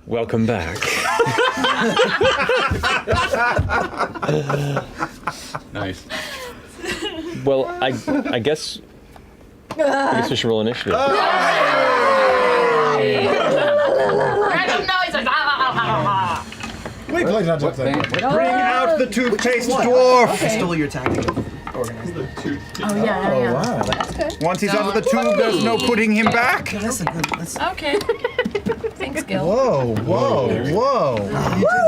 Welcome back. Nice. Well, I guess we should roll initiative. Random noises. Wait, please not just Bang. Bring out the toothpaste dwarf! I stole your tactic. Organize. Oh yeah. wow. That's good. Once he's out of the tube, there's no putting him back. That's a good. That's Okay. Thanks, Gil. Whoa, whoa.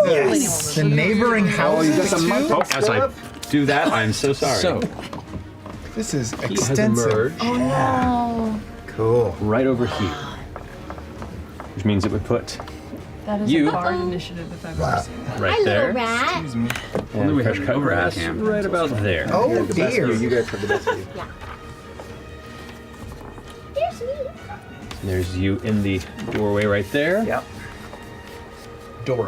yes. The neighboring houses too? Oh, as I do that, I'm so sorry. So, This is he has extensive. emerged Oh no. Cool. right over here. Which means it would put That is You- a hard initiative if I've Wow. ever seen it. right there. rat. Only we fresh have cut an overhead grass cam. right about there. Oh dear. You guys have the best view. Here's me. There's you in the doorway right there. Yep.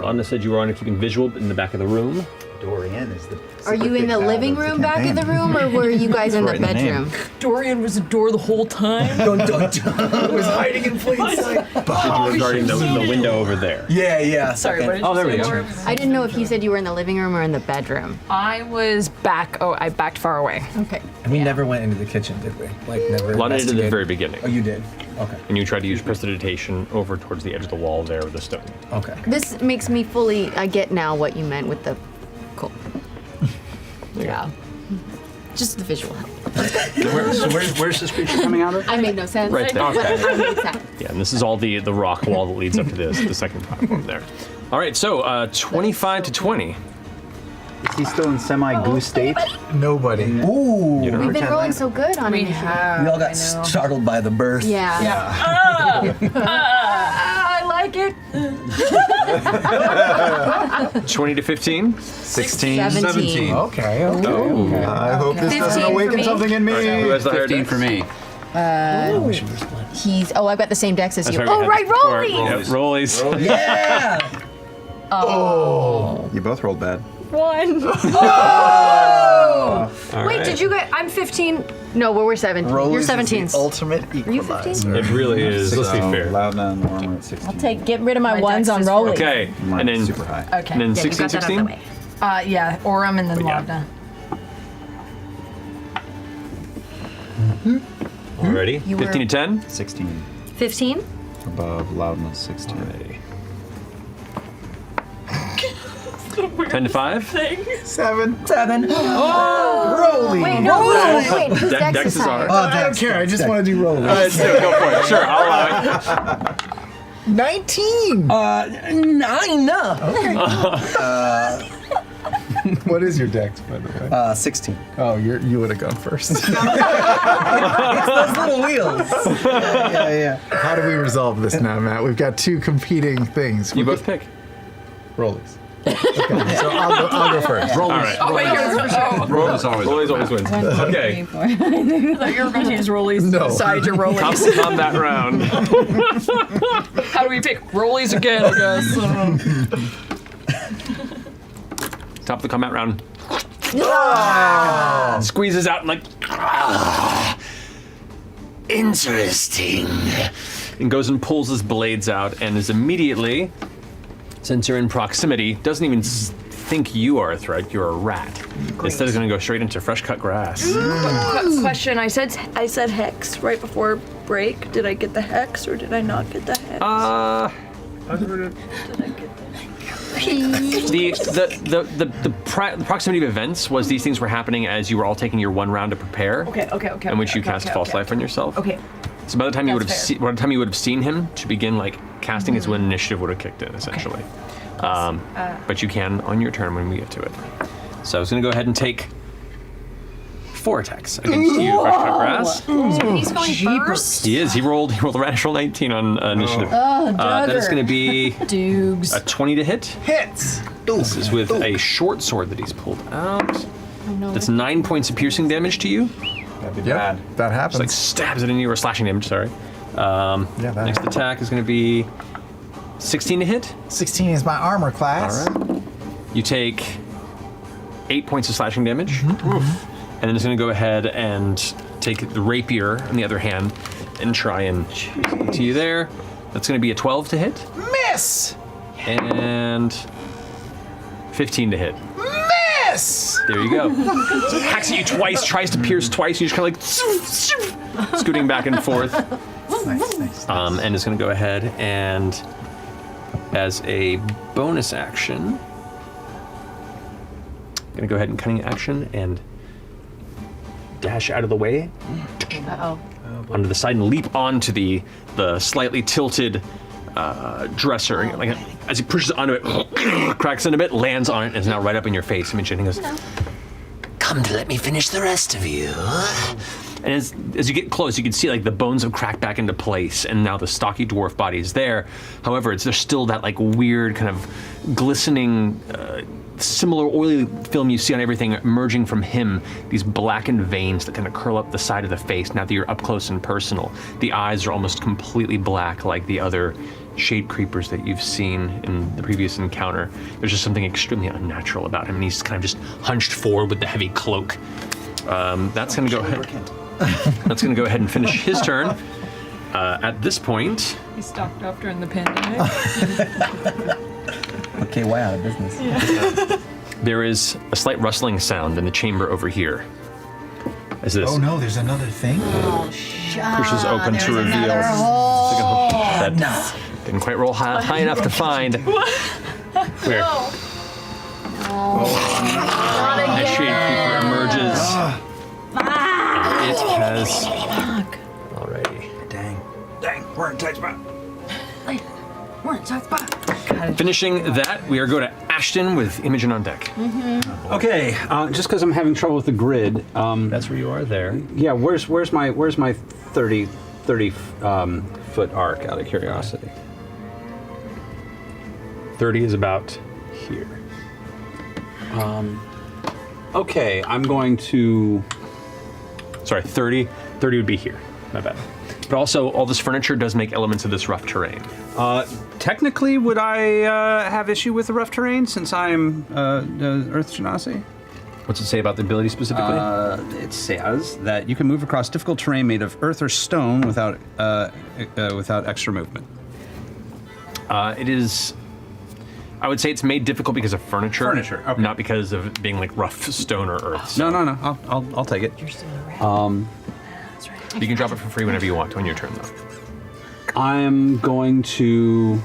Anna said you were on keeping visual in the back of the room. Dorian is the. Are you in the living room back of the room, or were you guys in the Right in the name. bedroom? Dorian was a door the whole time. Dun dun dun. Was hiding in plain sight. You were guarding the window over there. Yeah. Sorry, what did Oh, you there we say, go. Laura? I didn't know if you said you were in the living room or in the bedroom. I was back. Oh, I backed far away. Okay. We never went into the kitchen, did we? Like never. Lana did at the investigated? very beginning. Oh, you did. Okay. And you tried to use prestidigitation over towards the edge of the wall there with the stone. Okay. This makes me fully. I get now what you meant with the. Cool. Yeah. Just the visual help. Where's this creature coming out of? I made no sense. Right there. But I made sense. Yeah, and this is all the rock wall that leads up to this, the second platform there. All right, so 25 to 20. Is he still in semi-goo state? Nobody. Ooh. You don't We've been know. rolling so good on We initiative. have. We all got startled by the birth. Yeah. I like it. 20 to 15. 16. 17. Okay. Oh. I hope this 15 doesn't for awaken me. something in me. Who has the higher 15 dex? for me. He's. Oh, I've got the same dex as you. That's Oh, we right, had before. Rolly. Yep, rollies. Yeah. You both rolled bad. One. All Wait, right. did you get? I'm 15. No, we're 17. You're 17. Ultimate Are you 15? It really is. Let's be So, fair. Loud and normal at 16. Get rid of my, My ones dex on is rolling. Okay, Mine's and then super high. Okay. and then Yeah, you 16, got that out of the 16. way. Yeah, Orem and then yeah. Lavna. Already? You 15 were- to 10? 16. 15? Above loudness 16. Alrighty. 10 to 5? 7. Rolly. Wait, no, wait. Whose dex Dex is is higher? ours. I don't care. I just want to do rolling. Go for it. Sure, I'll allow it. 19. 9. What is your dex, by the way? 16. Oh, you would have gone first. Those little wheels. Yeah. How do we resolve this now, Matt? We've got two competing things. You both pick. Rollies. Okay, so I'll go first. All right. Oh, wait, yours for sure. Roll is always. Rollies always wins. Okay. I thought you were going to use rollies No. beside your Top rollies. combat round. How do we pick? Rollies again, I guess. Top of the combat round. Squeezes out and like. Interesting. And goes and pulls his blades out and is immediately, since you're in proximity, doesn't even think you are a threat. You're a rat. Instead, is going to go straight into fresh cut grass. Question, I said hex right before break. Did I get the hex or did I not get the hex? Did I get The proximity of events was these things were happening as you were all taking your one round to prepare. Okay. In which you okay, cast okay, false okay. life on yourself. Okay. So by the time you would have That's fair. by the time you would have seen him to begin like casting is when initiative would have kicked in essentially. But you can on your turn when we get to it. So I was going to go ahead and take 4 attacks against you, fresh cut grass. So he's going first? He is. He rolled a natural 19 on initiative. That is going to be Doogs. a 20 to hit. Hits. This is with a short sword that he's pulled out. That's 9 points of piercing damage to you. That'd be Yep, bad. that happens. It's like stabs it into you, or slashing damage, sorry. Yeah, that Next happens. attack is going to be 16 to hit. 16 is my armor class. All right. You take 8 points of slashing damage. And then it's going to go ahead and take the rapier in the other hand and try and shoot to you there. That's going to be a 12 to hit. Miss! And 15 to hit. Miss! There you go. So it hacks at you twice, tries to pierce twice, you just kind of like scooting back and forth. Nice. And is going to go ahead and, as a bonus action, going to go ahead and cunning action and dash out of the way Uh-oh. onto the side and leap onto the slightly tilted dresser. Like, as he pushes onto it, cracks in a bit, lands on it, and is now right up in your face. Imogen goes, "Come to let me finish the rest of you." And as you get close, you can see like the bones have cracked back into place, and now the stocky dwarf body is there. However, there's still that like weird kind of glistening, similar oily film you see on everything emerging from him. These blackened veins that kind of curl up the side of the face. Now that you're up close and personal, the eyes are almost completely black, like the other shade creepers that you've seen in the previous encounter. There's just something extremely unnatural about him, and he's kind of just hunched forward with the heavy cloak. That's going to go ahead. That's going to go ahead and finish his turn. At this point, He stocked up during the pandemic. Okay, why out of business? there is a slight rustling sound in the chamber over here. As this Oh no, there's another thing? pushes open to reveal that didn't quite roll high enough to find. Where a shade creeper emerges. And it has. Alrighty. Dang, we're in tight spot. Finishing that, we are going to Ashton with Imogen on deck. Okay, just because I'm having trouble with the grid. That's where you are there. Yeah, where's my 30 foot arc? Out of curiosity. 30 is about here. Okay, I'm going to. Sorry, 30 would be here. My bad. But also, all this furniture does make elements of this rough terrain. Technically, would I have issue with the rough terrain since I'm Earth Genasi? What's it say about the ability specifically? It says that you can move across difficult terrain made of earth or stone without extra movement. It is. I would say it's made difficult because of furniture. Furniture, okay. Not because of it being like rough stone or earth. No. I'll take it. You can drop it for free whenever you want on your turn, though. I'm going to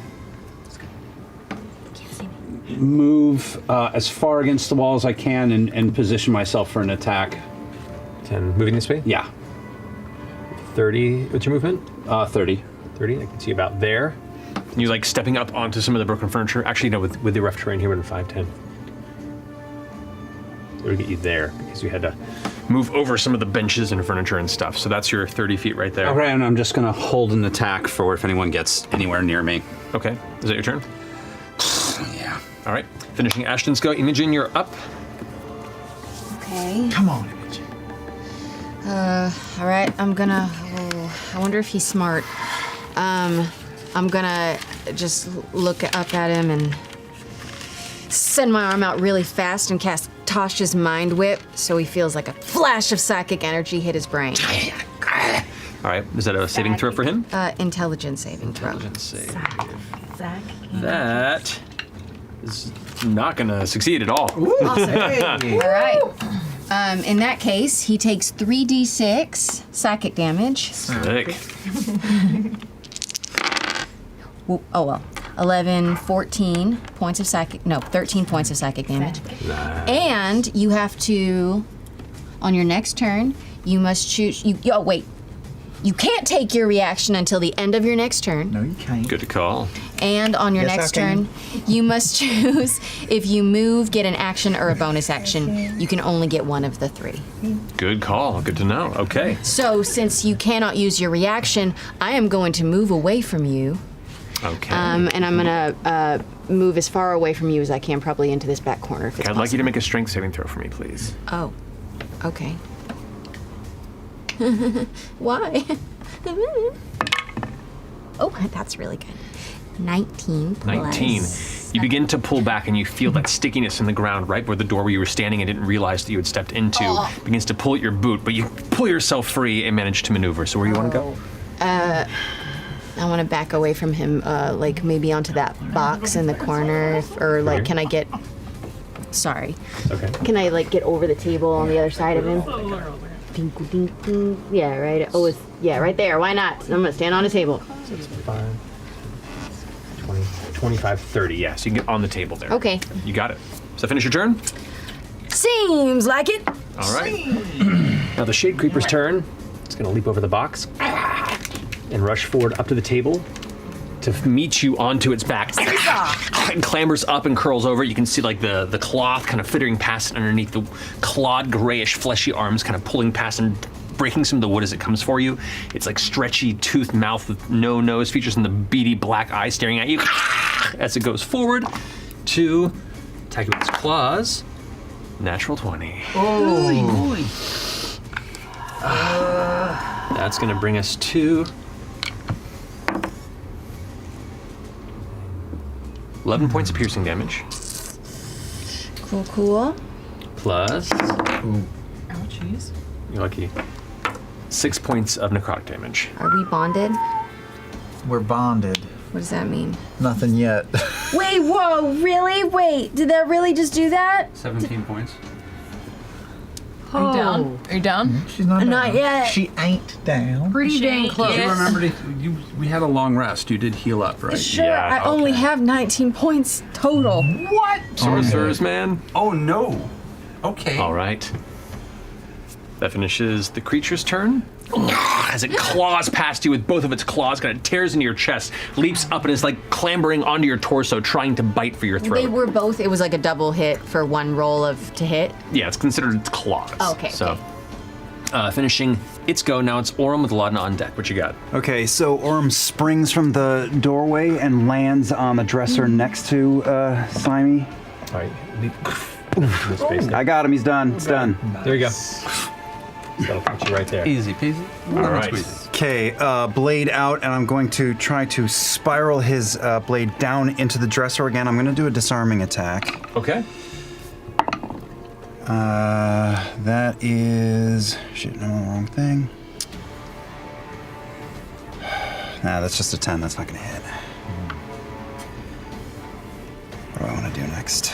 move as far against the wall as I can and position myself for an attack. 10. Moving this way? Yeah, 30. What's your movement? 30. 30. I can see about there. You like stepping up onto some of the broken furniture. Actually, no, with the rough terrain here, we're in 5, 10. We'll get you there because you had to move over some of the benches and furniture and stuff. So that's your 30 feet right there. Okay, and I'm just going to hold an attack for if anyone gets anywhere near me. Okay. Is that your turn? Yeah. All right. Finishing Ashton's go. Imogen, you're up. Okay. Come on, Imogen. All right. I'm gonna. I wonder if he's smart. I'm gonna just look up at him and send my arm out really fast and cast Tasha's Mind Whip so he feels like a flash of psychic energy hit his brain. All right. Is that a saving throw for him? Intelligence saving throw. Intelligence save. That is not going to succeed at all. All right. In that case, he takes 3d6 psychic damage. Sick. Oh well. 11, 14 points of psychic, no, 13 points of psychic damage. Nice. And you have to, on your next turn, you must choose, wait. You can't take your reaction until the end of your next turn. No, you can't. Good call. And on your Yes, next I can. turn, you must choose if you move, get an action, or a bonus action. You can only get one of the 3. Good call. Good to know. Okay. So since you cannot use your reaction, I am going to move away from you. Okay. And I'm gonna move as far away from you as I can, probably into this back corner if it's I'd like you to possible. make a strength saving throw for me, please. Oh, okay. Why? Oh, that's really good. 19 plus. 19. You begin to pull back and you feel that stickiness in the ground right where the door where you were standing and didn't realize that you had stepped into begins to pull at your boot, but you pull yourself free and manage to maneuver. So where you want to go? to back away from him, like maybe onto that box in the corner, or like, Okay. can I get? Sorry. Okay. Can I like get over the table on the other side of him? Ding, ding, ding. Yeah, right. Oh, it's right there. Why not? I'm gonna stand on a table. 5, 20, 25, 30. Yeah, so you can get on the table there. Okay. You got it. Does that finish your turn? Seems like it. All right. Now the Shade Creeper's turn. It's going to leap over the box and rush forward up to the table to meet you onto its back. It clambers up and curls over. You can see like the cloth kind of fittering past underneath the clawed, grayish, fleshy arms kind of pulling past and breaking some of the wood as it comes for you. It's like stretchy toothed mouth with no nose features and the beady black eye staring at you as it goes forward to attack you with its claws. Natural 20. That's going to bring us to 11 points of piercing damage. Cool. Plus, Oh, jeez. you're lucky, 6 points of necrotic damage. Are we bonded? We're bonded. What does that mean? Nothing yet. Wait, whoa, really? Wait, did that really just do that? 17 points. Are you down? Are you down? She's not Not down. yet. She ain't down. Pretty dang You close. remember, we had a long rest. You did heal up, right? Sure, Yeah, I only okay. have 19 points total. What? Sorcerer's Man. Oh, no. Okay. All right. That finishes the creature's turn. As it claws past you with both of its claws, kind of tears into your chest, leaps up and is like clambering onto your torso, trying to bite for your throat. They were both. It was like a double hit for one roll to hit. Yeah, it's considered its claws. Okay, So, finishing its go. Now it's Orem with Laudna on deck. What you got? Okay, so Orm springs from the doorway and lands on the dresser next to Slimy. All right, leap. Space there. I got him. He's done. It's done. There you go. That'll put you right there. Easy peasy. All right. Okay, blade out, and I'm going to try to spiral his blade down into the dresser again. I'm going to do a disarming attack. Okay. That is... Shit, no, wrong thing. Nah, that's just a 10. That's not going to hit. What do I want to do next?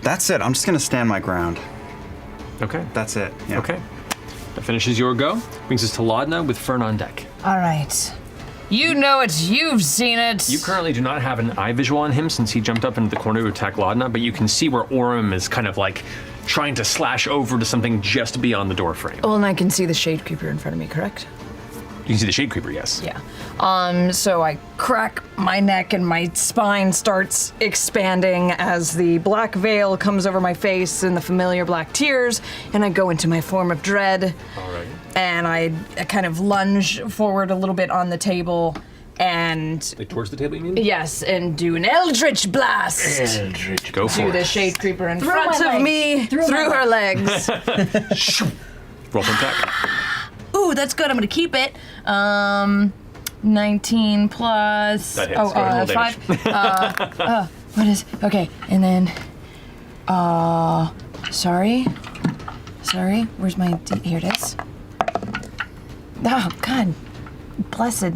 That's it. I'm just going to stand my ground. Okay. That's it. Yeah. Okay. That finishes your go. Brings us to Laudna with Fern on deck. All right. You know it. You've seen it. You currently do not have an eye visual on him since he jumped up into the corner to attack Laudna, but you can see where Orem is kind of like trying to slash over to something just beyond the door frame. Well, and I can see the Shade Creeper in front of me, correct? You can see the Shade Creeper, yes. Yeah. So I crack my neck and my spine starts expanding as the black veil comes over my face and the familiar black tears, and I go into my form of dread. All right. And I kind of lunge forward a little bit on the table and Like towards the table, you mean? yes, and do an Eldritch Blast Go for to it. the Shade Creeper in front of me, through her legs. Roll for attack. Ooh, that's good. I'm gonna keep it. 19 plus. That hits. Go ahead and roll 5. What is? Okay, and then. Sorry. Where's my? Here it is. Oh God, blessed.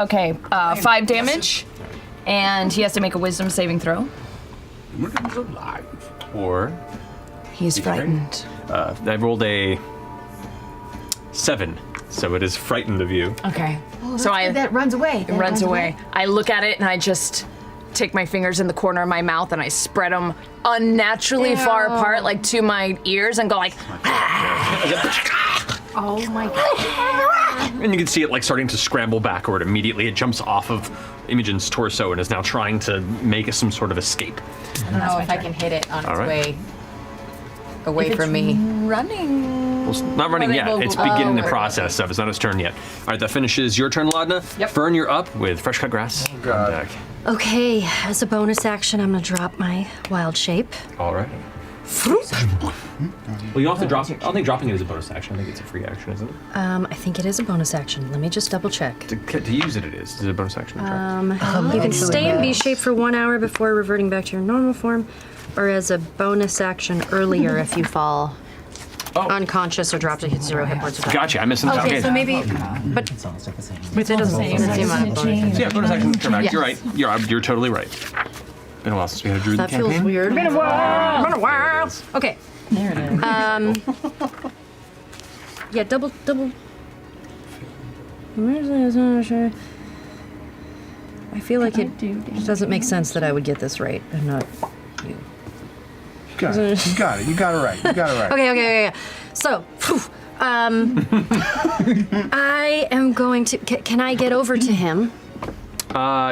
Okay. 5 damage, and he has to make a Wisdom saving throw. Or He's frightened. I rolled a 7, so it is frightened of you. Okay. So that runs away. It runs away. I look at it and I just take my fingers in the corner of my mouth and I spread them unnaturally far apart, like to my ears, and go like. Oh my god. And you can see it like starting to scramble backward immediately. It jumps off of Imogen's torso and is now trying to make some sort of escape. I don't know if I can hit it on its right. way away from me. Running. Well, it's not running yet. It's beginning the process of. It's not its turn yet. All right, that finishes your turn, Laudna. Yep. Fern, you're up with fresh cut grass on deck. Okay, as a bonus action, I'm gonna drop my wild shape. All right. Well, you have to drop. I don't think dropping it is a bonus action. I think it's a free action, isn't it? I think it is a bonus action. Let me just double check. To use it, it is. Is it a bonus action? to drop? You can stay in B shape for 1 hour before reverting back to your normal form, or as a bonus action earlier if you fall unconscious or dropped to 0 hit points. Gotcha. I missed something. Okay, so maybe, but It's almost like the same. it doesn't seem out of bonus. Yeah, bonus action. Turn back. Yes. You're right. You're totally right. Been a while since we had a druid That campaign. feels weird. Been a while. Okay. There it is. Yeah, double. I feel like it doesn't make sense that I would get this right and not you. You got it. You got it. You got it right. You got it right. Okay. So, I am going to. Can I get over to him?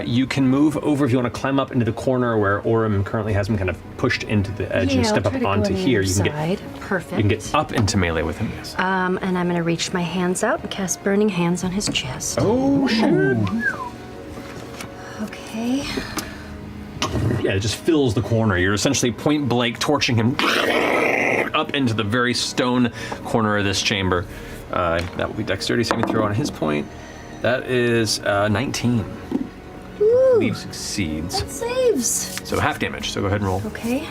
You can move over if you want to climb up into the corner where Orym currently has him kind of pushed into the edge and step up onto here. You can get Perfect. you can get up into melee with him. Yes. And I'm gonna reach my hands out and cast Burning Hands on his chest. Oh shit! Okay. Yeah, it just fills the corner. You're essentially point blank torching him up into the very stone corner of this chamber. That will be dexterity saving throw on his point. That is 19. I believe succeeds. Saves. So half damage. So go ahead and roll. Okay.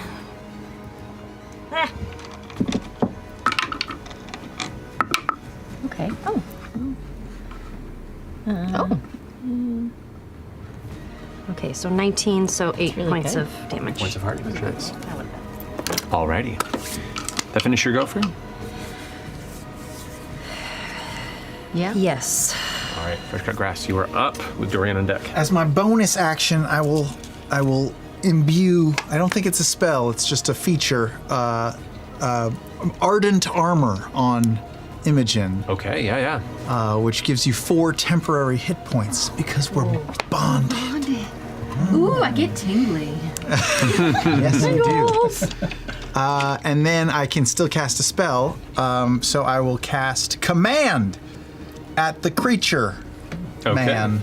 Okay. Oh. Okay, so 19, so 8 really points good. of damage. Points of heart damage. Nice. Alrighty. That finish your go for? Yeah. Yes. All right, Fresh Cut Grass, you are up with Dorian on deck. As my bonus action, I will imbue. I don't think it's a spell. It's just a feature. Ardent armor on Imogen, Okay, yeah. which gives you 4 temporary hit points because we're bonded. Ooh, I get tingly. Yes, you do. And then I can still cast a spell. So I will cast Command at the creature. Okay. Man.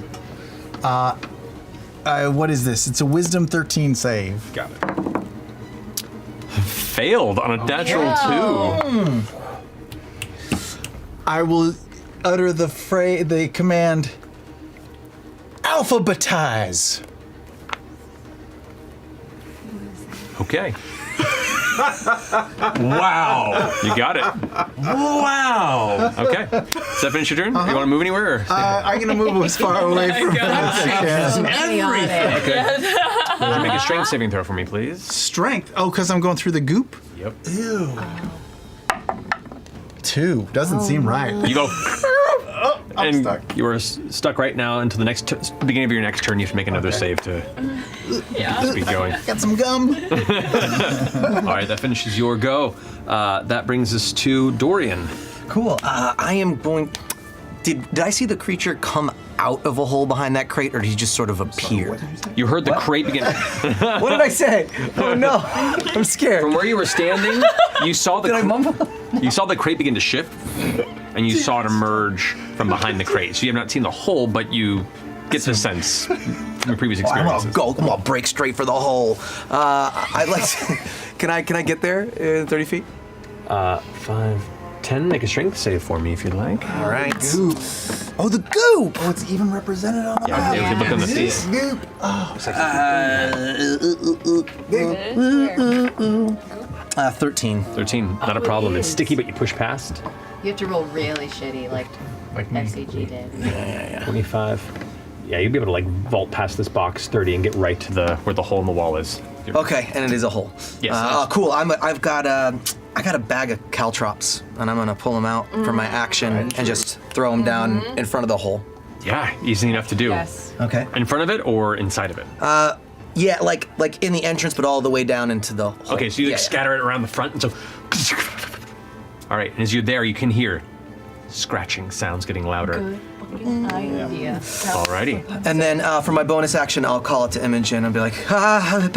What is this? It's a Wisdom 13 save. Got it. Failed on a natural 2. I will utter the command alphabetize. Okay. Wow. You got it. Wow. Okay. Does that finish your turn? You want to move anywhere? Or I'm going to move as far away from it as I can. okay. Would you make a strength saving throw for me, please? Strength. Oh, because I'm going through the goop? Yep. Ew. 2. Doesn't seem right. You go. I'm and stuck. you are stuck right now until the next beginning of your next turn. You have to make another save to be going. Got some gum. All right, that finishes your go. That brings us to Dorian. Cool. I am going. Did I see the creature come out of a hole behind that crate, or did he just sort of appear? You heard the crate begin. What did I say? Oh no, I'm scared. From where you were standing, you saw the Did I mumble? you saw the crate begin to shift, and you saw it emerge from behind the crate. So you have not seen the hole, but you get the sense from your previous I'm experiences. gonna go. I'm gonna break straight for the hole. I'd like to. Can I get there in 30 feet? 5, 10. Make a strength save for me if you'd like. All right. Goop. Oh, the goop. Oh, it's even represented on the Yeah, map. if you look on the This sea. goop. Oh, 13. 13. Not a problem. It's sticky, but you push past. You have to roll really shitty, like XCG did. 25. Yeah, you'll be able to like vault past this box 30 and get right to the where the hole in the wall is. Okay, and it is a hole. Yes. Cool. I got a bag of caltrops, and I'm gonna pull them out for my action and just throw them down in front of the hole. Yeah, easy enough to do. Yes. Okay. In front of it or inside of it? Yeah, like in the entrance, but all the way down into the hole. Okay, so you like Yeah, scatter it around the front, and so. All right, and as you're there, you can hear scratching sounds getting louder. Idea. Alrighty. yeah. And then for my bonus action, I'll call it to Imogen and be like,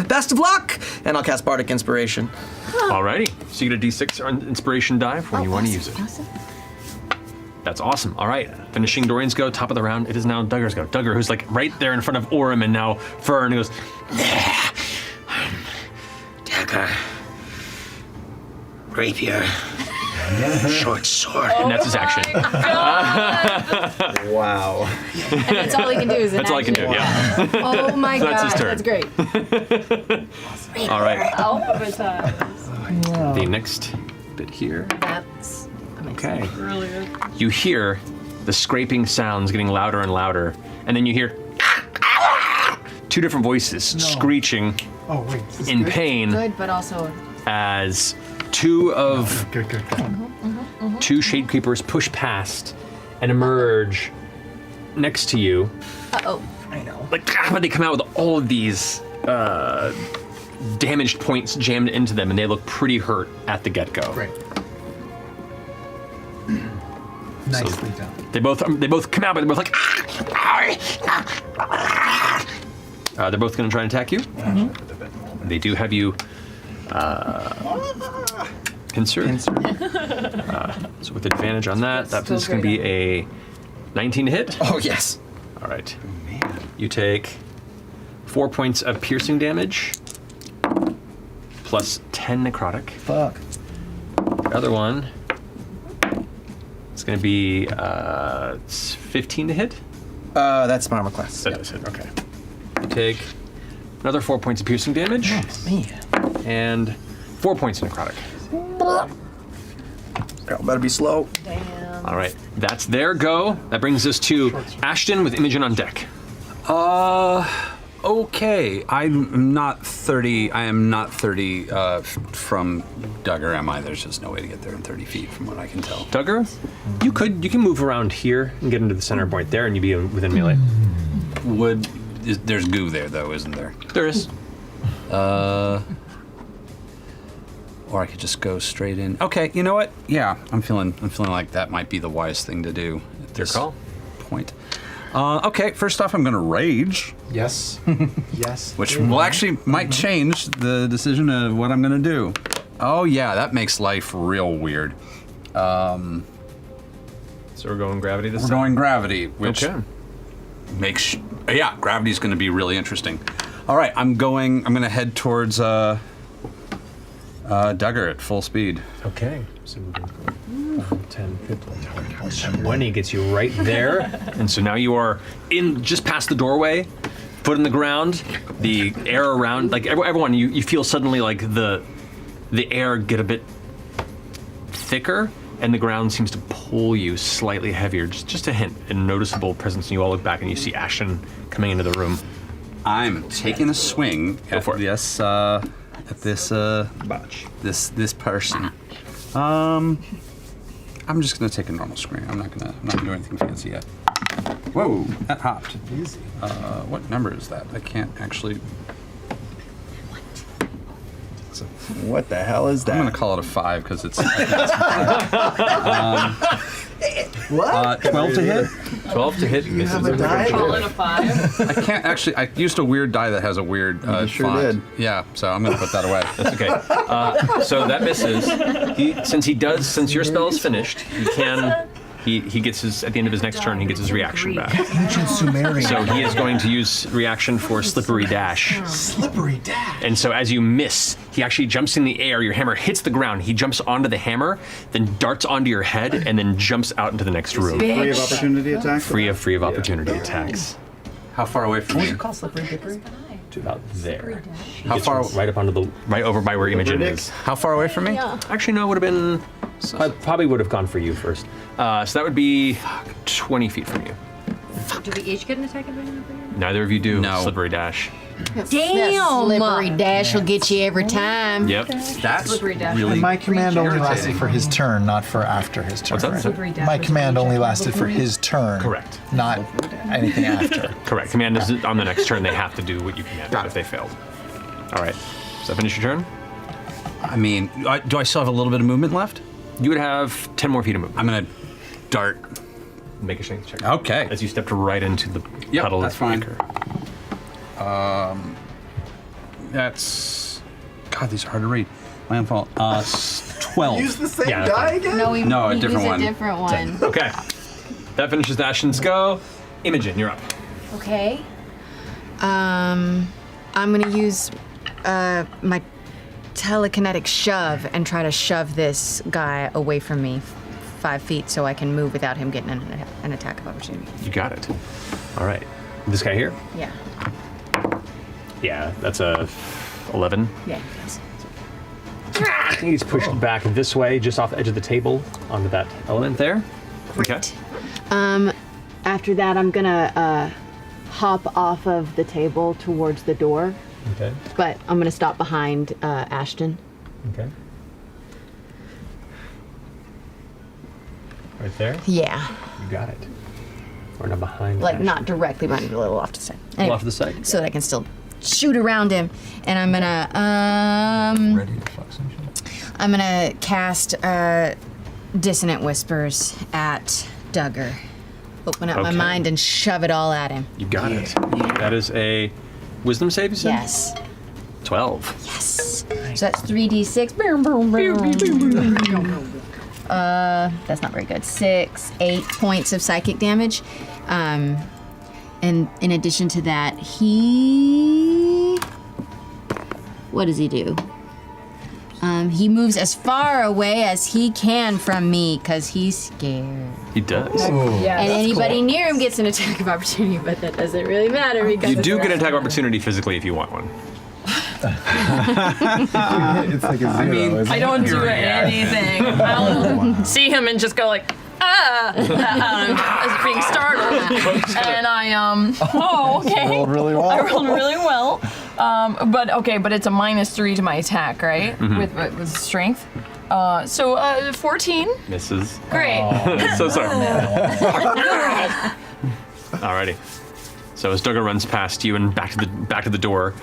best of luck, and I'll cast Bardic Inspiration. Alrighty. So you get a D6 on inspiration die for when you want to use it. That's awesome. All right. Finishing Dorian's go, top of the round. It is now Duggar's go. Duggar, who's like right there in front of Orym and now Fern, goes, Dagger. Rapier. Short sword. and that's his action. Wow. And that's all he can do is an That's all I can do, action. yeah. Oh my So that's god, his turn. that's great. All right. Alphabetize. The next bit here. That's amazing. Okay. You hear the scraping sounds getting louder and louder, and then you hear two different voices screeching Oh, wait. This is in good? pain Good, but also as two of Good. two shade creepers push past and emerge next to you. Uh-oh. Like, but they come out with all of these damaged points jammed into them, and they look pretty hurt at the get-go. Great. Nicely done. They both come out, but they're both like. They're both going to try and attack you. They do have you pincered. So with advantage on that, that is going to be a 19 to hit. Oh, yes. All right. You take 4 points of piercing damage, plus 10 necrotic. Fuck. The other one is going to be 15 to hit. That's my armor class. That is it, okay. You take another 4 points of piercing damage. And 4 points of necrotic. Girl, better be slow. All right, that's their go. That brings us to Ashton with Imogen on deck. Okay. I'm not 30. I am not 30 from Duggar, am I? There's just no way to get there in 30 feet from what I can tell. Duggar, you can move around here and get into the center point there, and you'd be within melee. There's goo there, though, isn't there? There is. Or I could just go straight in. Okay, you know what? Yeah, I'm feeling like that might be the wise thing to do at this point. Okay, first off, I'm going to rage. Yes. Yes. Which will actually might change the decision of what I'm going to do. Oh yeah, that makes life real weird. So we're going gravity this We're time? going gravity, which Okay. makes gravity's going to be really interesting. All right, I'm going to head towards Duggar at full speed. Okay. So we're going 10, 15, 20 gets you right there. And so now you are in just past the doorway, foot in the ground, the air around, like everyone, you feel suddenly like the air get a bit thicker and the ground seems to pull you slightly heavier, just a hint, a noticeable presence. And you all look back and you see Ashton coming into the room. I'm taking a swing at this person. I'm just gonna take a normal swing. I'm not gonna do anything fancy yet. Whoa, that hopped. Easy. What number is that? I can't actually. What the hell is that? I'm gonna call it a 5 because it's. What? 12 to hit. 12 to hit. You have a die? a 5. I can't actually. I used a weird die that has a weird sure font. did. Yeah, so I'm gonna put that away. That's okay. So that misses. Since your spell is finished, he gets his, at the end of his next turn, he gets his reaction back. Ancient Sumerian. So he is going to use reaction for Slippery Dash. Slippery dash. And so as you miss, he actually jumps in the air, your hammer hits the ground, he jumps onto the hammer, then darts onto your head, and then jumps out into the next room. Free of opportunity attacks? Free of opportunity attacks. How far away from me? Call slippery dickery? To about there. How far? Right up onto the, right over by where Imogen is. How far away from me? Actually, no, it would have been, I probably would have gone for you first. So that would be 20 feet from you. Do we each get an attack advantage? Neither of you do. No. Slippery Dash. Damn! Slippery dash will get you every time. Yep. That's really. And my command only lasted irritating. for his turn, not for after his turn. What's that? right? My command only lasted for his turn. Correct. Not anything after. Correct. Command is on the next turn. They have to do what you commanded if they failed. All right. Does that finish your turn? I mean, do I still have a little bit of movement left? You would have 10 more feet of movement. I'm gonna dart. Make a strength check. Okay. As you stepped right into the puddle that's of fine. ichor. That's. God, these are hard to read. My own fault. 12. Use the same Yeah, die again? No, a different one. different one. Okay. That finishes Ashton's go. Imogen, you're up. Okay. I'm gonna use my telekinetic shove and try to shove this guy away from me 5 feet so I can move without him getting an attack of opportunity. You got it. All right. This guy here? Yeah. Yeah, that's a 11. Yeah. He's pushed back this way, just off the edge of the table, onto that element there. Okay. After that, I'm gonna hop off of the table towards the door, Okay. but I'm gonna stop behind Ashton. Okay. Right there? Yeah, You got it. Or not behind. like Ashton. not directly behind, a little off to the side. A little off to the side. so that I can still shoot around him. And I'm gonna Ready to fuck some shit. I'm gonna cast Dissonant Whispers at Duggar. Open up my Okay. mind and shove it all at him. You got it. That is a wisdom save, you said? Yes. 12. Yes. So that's 3d6. Boom, boom, boom. That's not very good. 8 points of psychic damage. And in addition to that, what does he do? He moves as far away as he can from me because he's scared. He does. And anybody near him gets an attack of opportunity, but that doesn't really matter because You do get an attack of opportunity physically if you want one. It's like a zero. I don't do anything. I'll see him and just go like, as being startled. And I, oh, okay. rolled really well. I rolled really well. But it's a -3 to my attack, right? With strength. So 14. Misses. Great. So sorry. Alrighty. So as Duggar runs past you and back to the door,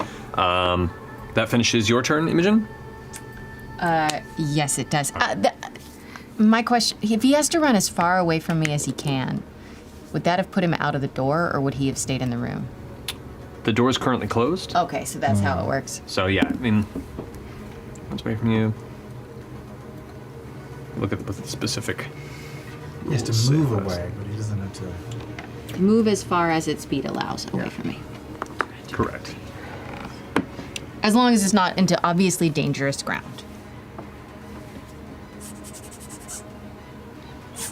that finishes your turn, Imogen? Yes, it does. My question, if he has to run as far away from me as he can, would that have put him out of the door, or would he have stayed in the room? The door is currently closed. Okay, so that's how it works. So yeah, I mean, what's away from you? Look at the specific. He has to move away, but he doesn't have to. Move as far as its speed allows away from me. Correct. As long as it's not into obviously dangerous ground.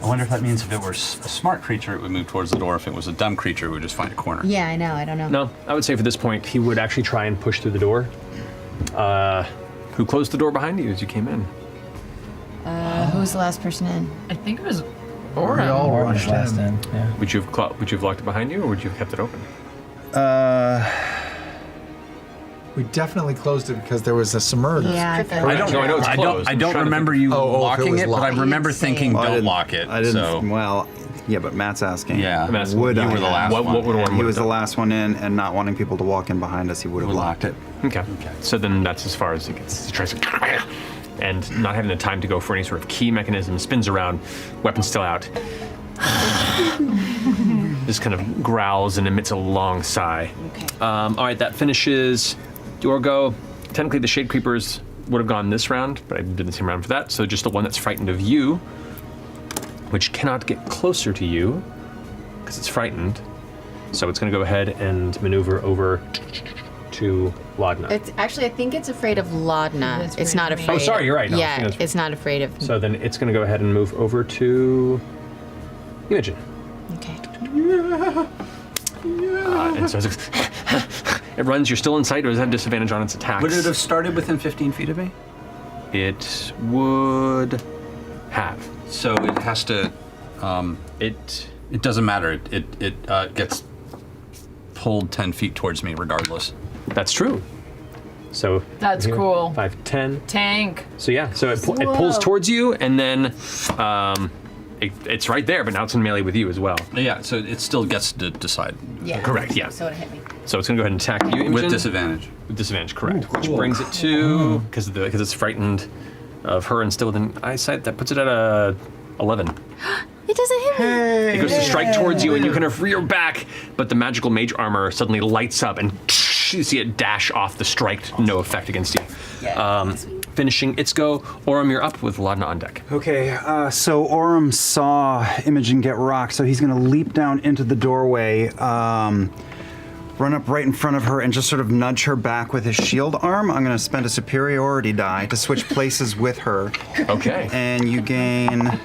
I wonder if that means if it were a smart creature, it would move towards the door. If it was a dumb creature, it would just find a corner. Yeah, I know. I don't know. No, I would say for this point, he would actually try and push through the door. Who closed the door behind you as you came in? Who was the last person in? I think it was We all rushed last in. in. Yeah. Would you have locked it behind you, or would you have kept it open? We definitely closed it because there was a Samurda. Yeah, I I don't know. I know it's closed. I I'm don't trying to remember think. you if it locking was it, but I locked. remember I didn't thinking, say- Well, I don't didn't- lock it. I didn't. So, Well, yeah, but Matt's asking. yeah, Matt's- Would you I were the have? last What one. would Orm He have was the done? last one in, and not wanting people to walk in behind us, he would have We locked it. Okay. So then that's as far as he gets. He tries to, and not having the time to go for any sort of key mechanism, spins around, weapon still out. Just kind of growls and emits a long sigh. Okay. All right, that finishes your go. Technically, the Shade Creepers would have gone this round, but I did the same round for that. So just the one that's frightened of you, which cannot get closer to you because it's frightened. So it's going to go ahead and maneuver over to Laudna. It's actually, I think it's afraid of Laudna. It's It's afraid not of me. afraid. Oh, sorry, you're right. No, I Yeah, think that's- it's not afraid of. So then it's going to go ahead and move over to Imogen. Okay. And so it runs. You're still in sight, or does it have disadvantage on its attacks? Would it have started within 15 feet of me? It would have. So it has to. It It doesn't matter. It gets pulled 10 feet towards me regardless. That's true. So That's here, cool. 5, 10. Tank. So yeah, so it pulls towards you, and then it's right there, but now it's in melee with you as well. Yeah, so it still gets to decide. Yeah. Correct, yeah. So it hit me. So it's going to go ahead and attack you, Imogen. With disadvantage. With disadvantage, correct. Which brings it to, because it's frightened of her and still within eyesight, that puts it at a 11. It doesn't hit me. It goes to strike towards you, and you kind of rear back, but the magical mage armor suddenly lights up, and you see it dash off the strike, no effect against you. Finishing its go. Orem, you're up with Laudna on deck. Okay, so Orem saw Imogen get rocked, so he's going to leap down into the doorway, run up right in front of her, and just sort of nudge her back with his shield arm. I'm going to spend a superiority die to switch places with her. Okay. And you gain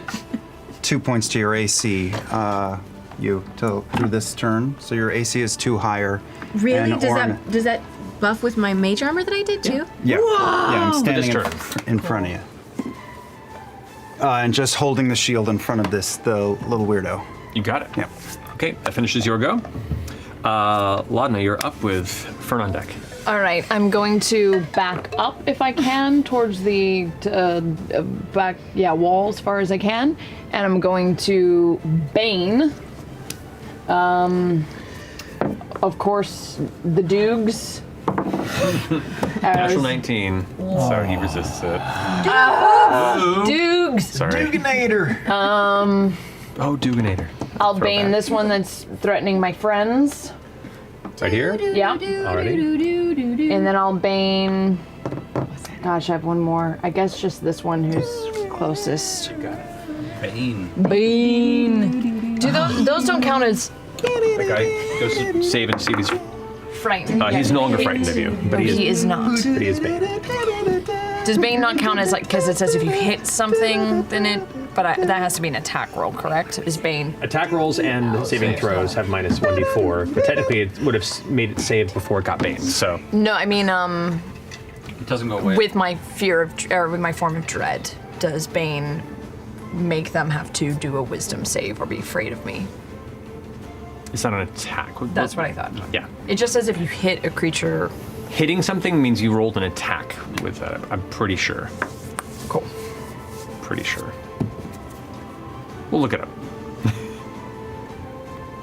2 points to your AC, through this turn. So your AC is 2 higher. Really? And Does Orem- that buff with my mage armor that I did too? Yeah. Yeah, I'm standing this in front of you. And just holding the shield in front of the little weirdo. You got it. Yep. Okay, that finishes your go. Laudna, you're up with Fern on deck. All right, I'm going to back up if I can towards the back, wall as far as I can, and I'm going to Bane. Of course, the Doogs. Natural 19. So he resists it. Doogs. Sorry. Duganator. Oh, Duganator. I'll Throwback. Bane this one that's threatening my friends. Right here? Yeah. Already? And then I'll Bane. Gosh, I have one more. I guess just this one who's closest. Bane. Bane. Do those don't count as That guy goes to save and see if he's. frightened? He's no longer frightened of you, but He is not. But he is Bane. Does Bane not count as because it says if you hit something, then it. But that has to be an attack roll, correct? Is Bane? Attack rolls and saving throws have minus 1d4, but technically it would have made it save before it got Bane. So No, I mean It doesn't go away. with my fear of or with my form of dread, does Bane make them have to do a wisdom save or be afraid of me? it's not an attack. That's what I thought. Yeah. It just says if you hit a creature. Hitting something means you rolled an attack with that. I'm pretty sure. Cool. Pretty sure. We'll look it up.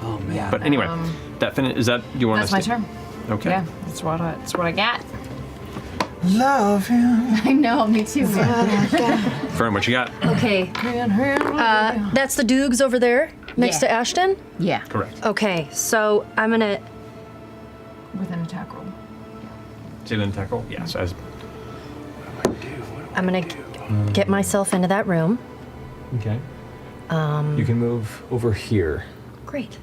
Oh man. But anyway, is that you want That's to my turn. Okay. Yeah, that's what I got. Love him. I know, me too. Fern, what you got? Okay. That's the Doogs over there next to Ashton? Yeah. Correct. Okay, so I'm gonna. With an attack roll. Say an attack roll? Yeah, so as I'm gonna get myself into that room. Okay. You can move over here. Great.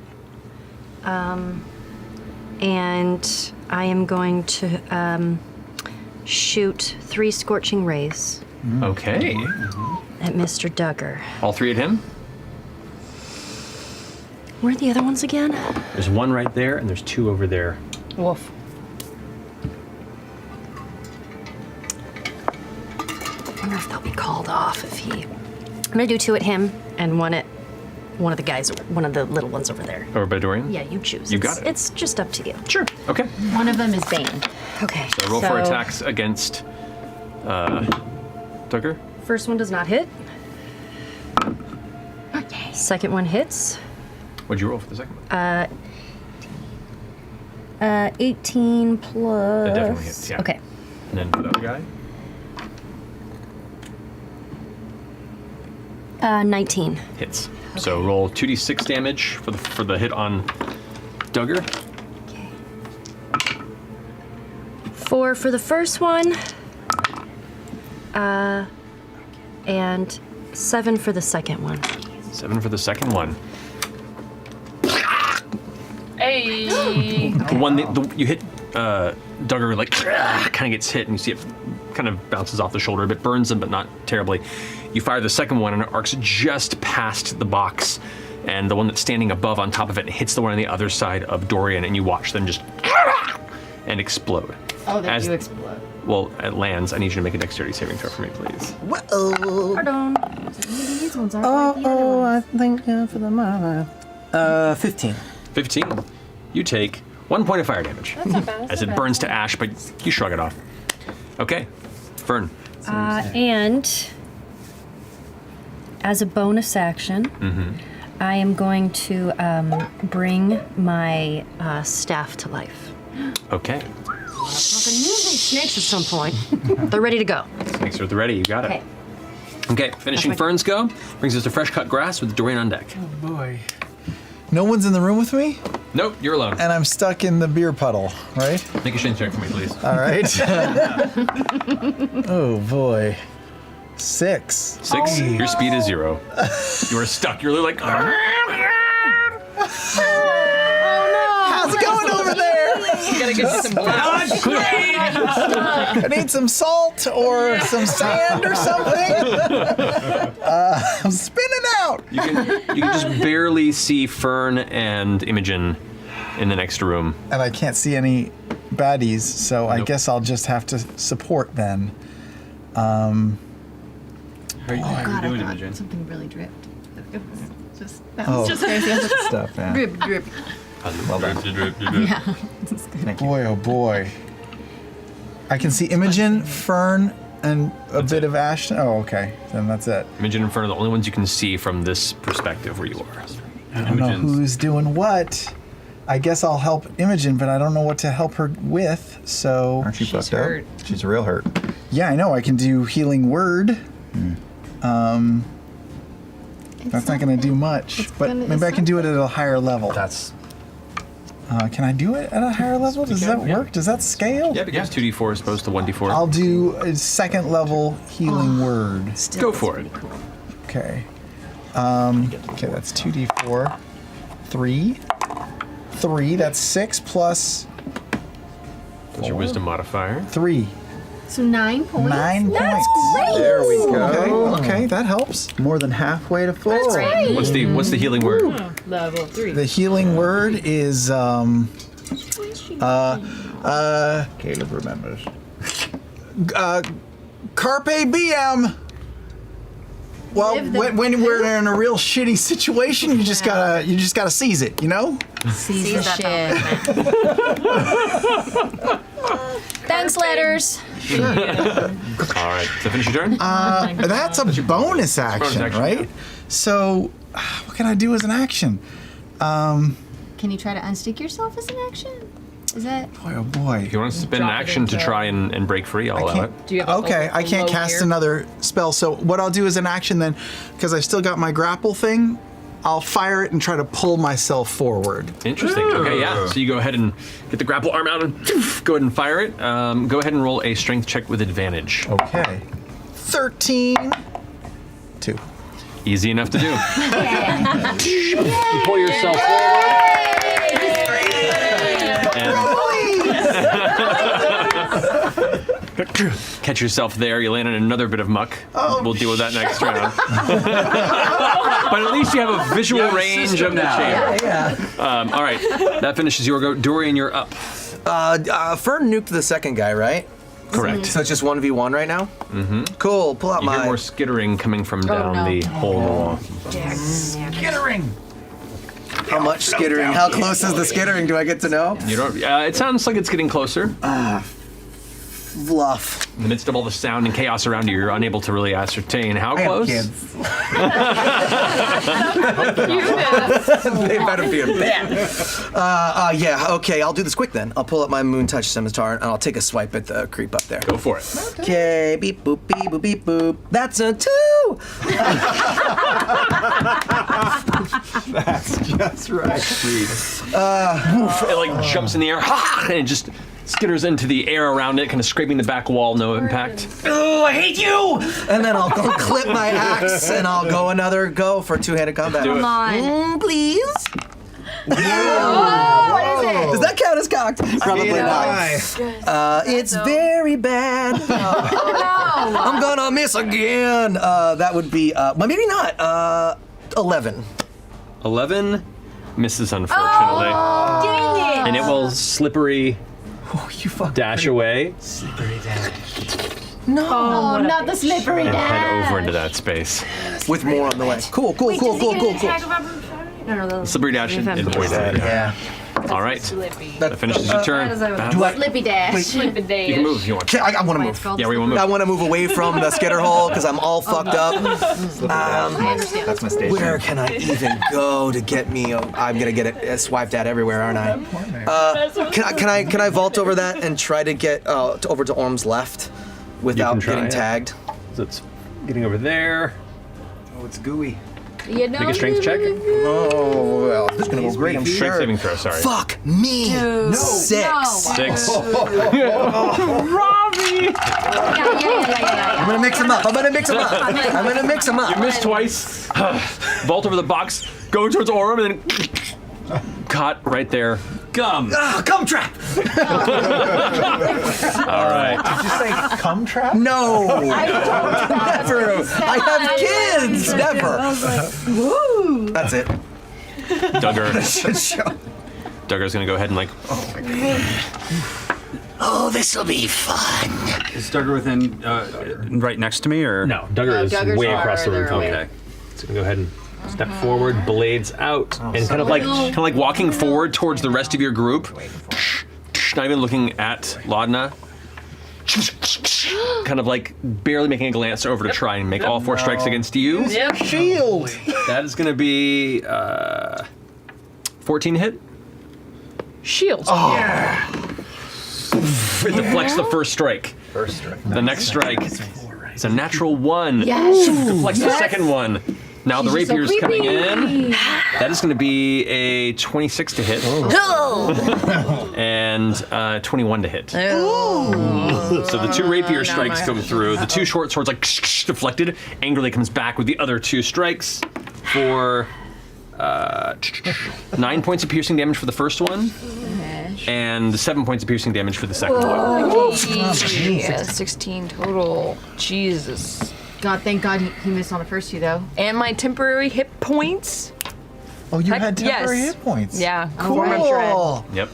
And I am going to shoot 3 scorching rays Okay. at Mr. Duggar. All three at him? Where are the other ones again? There's one right there, and there's 2 over there. Woof. I wonder if they'll be called off if he. I'm gonna do 2 at him and 1 at one of the guys, one of the little ones over there. Over by Dorian? Yeah, you choose. You It's- got it. It's just up to you. Sure. Okay. One of them is Bane. Okay. So roll for attacks against Duggar. First one does not hit. Second one hits. What'd you roll for the second one? 18 plus. That definitely hits, yeah. Okay. And then for the other guy? 19. Hits. So roll 2d6 damage for the hit on Duggar. 4 for the first one. And 7 for the second one. 7 for the second one. Hey. The one that you hit Duggar, like kind of gets hit, and you see it kind of bounces off the shoulder a bit, burns him, but not terribly. You fire the second one, and it arcs just past the box, and the one that's standing above on top of it hits the one on the other side of Dorian, and you watch them just and explode. Oh, they As- do explode. Well, it lands. I need you to make a dexterity saving throw for me, please. Pardon. These ones are I think for the mana. 15. 15. You take 1 point of fire damage as it burns to ash, but you shrug it off. Okay, Fern. And as a bonus action, I am going to bring my staff to life. Okay, Snakes at some point. They're ready to go. snakes are at the ready. You got it. Okay. Okay, finishing Fern's go brings us to fresh cut grass with Dorian on deck. Boy. No one's in the room with me, Nope, you're alone. and I'm stuck in the beer puddle, right? Make a strength check for me, please. All right. Oh boy. 6. 6. Your speed is 0. You are stuck. You're like. How's it going over there? Gotta get you some blood. I need some salt or some sand or something. I'm spinning out. You can just barely see Fern and Imogen in the next room. And I can't see any baddies, so I Nope. guess I'll just have to support then. How are you, Oh how God, are you doing, I thought Imogen? something really dripped. It was just that Oh. was just crazy. Stuff, yeah. Drip, drip. Boy, oh boy. I can see Imogen, Fern, and a bit of Ashton. Oh, okay. Then that's it. Imogen and Fern are the only ones you can see from this perspective where you are. I don't know who's doing what. I guess I'll help Imogen, but I don't know what to help her with, so... Aren't you She's fucked hurt. up? She's real hurt. Yeah, I know. I can do Healing Word. That's not going to do much, but maybe I can do it at a higher level. That's Can I do it at a higher level? Does that yeah. work? Does that scale? Yeah, because 2d4 is opposed to 1d4. I'll do a second level Healing Word. Go for it. Okay. Okay, that's 2d4. 3. 3, that's 6 plus What's your wisdom modifier? 3. So 9 points. 9 points. There we go. Okay, that helps. More than halfway to full. What's the healing word? Level 3. The healing word is Caleb remembers. Carpe Diem. Well, Live the- when we're in a real shitty situation, you just gotta seize it, you know? Seize the shit. Thanks, letters. All right, so finish your turn. That's a bonus action, action, right? yeah. So, what can I do as an action? Can you try to unstick yourself as an action? Is that? Boy, oh boy. If you want to spend an Drop it action to into- try and break free, I'll allow it. Do you have Okay, a I can't low cast here? another spell. So what I'll do as an action then, because I still got my grapple thing, I'll fire it and try to pull myself forward. Interesting. Okay, yeah. So you go ahead and get the grapple arm out and go ahead and fire it. Go ahead and roll a strength check with advantage. Okay. 13. 2. Easy enough to do. You pull yourself forward. Catch yourself there. You land in another bit of muck. We'll deal with that next round. But at least you have a visual range of the chamber. All right, that finishes your go. Dorian, you're up. Fern nuked the second guy, right? Correct. So it's just 1v1 right now? Mm-hmm. Cool, pull out You hear my... more skittering coming from down no. the hole in the wall. How much skittering? How close is the skittering? Do I get to know? You don't. It sounds like it's getting closer. Fluff. In the midst of all the sound and chaos around you, you're unable to really ascertain how close. They better be a bad. Yeah, okay, I'll do this quick then. I'll pull up my Moon Touch Scimitar and I'll take a swipe at the creep up there. Go for it. Okay, beep boop, beep boop, beep boop. That's a 2! That's right. It like jumps in the air, and it just skitters into the air around it, kind of scraping the back wall, no impact. Oh, I hate you! And then I'll go clip my axe and I'll go another go for two-handed combat. Do it. Come on. Please? Does that count as cocked? Probably not. It's very bad. I'm gonna miss again. That would be, well, maybe not. 11. 11 misses, unfortunately. Dang it. And it will slippery dash away Oh, not the slippery and dash. head over into that space. With more on the way. Cool. Slippery dash and avoid that. Yeah. All right. That finishes your turn. Slippy dash. You can move if you want to. I want to move. Yeah, where you want to I move? want to move away from the skitter hole because I'm all fucked up. That's my station. Where can I even go to get me? I'm gonna get it swiped at everywhere, aren't I? Can I vault over that and try to get over to Orm's left without try, getting yeah. tagged? So it's getting over there. Oh, it's gooey. You know, Make a strength check. Oh well, it's gonna go great. I'm Strength sure. saving throw, sorry. Fuck me. No. 6. No. 6. I'm gonna mix them up. I'm gonna mix them up. You missed twice. Vault over the box, go towards Orm, and then caught right there. Gum. Cum trap. All right. Did you say cum trap? No. Never. I have kids. Never. That's it. Duggar. Duggar's gonna go ahead and Oh, this'll be fun. Is Duggar within, right next to me, or? No, Duggar is Duggar's way across the room farther from you. away. Okay. So we can go ahead and step forward, blades out, and kind of like walking forward towards the rest of your group. Not even looking at Laudna. Kind of like barely making a glance over to try and make all 4 strikes against you. Yep. Shield. That is going to be 14 hit. Shield. It deflects the first strike. The next strike is a natural 1. Yes. Deflects the second one. Now the She's so rapier's coming creepy. in. That is going to be a 26 to hit. And 21 to hit. So the 2 rapier strikes come through. The 2 short swords like deflected. Angrily comes back with the other 2 strikes for 9 points of piercing damage for the first one. And 7 points of piercing damage for the second one. Yeah, 16 total. Jesus. God, thank God he missed on the first 2 though. And my temporary hit points. Oh, you Heck, had temporary yes. hit points. Yeah. Cool. Form of dread. Yep.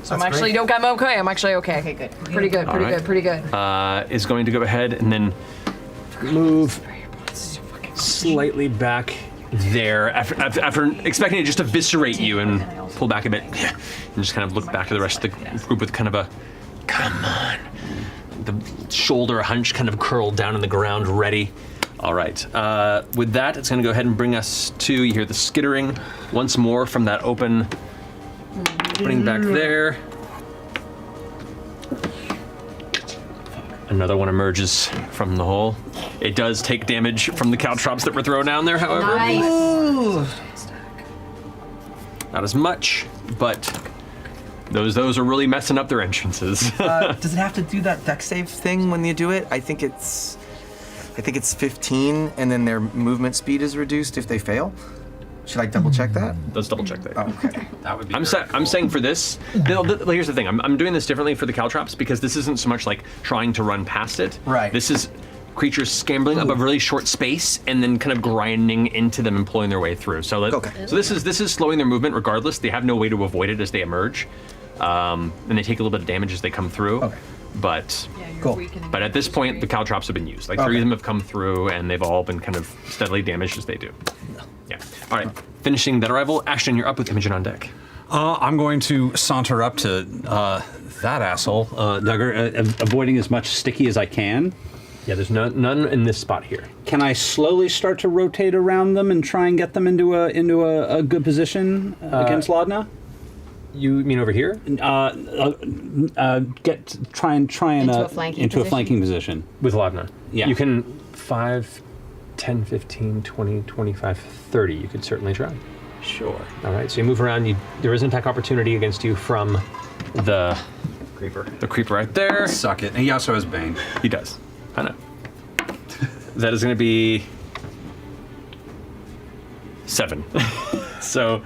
So I'm actually don't got okay. I'm actually okay. Okay, good. Pretty good. Pretty All right. good. Pretty good. Is going to go ahead and then move slightly back there after expecting it just to eviscerate you and pull back a bit and just kind of look back to the rest of the group with kind of a come on. The shoulder hunch kind of curled down in the ground, ready. All right. With that, it's going to go ahead and bring us to, you hear the skittering once more from that opening back there. Another one emerges from the hole. It does take damage from the caltrops that were thrown down there, however. Not as much, but those are really messing up their entrances. Does it have to do that deck save thing when you do it? I think it's 15, and then their movement speed is reduced if they fail. Should I double check that? Let's double check that. Oh, okay. That would be I'm saying for this, here's the thing. I'm doing this differently for the caltrops because this isn't so much like trying to run past it. Right. This is creatures scrambling up a really short space and then kind of grinding into them and pulling their way through. So so this is slowing their movement regardless. They have no way to avoid it as they emerge. And they take a little bit of damage as they come through. Okay. But Cool. but at this point, the caltrops have been used. Like 3 of them have come through, and they've all been kind of steadily damaged as they do. Yeah. All right. Finishing that arrival, Ashton, you're up with Imogen on deck. I'm going to saunter up to that asshole, Duggar, avoiding as much sticky as I can. Yeah, there's none in this spot here. Can I slowly start to rotate around them and try and get them into a good position against Laudna? You mean over here? Try and Into a flanking position? flanking position. With Laudna. Yeah. You can 5, 10, 15, 20, 25, 30. You could certainly try. Sure. All right, so you move around. There is an attack opportunity against you from the creeper. The creeper right there. Suck it. And he also has Bane. He does. I know. That is going to be 7. So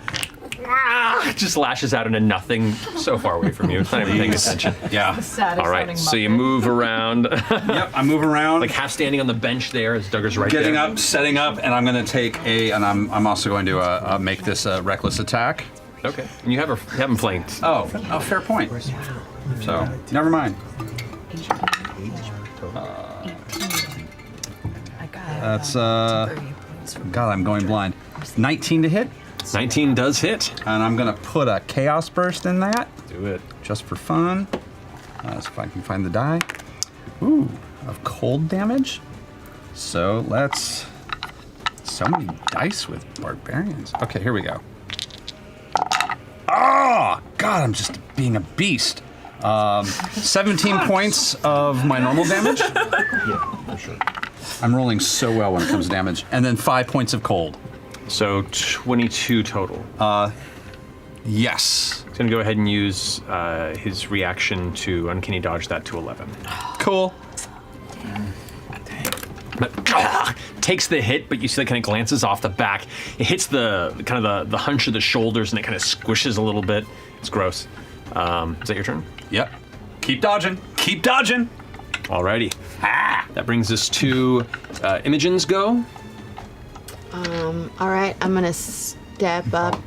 just lashes out into nothing so far away from you. It's not even paying attention. Yeah. All right, so you move around. Yep, I move around. Like half standing on the bench there as Duggar's right Getting there. up, setting up, and I'm going to take and I'm also going to make this a reckless attack. Okay, and you have him flanked. Oh, fair point. So, never mind. That's, God, I'm going blind. 19 to hit. 19 does hit. And I'm going to put a Chaos Burst in that. Do it. Just for fun. If I can find the die. Ooh, of cold damage. So let's... So many dice with barbarians. Okay, here we go. Oh, God, I'm just being a beast. 17 points of my normal damage. Yeah, for sure. I'm rolling so well when it comes to damage. And then 5 points of cold. So 22 total. Yes. He's gonna go ahead and use his reaction to uncanny dodge that to 11. Cool. But, takes the hit, but you see that kind of glances off the back. It hits the kind of the hunch of the shoulders, and it kind of squishes a little bit. It's gross. Is that your turn? Yep. Keep dodging. Keep dodging. Alrighty. That brings us to Imogen's go. All right, I'm gonna step up.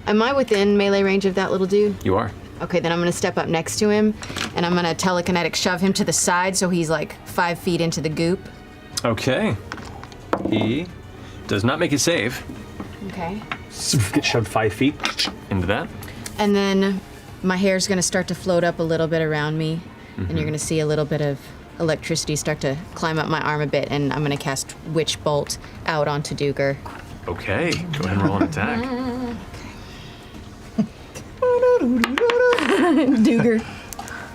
Am I within melee range of that little dude? You are. Okay, then I'm gonna step up next to him, and I'm gonna telekinetic shove him to the side so he's like 5 feet into the goop. Okay. He does not make a save. Okay. Get shoved 5 feet into that. And then my hair's gonna start to float up a little bit around me, and you're gonna see a little bit of electricity start to climb up my arm a bit, and I'm gonna cast Witch Bolt out onto Duger. Okay. Go ahead and roll an attack. Duger.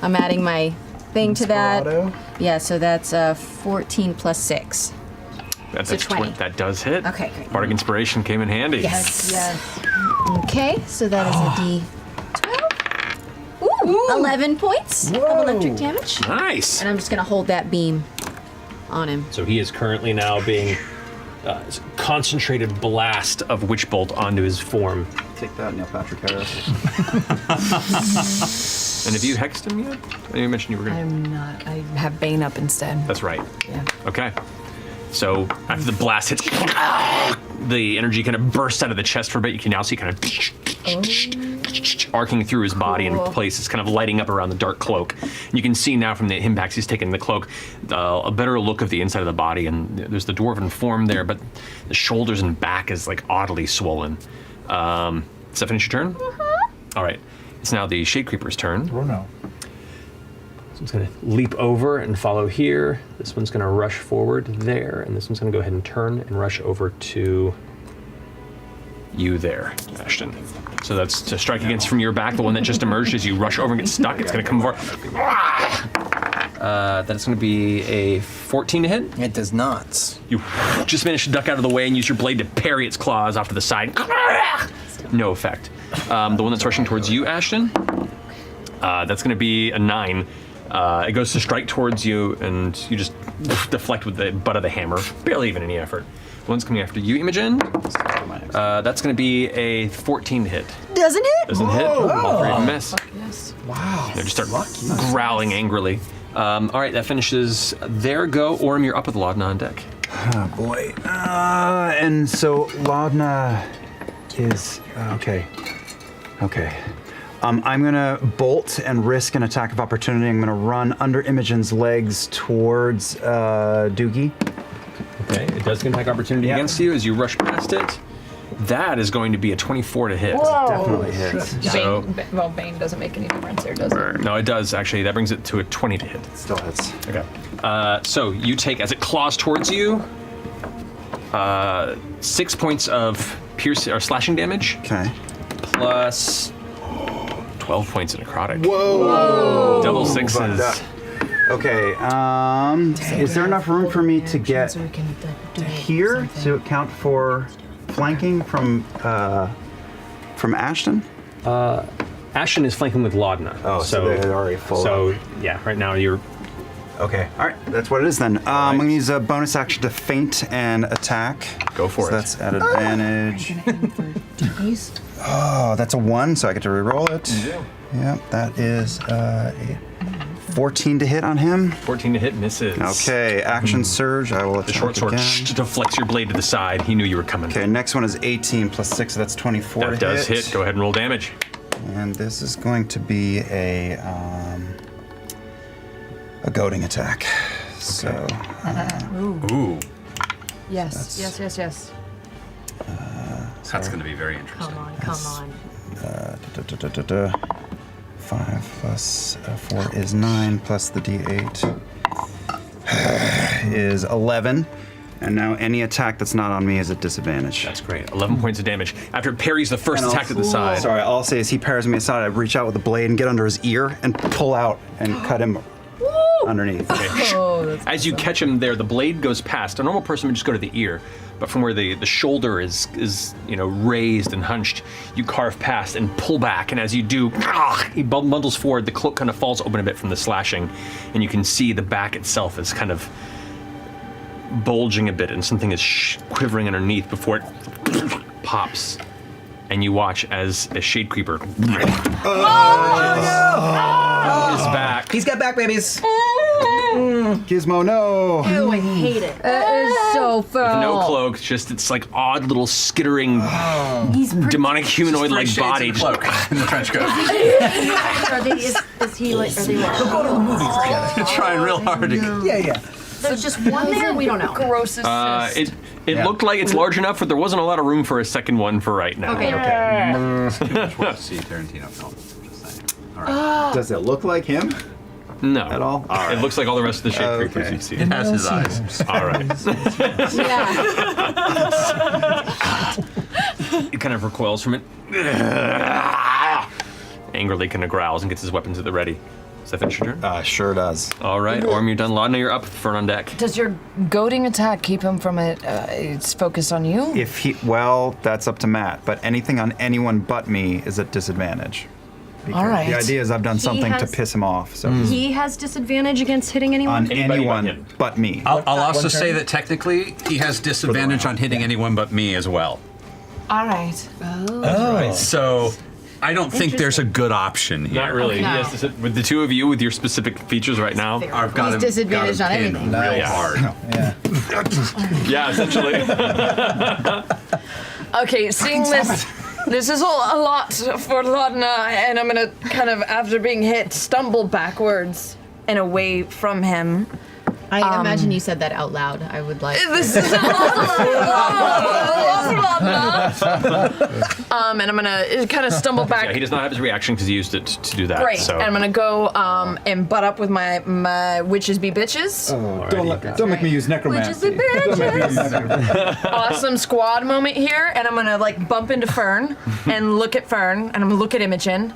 I'm adding my thing to that. Desperado. Yeah, so that's 14 plus 6. That's So 20. That does hit. Okay, great. Bardic Inspiration came in handy. Yes. Okay, so that is a D12. Ooh, 11 points of electric damage. Nice. And I'm just gonna hold that beam on him. So he is currently now being concentrated blast of Witch Bolt onto his form. Take that, Neil Patrick Harris. And have you hexed him yet? You mentioned you were going to. I'm not. I have Bane up instead. That's right. Yeah. Okay. So after the blast hits, the energy kind of bursts out of the chest for a bit. You can now see kind of arcing through his body in places, kind of lighting up around the dark cloak. And you can see now from the impacts he's taken in the cloak, a better look of the inside of the body. And there's the dwarven form there, but the shoulders and back is like oddly swollen. Does that finish your turn? All right. It's now the Shade Creeper's turn. Oh no. So it's going to leap over and follow here. This one's going to rush forward there, and this one's going to go ahead and turn and rush over to you there, Ashton. So that's to strike against from your back, the one that just emerged as you rush over and get stuck. It's going to come over. That's going to be a 14 to hit. It does not. You just manage to duck out of the way and use your blade to parry its claws off to the side. No effect. The one that's rushing towards you, Ashton, that's going to be a 9. It goes to strike towards you, and you just deflect with the butt of the hammer. Barely even any effort. The one's coming after you, Imogen. That's going to be a 14 to hit. Doesn't it? Doesn't hit. All three of them miss. Yes. Wow. They just start growling angrily. All right, that finishes their go. Orm, you're up with Laudna on deck. Oh boy. And so Laudna is okay. Okay. I'm gonna bolt and risk an attack of opportunity. I'm gonna run under Imogen's legs towards Doogie. Okay, it does get an attack opportunity against you as you rush past it. That is going to be a 24 to hit. Definitely hits. So, Bane doesn't make any difference there, does it? no, it does actually. That brings it to a 20 to hit. Still hits. Okay. So you take, as it claws towards you, 6 points of pierce or slashing damage. Okay. Plus 12 points of necrotic. Whoa! Double sixes. Okay. Is there enough room for me to get here to account for flanking from Ashton? Ashton is flanking with Laudna. Oh, so they're already full. So yeah, right now you're. Okay. All right. That's what it is then. I'm gonna use a bonus action to feint and attack. Go for it. That's at advantage. Oh, that's a 1, so I get to reroll it. Yeah, that is a 14 to hit on him. 14 to hit misses. Okay, action surge. I will attack The short sword again. deflects your blade to the side. He knew you were coming. Okay, next one is 18 plus 6, so that's 24 That to does hit. Go ahead and roll damage. And this is going to be a goading attack. So, Ooh. Yes. Yes. That's going to be very interesting. Come on. 5 plus 4 is 9, plus the d8 is 11. And now any attack that's not on me is at disadvantage. That's great. 11 points of damage. After it parries the first attack to the side. Sorry, all I'll say is he parries me aside. I reach out with the blade and get under his ear and pull out and cut him underneath. Okay. As you catch him there, the blade goes past. A normal person would just go to the ear, but from where the shoulder is raised and hunched, you carve past and pull back. And as you do, he bundles forward. The cloak kind of falls open a bit from the slashing, and you can see the back itself is kind of bulging a bit, and something is quivering underneath before it pops. And you watch as a Shade Creeper is back. He's got back, babies. Gizmo, no. Ew, I hate it. That is so foul. No cloak, just it's like odd little skittering demonic humanoid-like body. Cloak in the trench coat. Are they, is he like, are they like, Go to the movies together. You're trying real hard to Yeah. there's just one there? We don't know. Grossest cyst. It looked like it's large enough, but there wasn't a lot of room for a second one for right now. Okay. see Tarantino film. Just saying. Does it look like him No. at all? It looks like all the rest of the shape creatures Okay. you see. It has his eyes. All right. Yeah. He kind of recoils from it. Angrily kind of growls and gets his weapons at the ready. Does that finish your turn? Sure does. All right, Orm, you're done. Laudna, you're up. Fern on deck. Does your goading attack keep him from it? It's focused on you? Well, that's up to Matt, but anything on anyone but me is at disadvantage. Because All right. The idea is I've done something to has- piss him off, so He has disadvantage against hitting anyone? on Anybody but anyone him. but me. I'll also one say turn? that technically he has disadvantage on hitting anyone but me as well. All right. So I don't think there's a good option here. Not really. No. Yes, with the two of you with your specific features right now. I've got He's him disadvantaged got on him pinned everything. real Yeah. hard. Yeah, essentially. Okay, seeing this, this is a lot for Laudna, and I'm gonna kind of, after being hit, stumble backwards and away from him. I imagine you said that out loud. I would like. This is a lot for Laudna. And I'm gonna kind of stumble back. Yeah, he does not have his reaction because he used it to do that. Great, So. and I'm gonna go and butt up with my witches be bitches. Don't make me use necromancy. Witches be bitches. Awesome squad moment here, and I'm gonna like bump into Fern and look at Fern, and I'm gonna look at Imogen.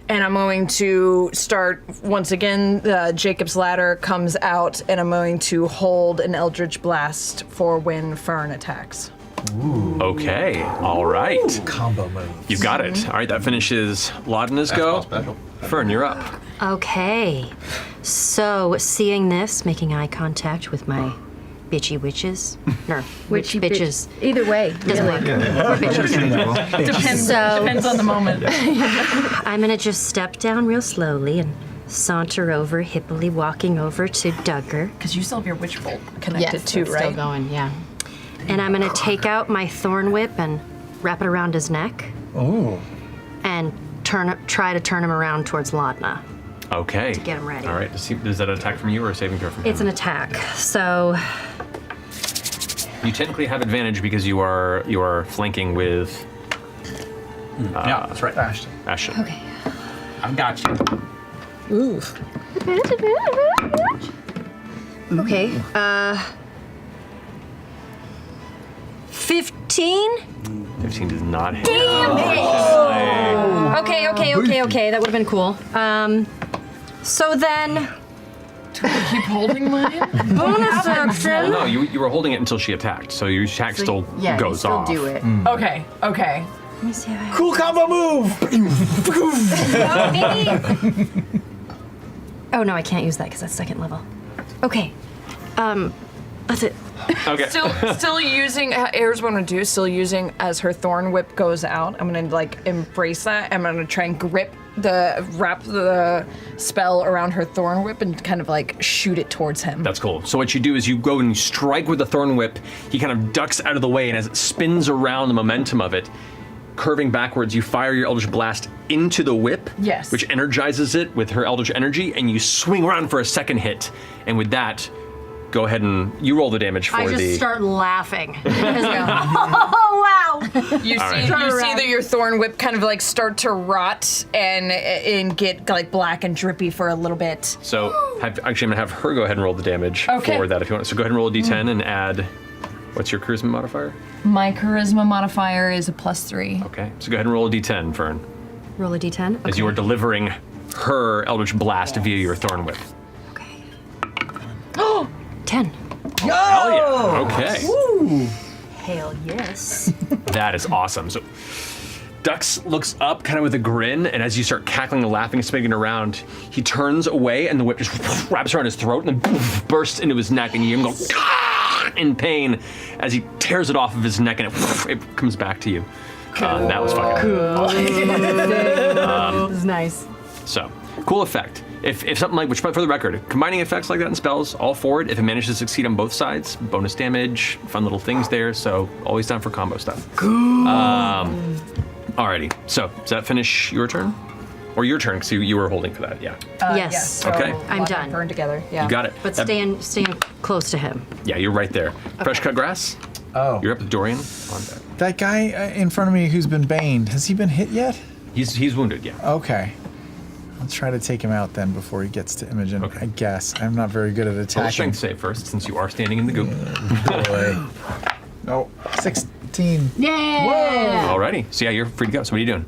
And I'm going to start, once again, Jacob's Ladder comes out, and I'm going to hold an Eldritch Blast for when Fern attacks. Okay, all right. Combo move. You got it. All right, that finishes Laudna's go. Special. Fern, you're up. Okay. So, seeing this, making eye contact with my bitchy witches. No, witch bitches. Either way. Doesn't matter. Depends, So- depends on the moment. I'm gonna just step down real slowly and saunter over, hippily walking over to Duggar. Because you still have your Witch Bolt connected Yes, too, it's right? still going. Yeah. And I'm gonna take out my thorn whip and wrap it around his neck. Oh. And try to turn him around towards Laudna. Okay. get him ready. All right. Is that an attack from you or a saving throw from him? It's an attack. So You technically have advantage because you are flanking with Yeah, that's right. Ashton. okay. I've got you. Ooh. Okay. 15? 15 does not hit. Okay. That would have been cool. So then, Keep holding mine? bonus action. No, you were holding it until she attacked, so your attack still Yeah, goes you still off. do it. Okay. Let me see how Cool combo move. Oh no, I can't use that because that's second level. Okay. That's it. Okay. Still using, here's what I'm gonna do, still using as her thorn whip goes out, I'm gonna like embrace that, I'm gonna try and wrap the spell around her thorn whip and kind of like shoot it towards him. That's cool. So what you do is you go and you strike with the thorn whip. He kind of ducks out of the way, and as it spins around the momentum of it, curving backwards, you fire your Eldritch Blast into the whip, Yes. which energizes it with her Eldritch energy, and you swing around for a second hit. And with that, go ahead and you roll the damage for I just the. start laughing. Oh wow! You see that your thorn whip kind of like start to rot and get like black and drippy for a little bit. So actually, I'm gonna have her go ahead and roll the damage Okay. for that if you want. So go ahead and roll a d10 and add. What's your charisma modifier? My charisma modifier is a +3. Okay, so go ahead and roll a d10, Fern, Roll a d10. Okay. as you are delivering her Eldritch Blast via your thorn whip. Okay. 10. Hell yeah! Okay. Hell yes. That is awesome. So Dux looks up kind of with a grin, and as you start cackling and laughing and spinning around, he turns away and the whip just wraps around his throat and then bursts into his neck, and you hear him go "Ah!" in pain as he tears it off of his neck, and it comes back to you. That was fucking cool. This is nice. So, cool effect. if something like, which for the record, combining effects like that in spells, all for it. If it manages to succeed on both sides, bonus damage, fun little things there. So always down for combo stuff. Alrighty. So does that finish your turn, or your turn? Because you were holding for that. Yeah. Yes. So Okay. I'm lock done. and burn together. Yeah. You got it. But That- staying close to him. Yeah, you're right there. Fresh cut grass. Oh. You're up with Dorian on deck. That guy in front of me who's been baned, has he been hit yet? He's wounded. Yeah. Okay. I'll try to take him out then before he gets to Imogen, Okay. I guess. I'm not very good at Roll a attacking. strength save first, since you are standing in the goop. Boy. No, 16. Yeah. Alrighty. So yeah, you're free to go. So what are you doing?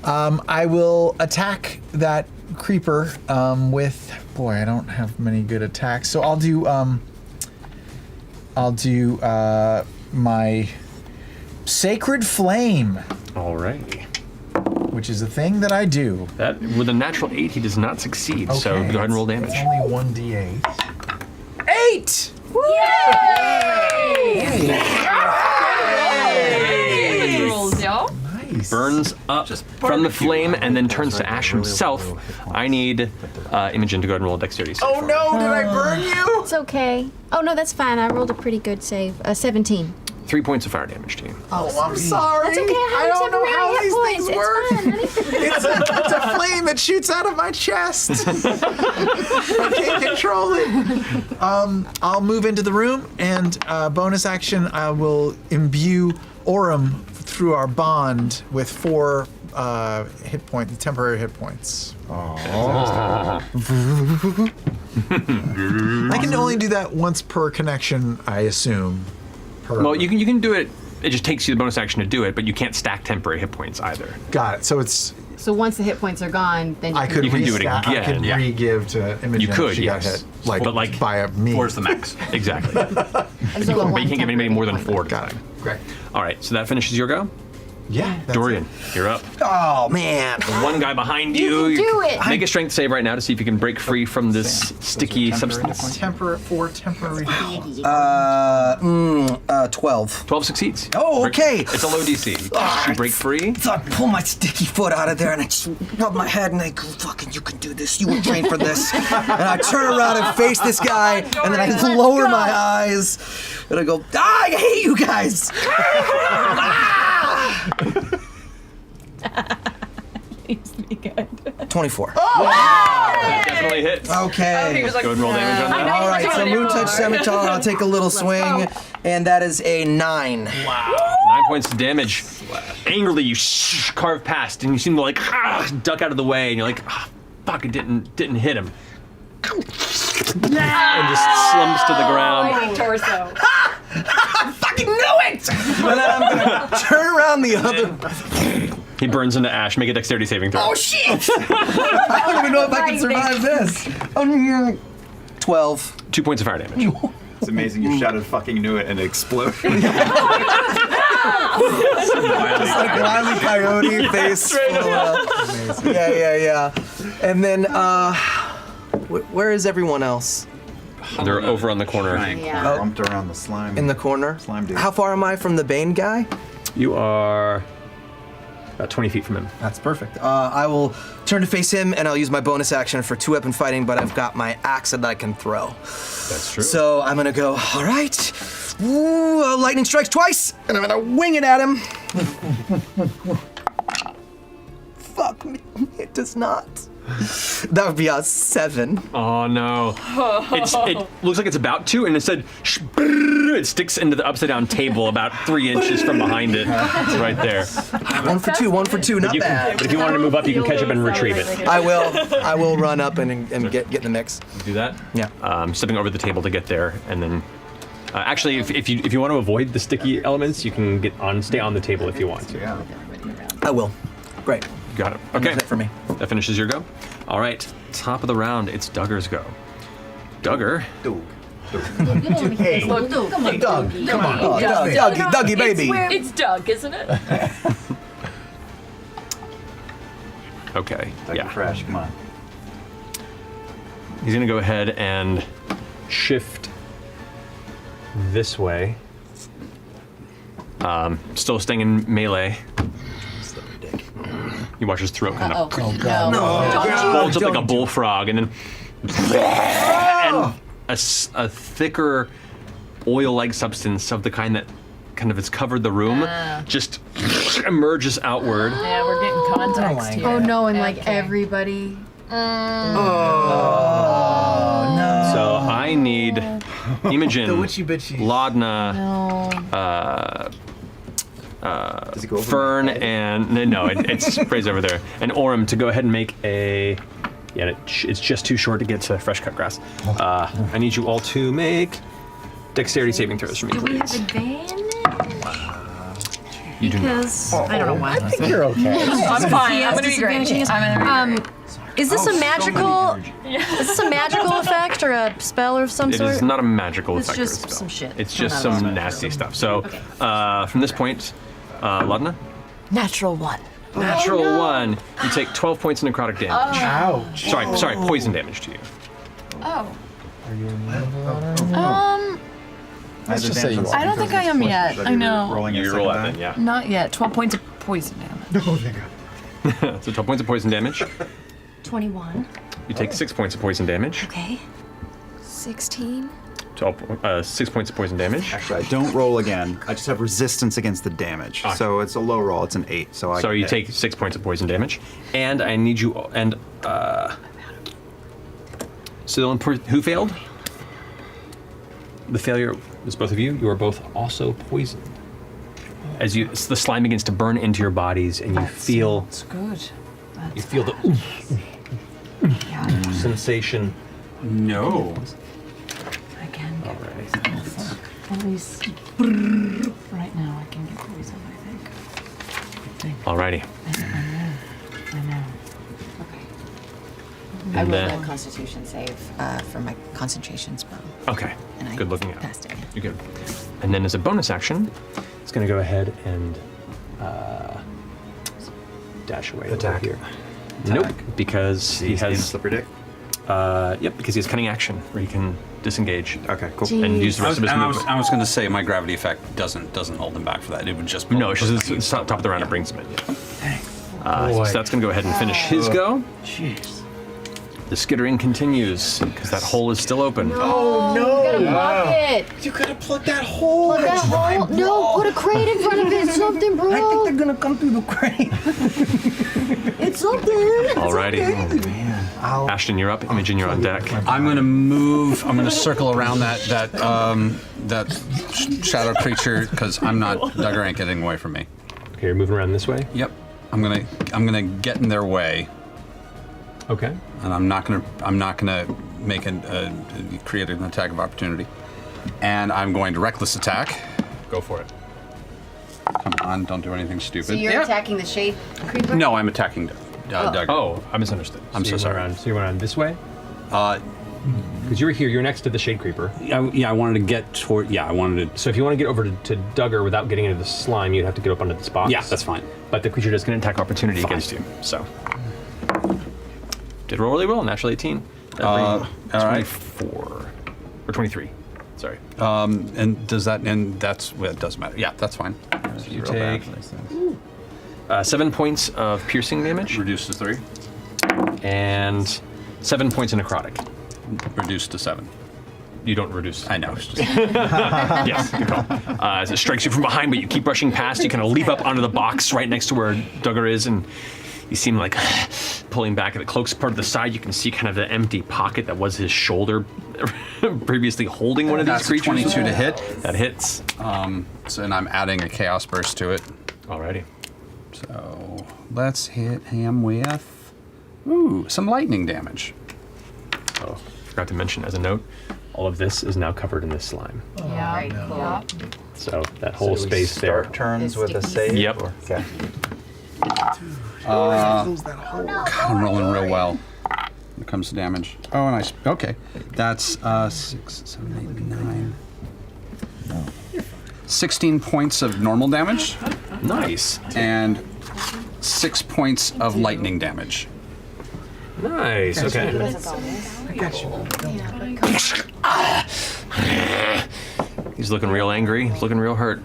I will attack that creeper with. Boy, I don't have many good attacks, so I'll do my Sacred Flame, Alrighty. which is a thing that I do. That with a natural 8, he does not succeed. So Okay, go ahead and roll damage. It's only 1d8. 8! Rolls, yo. Nice. Burns up from the flame and then turns to ash himself. I need Imogen to go ahead and roll a dexterity save. Oh for no, did I burn you? It's okay. Oh no, that's fine. I rolled a pretty good save. 17. me. 3 points of fire damage to you. Oh, I'm sorry. That's okay. I don't know how these things work. It's fine, honey. It's a flame that shoots out of my chest. I can't control it. I'll move into the room, and bonus action, I will imbue Orem through our bond with 4 hit points, temporary hit points. I can only do that once per connection, I assume. Well, you can do it. It just takes you the bonus action to do it, but you can't stack temporary hit points either. Got it. So it's So once the hit points are gone, then I could You can do it restat- I again, could yeah. re-give to Imogen. You could, if she got yes. hit, But, like, by me. Where's the max? Exactly. But you can't give anybody more than 4 at a Got it. time. Great. All right, so that finishes your go. Yeah. that's Dorian, you're up. Oh man. One guy behind you. can do it. Make a strength save right now to see if you can break free from this sticky substance. it. Temporary. 12. 12 succeeds. Oh, okay. It's a low DC. You break free. So I pull my sticky foot out of there and I just rub my head and I go, fucking, you can do this. You were trained for this. And I turn around and face this guy and then I lower my eyes and I go, I hate you guys. 24. That definitely hits. Okay. He was like, Go ahead and roll damage on that. All right, so Moon Touch Scimitar, I'll take a little swing, and that is a 9. 9 points of damage. Angrily, you carve past, and you seem to like duck out of the way, and you're like, fuck, it didn't hit him. And just slumps to the ground. Torso. I fucking knew it! And then I'm gonna turn around the other. He burns into ash. Make a dexterity saving throw. Oh shit! I don't even know if I can survive this. 12. 2 points of fire damage. It's amazing you shouted fucking knew it and it exploded. Like Wile E. Coyote face. Yeah. And then, where is everyone else? They're over on the corner. Bumped around the slime. In the corner? Slime dude. How far am I from the Bane guy? You are about 20 feet from him. That's perfect. I will turn to face him, and I'll use my bonus action for 2-weapon fighting, but I've got my axe that I can throw. That's true. So I'm gonna go, all right. Ooh, lightning strikes twice, and I'm gonna wing it at him. Fuck me, it does not. That would be a 7. Oh no. It looks like it's about to, and instead, it sticks into the upside down table about 3 inches from behind it. It's right there. 1 for 2, not bad. But if you wanted to move up, you can catch up and retrieve it. I will run up and get in the mix. Do that? Yeah. Stepping over the table to get there, and then actually, if you want to avoid the sticky elements, you can stay on the table if you want to. Yeah. I will. Great. Got it. Okay. That's it for me. That finishes your go. All right. Top of the round. It's Duggar's go. Duggar. Hey, Look, come on, Doug, come on. Oh, Dougie, baby. It's Doug, isn't it? Okay. Yeah. Crash, come on. He's gonna go ahead and shift this way. Still staying in melee. You watch his throat kind of No. folds up like a bullfrog, and then and a thicker oil-like substance of the kind that kind of has covered the room just emerges outward. Yeah, we're getting context here. Oh no, and like everybody. So I need Imogen, The witchy bitchy. Laudna, Does it go over Fern, and no, it's phrased over there, and Orem to go ahead and make a. Yeah, it's just too short to get to fresh cut grass. I need you all to make dexterity saving throws for me, Do we have please. advantage? You do not. Because I don't know why. I think you're okay. I'm fine. He I'm has gonna be great. disadvantage. I'm gonna be great. Is this a magical? Is this a magical effect or a spell of some It sort? is not a magical It's effect or a just spell. some shit. It's just Not some nasty stuff. So from this point, Laudna, Natural 1. natural 1. You take 12 points of necrotic damage. Ouch. Sorry, poison damage to you. Oh. Let's just say you are. I don't think I am yet. I know. Rolling You a roll second that die? then, yeah. Not yet. 12 points of poison damage. Oh, thank God. So 12 points of poison damage. 21. You take 6 points of poison damage. Okay. 16. 6 points of poison damage. Actually, I don't roll again. I just have resistance against the damage. So it's a low roll. It's an 8. So So you take 6 points of poison damage, and I need you. And so who failed? The failure was both of you. You are both also poisoned. As the slime begins to burn into your bodies, and you feel It's good. you feel the sensation. No. I can get Alright. poison. Oh, fuck. At least right now I can get poison, I think. Alrighty. I know. I And rolled then a Constitution save for my concentration spell. okay, And I good looking out. passed it. You're good. And then as a bonus action, it's going to go ahead and dash away Attack. over here. Nope, because he has slippery dick. Yep, because he has cunning action where he can disengage. Okay, cool. And use the rest of his movement. I was going to say my gravity effect doesn't hold him back for that. It would just No, it's just it's top of the round. It brings him in. Yeah. So that's going to go ahead and finish his go. Jeez. The skittering continues because that hole is still open. Oh no! You gotta block it. You gotta plug that hole. Plug that hole. No, put a crate in front of it. Something, bro. I think they're gonna come through the crate. It's something. Alrighty. Ashton, you're up. Imogen, you're on deck. I'm going to move. I'm going to circle around that shadow creature because Duggar ain't getting away from me. Okay, you're moving around this way. Yep. I'm gonna get in their way, Okay. and I'm not gonna make create an attack of opportunity, and I'm going to reckless attack. Go for it. Come on, don't do anything stupid. So you're attacking the shade creeper? No, I'm attacking Duggar. Oh, I misunderstood. I'm so sorry. So you went around this way? Uh, Because you were here, you're next to the Shade Creeper. I wanted to get toward. Yeah, I wanted to. So if you want to get over to Duggar without getting into the slime, you'd have to get up onto this box. Yeah, that's fine. But the creature does get an attack opportunity against you. So did roll really well, natural 18. That brings all right. 24 or 23. Sorry. And does that? And that's. Well, it doesn't matter. Yeah, that's fine. So you take 7 points of piercing damage Reduced to 3. and 7 points of necrotic. Reduced to 7. You don't reduce. I know. Yes, good call. As it strikes you from behind, but you keep rushing past, you kind of leap up onto the box right next to where Duggar is, and you seem like pulling back at the cloak's part of the side. You can see kind of the empty pocket that was his shoulder, previously holding one of these That's a creatures. 22 to hit. That hits. So, and I'm adding a chaos burst to it. Alrighty. So let's hit him with some lightning damage. Oh, forgot to mention as a note, all of this is now covered in this slime. Yeah. Yeah. So that whole space there. Turns with a save. Yep. Okay. God, I'm rolling real well when it comes to damage. Oh, and okay. That's 6, 7, 8, 9. 16 points of normal damage Nice. and 6 points of lightning damage. Nice. Okay. I got you. He's looking real angry. He's looking real hurt.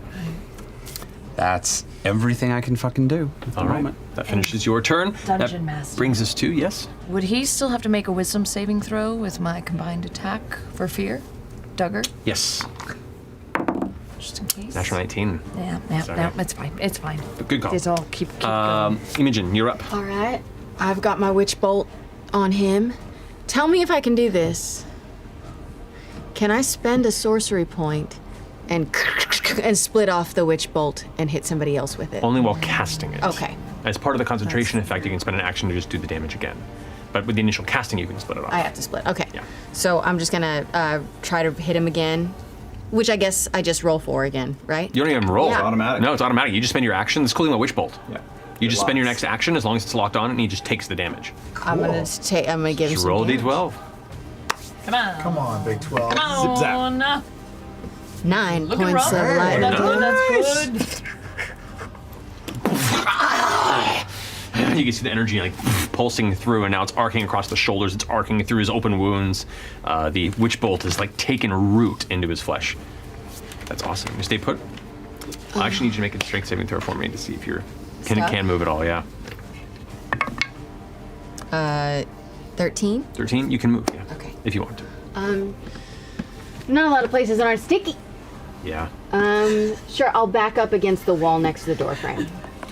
That's everything I can fucking do. All right. That finishes your turn. Dungeon that Master. brings us to, yes? Would he still have to make a wisdom saving throw with my combined attack for fear? Duggar? Yes. Just in case. Natural 19. Yeah, Sorry. no, it's fine. It's fine. Good call. It's all keep going. Imogen, you're up. All right. I've got my witch bolt on him. Tell me if I can do this. Can I spend a sorcery point and split off the witch bolt and hit somebody else with it? Only while casting it. Okay. As part of the concentration effect, you can spend an action to just do the damage again. But with the initial casting, you can split it off. I have to split. Okay. Yeah. So I'm just gonna try to hit him again, which I guess I just roll for again, right? You don't even roll. Yeah. It's automatic. No, it's automatic. You just spend your action. It's cooling a witch bolt. Yeah. You just spend your locks. next action as long as it's locked on, and he just takes the damage. I'm gonna take. I'm gonna give him Just some roll a damage. d12. Come on. Come on, Big 12. Come Zip zap. on. 9 Look at points of Robert. lightning. That's good. You can see the energy like pulsing through, and now it's arcing across the shoulders. It's arcing through his open wounds. The witch bolt is like taken root into his flesh. That's awesome. You stay put. I actually need you to make a strength saving throw for me to see if you're Stuck? can move at all. Yeah. 13. 13. You can move. Yeah. Okay. If you want to. Not a lot of places that aren't sticky. Yeah. Sure, I'll back up against the wall next to the door frame.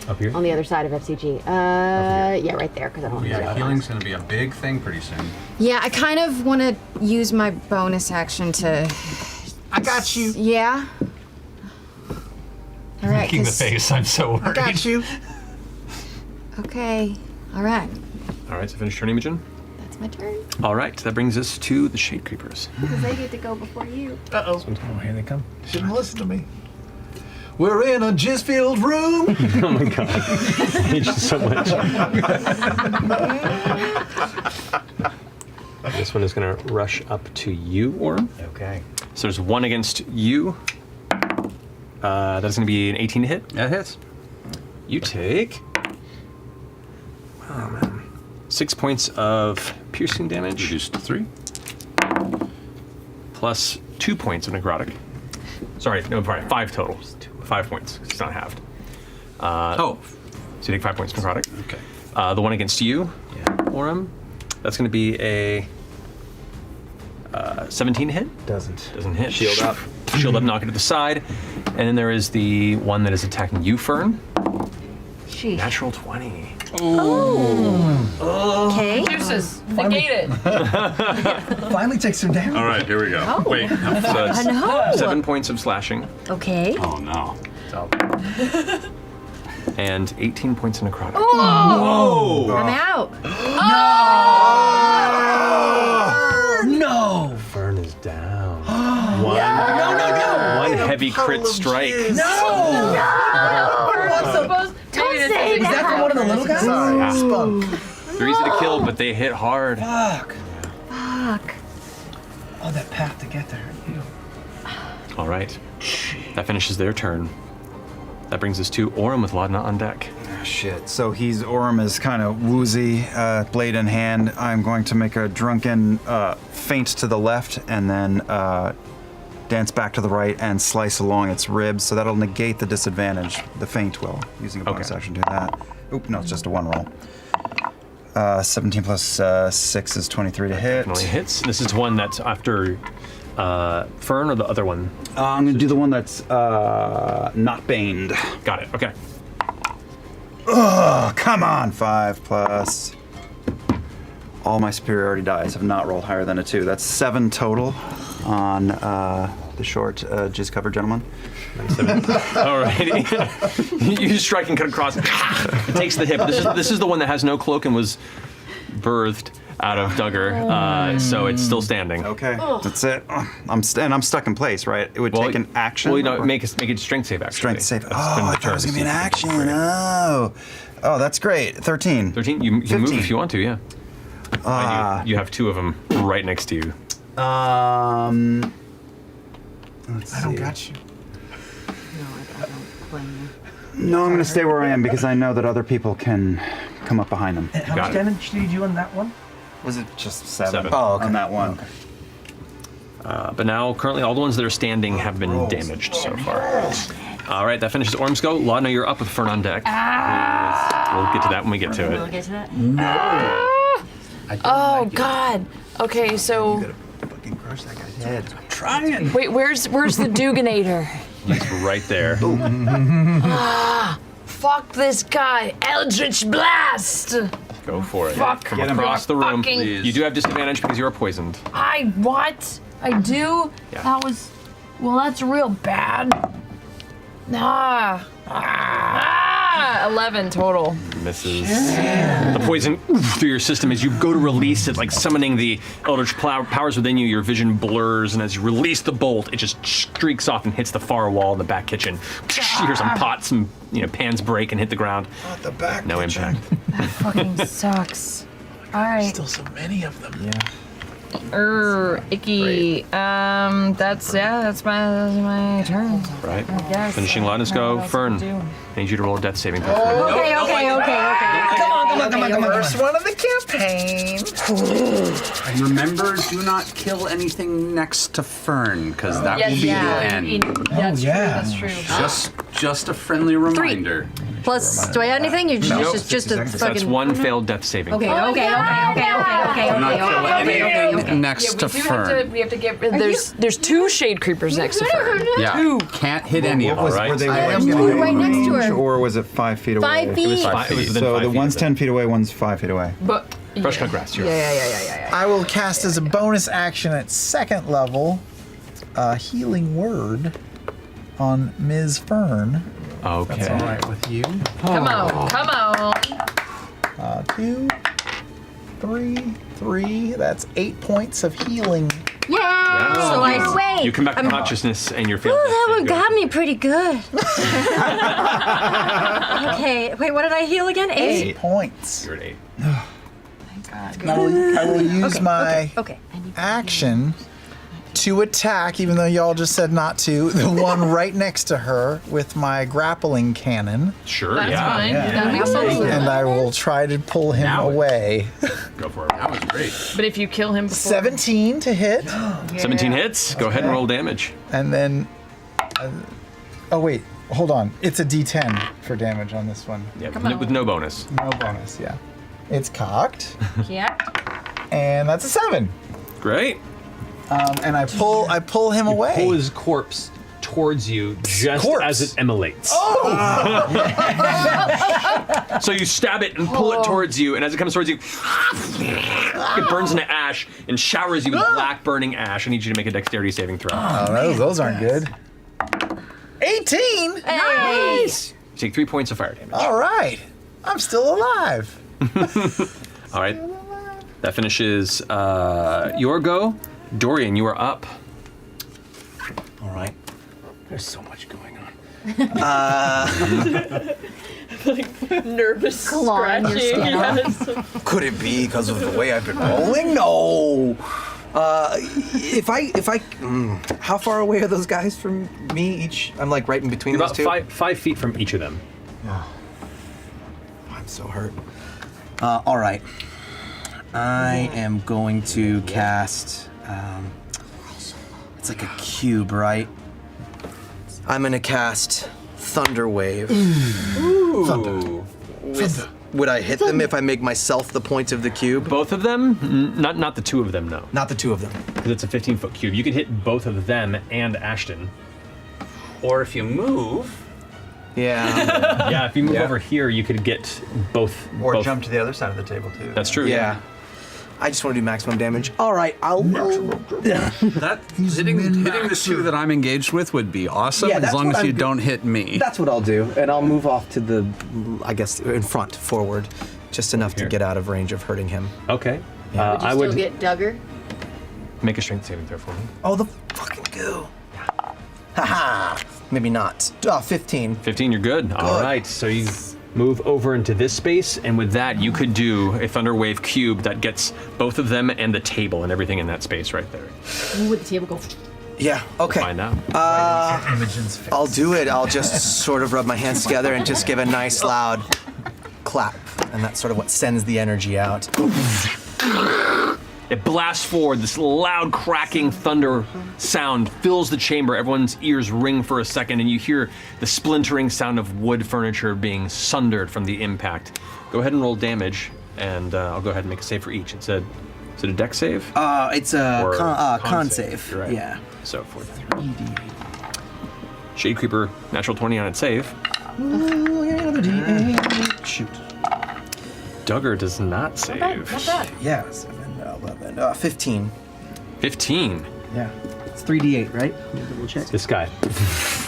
Up here? On the other side of FCG. Yeah, right there, because I don't want to Yeah, healing's gonna be a big thing pretty soon. Yeah, I kind of want to use my bonus action to. I got you. Yeah. All right. Making the 'cause- face, I'm so worried. I got you. Okay. All right. All right. So finish turn, Imogen. That's my turn. All right. That brings us to the Shade Creepers. Because I get to go before you. Uh-oh. Oh, here they come. Didn't listen to me. We're in a jizz-filled room. Oh my god. I hate you so much. This one is going to rush up to you, Orm. Okay. So there's one against you. That's going to be an 18 to hit. That hits. You take. Oh man. 6 points of piercing damage. Reduced to 3. Plus 2 points of necrotic. Sorry, no, sorry, 5 total. 5 points. It's not halved. So you take 5 points of necrotic. Okay. The one against you, Orem, that's going to be a 17 hit. Doesn't. Doesn't hit. Shield up. Shield up, knock it to the side. And then there is the one that is attacking you, Fern. Sheesh. Natural 20. Okay. Juices. Negate it. Finally take some damage. All right, here we go. Wait. So it's no. 7 points of slashing Okay. Oh no. and 18 points of necrotic. I'm out. No! Fern is down. One heavy crit strike. Say Is that from one of the little guys? Sorry, spunk. They're easy to kill, but they hit hard. Fuck. Fuck. Oh, that path to get there. Ew. All right. That finishes their turn. That brings us to Orem with Laudna on deck. Ah, shit. So Orem is kind of woozy, blade in hand. I'm going to make a drunken feint to the left and then dance back to the right and slice along its ribs. So that'll negate the disadvantage. The feint will, using a bonus action to do that. Oop, no, it's just a one roll. 17 plus 6 is 23 to hit. Definitely hits. This is one that's after Fern or the other one? I'm going to do the one that's not baned. Got it. Okay. Oh, come on. 5 plus. All my superiority dice have not rolled higher than a 2. That's 7 total on the short jizz-covered gentleman. Alrighty. You strike and cut across. It takes the hip. This is the one that has no cloak and was birthed out of Duggar, so it's still standing. Okay, that's it. I'm stuck in place, right? It would take an action. Well, you know, make a strength save. Actually, Strength save. That's Oh, been I the thought it was turn. gonna be an action. Oh, that's great. 13. 13. You can move 15. if you want to. Yeah. You have 2 of them right next to you. Let's see. I don't got you. I don't blame you. No, I'm gonna stay where I am because I know that other people can come up behind him. And how Got much it. damage did you do on that one? Was it just 7? 7. Oh, okay. On that one. But now, currently, all the ones that are standing have been damaged so far. All right, that finishes Orm's go. Laudna, you're up with Fern on deck. We'll get to that when we get to We'll it. get to that. Oh God. Okay, so Fucking crush that guy's head. Trying. wait, where's the Duganator? He's right there. Fuck this guy, Eldritch Blast. Go for it. Fuck. Come Get him. across the room. Fucking- You do have disadvantage because you are poisoned. What? I do? Yeah. That was, well, that's real bad. 11 total. Misses. The poison through your system as you go to release it, like summoning the eldritch powers within you, your vision blurs, and as you release the bolt, it just streaks off and hits the far wall in the back kitchen. You hear some pots and pans break and hit the ground. Not the back. No impact. Fucking sucks. All right. Still so many of them. Yeah. Icky. That's my turn. Right. Yes. Finishing Laudna's go. Fern, I need you to roll a death saving throw. for me. Okay. Come on. First one of the campaign. And remember, do not kill anything next to Fern, because that will be the end. That's true. Just a friendly reminder. Plus, do I add anything? You're just a That's fucking. one failed death saving Okay. throw. Do not kill anything next to Fern. We have to get rid. There's 2 shade creepers next to Fern. Yeah, can't hit any of them. Right. Were they I within am right next to her. or was it 5 feet away? 5 feet. It was within So 5 the feet one's of 10 it. feet away, one's 5 feet away. But Fresh cut grass. You're up. yeah. I will cast as a bonus action at 2nd level a healing word on Ms. Fern. Okay. That's all right with you. Come on. 2, 3. That's 8 points of healing. Yeah. So I. You come back to consciousness and you're feeling. Ooh, that one got me pretty good. Okay. Wait, what did I heal again? 8? 8 points. You're at 8. I will use my Okay. action to attack, even though y'all just said not to, the one right next to her with my grappling cannon. Sure. That's yeah. fine. That makes sense. And I will try to pull him away. Go for it. That was great. But if you kill him before 17 to hit. 17 hits. Go ahead and roll damage. And then. Oh, wait. Hold on. It's a d10 for damage on this one. Yeah, with no bonus. No bonus, yeah. It's cocked. Yeah. And that's a 7. Great. And I pull him away. Pull his corpse towards you just Corpse? as it emulates. Oh! So you stab it and pull it towards you, and as it comes towards you, it burns into ash and showers you with black burning ash. I need you to make a dexterity saving throw. Oh, those aren't good. 18! Nice. You take 3 points of fire damage. All right. I'm still alive. All right. That finishes your go. Dorian, you are up. All right. There's so much going on. Nervous Clawing your skin off. Could it be because of the way I've been rolling? No. How far away are those guys from me each? I'm like right in between You're those about two. 5 feet from each of them. I'm so hurt. All right. I am going to cast. It's like a cube, right? I'm gonna cast Thunder Wave. Ooh. Would I hit them if I make myself the point of the cube? Both of them? Not the 2 of them, no. Not the 2 of them. Because it's a 15-foot cube. You could hit both of them and Ashton. Or if you move... Yeah. Yeah, if you move over here, you could get both. Or both. jump to the other side of the table, too. That's true. Yeah. I just want to do maximum damage. All right, I'll. That hitting the 2 that I'm engaged with would be awesome, Yeah, as that's long what as you I'm- don't hit me. That's what I'll do, and I'll move off to the, I guess, in front, forward, just enough to get out of range of hurting him. Okay. Would you I still would get Duggar? make a strength saving throw for me. Oh, the fucking goo. Haha. Maybe not. 15. 15, you're good. All right, so you move over into this space, and with that, you could do a Thunder Wave cube that gets both of them and the table and everything in that space right there. Would the table go? Yeah, okay. Find out. Imogen's face. I'll do it. I'll just sort of rub my hands together and just give a nice loud clap. And that's sort of what sends the energy out. It blasts forward. This loud cracking thunder sound fills the chamber. Everyone's ears ring for a second, and you hear the splintering sound of wood furniture being sundered from the impact. Go ahead and roll damage, and I'll go ahead and make a save for each. Is it a dex save? It's a Or con save. You're right. Yeah. So for 3d8. Shade Creeper, natural 20 on its save. Ooh, yeah, another D8. Shoot. Duggar does not save. Not bad. Yeah, 7, 11, 15. 15. Yeah. It's 3D8, right? Let me double check. This guy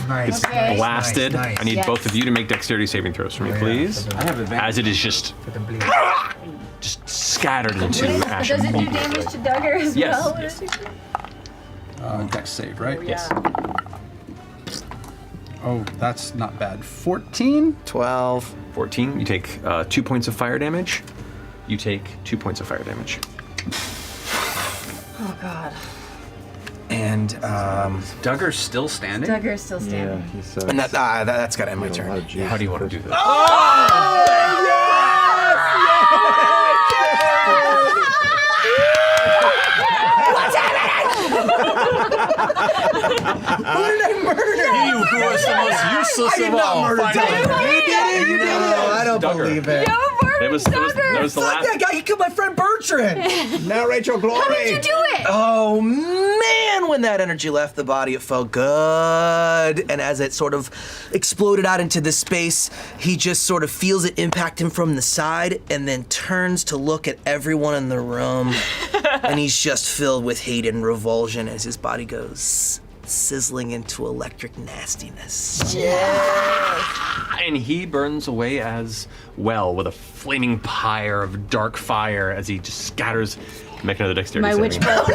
Nice. Okay. blasted. Nice. I need Yes. both of you to make dexterity saving throws for me, please. I have advantage. As it is just scattered into ash. Does it do immediately. damage to Duggar as Yes, well? yes. Dex save, right? Yes. Oh, that's not bad. 14? 12. 14. You take 2 points of fire damage. You take 2 points of fire damage. Oh God. And Duggar's still standing? Duggar's still standing. and that's got to end my turn. How do you want to do this? You who was the most useless I did not murder Duggar. You did it. You did it. I don't Duggar. believe it. That was the Fuck last. that guy. He killed my friend Bertrand. Narrate your glory. How did you do it? Oh man, when that energy left the body, it felt good. And as it sort of exploded out into the space, he just sort of feels it impact him from the side and then turns to look at everyone in the room. And he's just filled with hate and revulsion as his body goes sizzling into electric nastiness. And he burns away as well with a flaming pyre of dark fire as he just scatters. Make another dexterity My saving. witch bow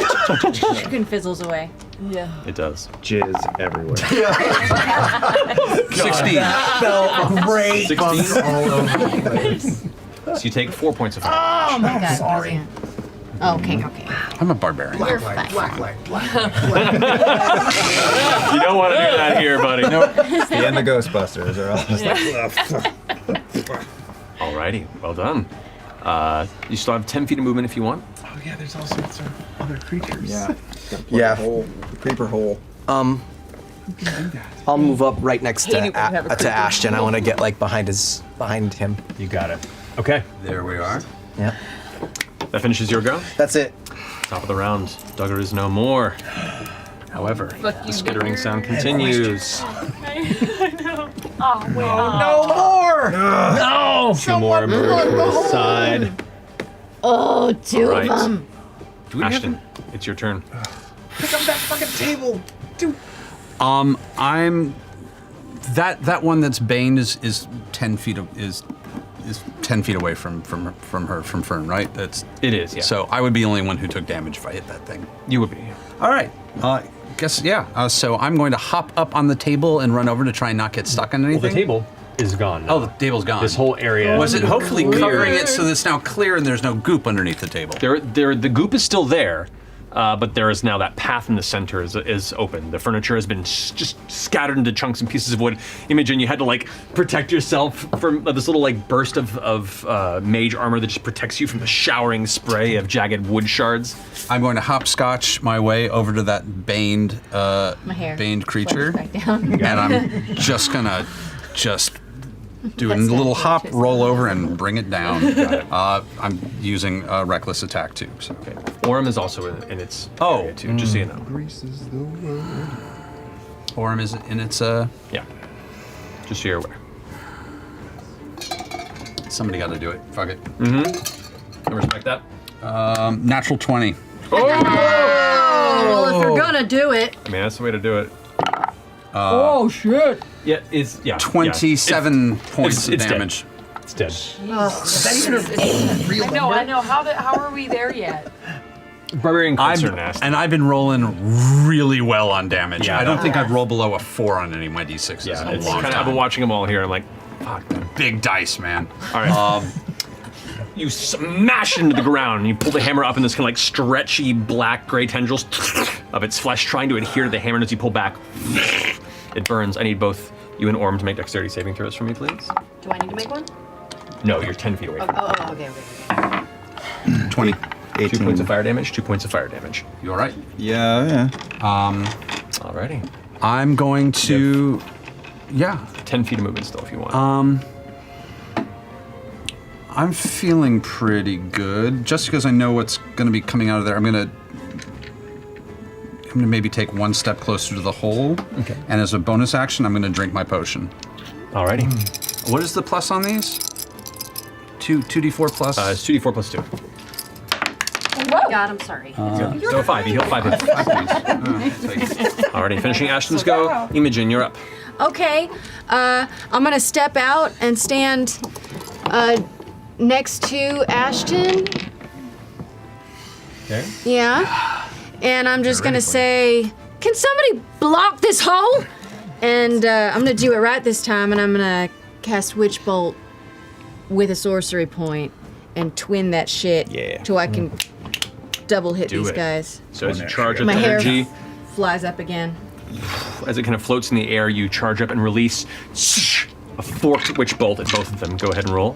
chicken fizzles away. It does. Jizz everywhere. 16. Felt great. 16. all over the place. So you take 4 points of fire. Oh my god. Sorry. Okay. I'm a barbarian. You're fine. You don't want to do that here, buddy. Nope. It's the end of Ghostbusters. They're all just like, Alrighty, well done. You still have 10 feet of movement if you want. Oh yeah, there's all sorts of other creatures. yeah. Yeah. The creeper hole. I'll move up right next to, Hate it when you have a to creeper. Ashton. I want to get like behind him. You got it. Okay, There we are. Yeah. that finishes your go. That's it. Top of the round. Duggar is no more. However, the skittering sound continues. No more. No! Two more emerge from the side. Oh, two Right. of them. Ashton, it's your turn. Pick up that fucking table, dude. I'm that one that's baned is 10 feet is 10 feet away from Fern, right? That's It is, yeah. So I would be the only one who took damage if I hit that thing. You would be. All right. Guess yeah. So I'm going to hop up on the table and run over to try and not get stuck on anything. table is gone. Oh, the table's gone. This whole area. Was it hopefully clear. covering it so that it's now clear and there's no goop underneath the table? The goop is still there, but there is now that path in the center is open. The furniture has been just scattered into chunks and pieces of wood. Imogen, you had to like protect yourself from this little like burst of mage armor that just protects you from the showering spray of jagged wood shards. I'm going to hopscotch my way over to that baned My hair baned creature, Back down. and I'm just gonna do a little hop, roll over, and bring it down. I'm using a reckless attack too. So. Okay. Orem is also in its area too, just so you know. Orem is in its Yeah. Just so you're aware. Somebody got to do it. Fuck it. I respect that. Natural 20. Well, if you're gonna do it. I mean, that's the way to do it. Oh shit. Yeah, it's 27 points of it's dead. damage. It's dead. Is that even a real number? I know. How are we there yet? Barbarian crits are nasty. And I've been rolling really well on damage. Yeah, I don't no. think I've rolled below a 4 on any of my d6s Yeah, in a it's long kind of, time. I've been watching them all here. I'm like, fuck, man. Big dice, man. All right. You smash into the ground and you pull the hammer up in this kind of like stretchy black gray tendrils of its flesh trying to adhere to the hammer, and as you pull back, it burns. I need both you and Orm to make dexterity saving throws for me, please. Do I need to make one? No, you're 10 feet away from me. Oh, okay. 20. 2 points of fire damage, 2 points of fire damage. You all right? Yeah. Alrighty. I'm going to, 10 feet of movement still if you want. I'm feeling pretty good. Just because I know what's going to be coming out of there, I'm going to maybe take one step closer to the hole. Okay. And as a bonus action, I'm going to drink my potion. Alrighty. What is the plus on these? 2d4 plus? It's 2d4 plus 2. Oh my god, I'm sorry. So 5, you heal 5 hit points. Alrighty, finishing Ashton's go. Imogen, you're up. Okay, I'm gonna step out and stand next to Ashton. Okay. Yeah. And I'm just gonna say, can somebody block this hole? And I'm gonna do it right this time, and I'm gonna cast Witch Bolt with a sorcery point and twin that shit so I can double hit Do these it. guys. So as you charge up My hair energy, flies up again. as it kind of floats in the air, you charge up and release a forked witch bolt at both of them. Go ahead and roll.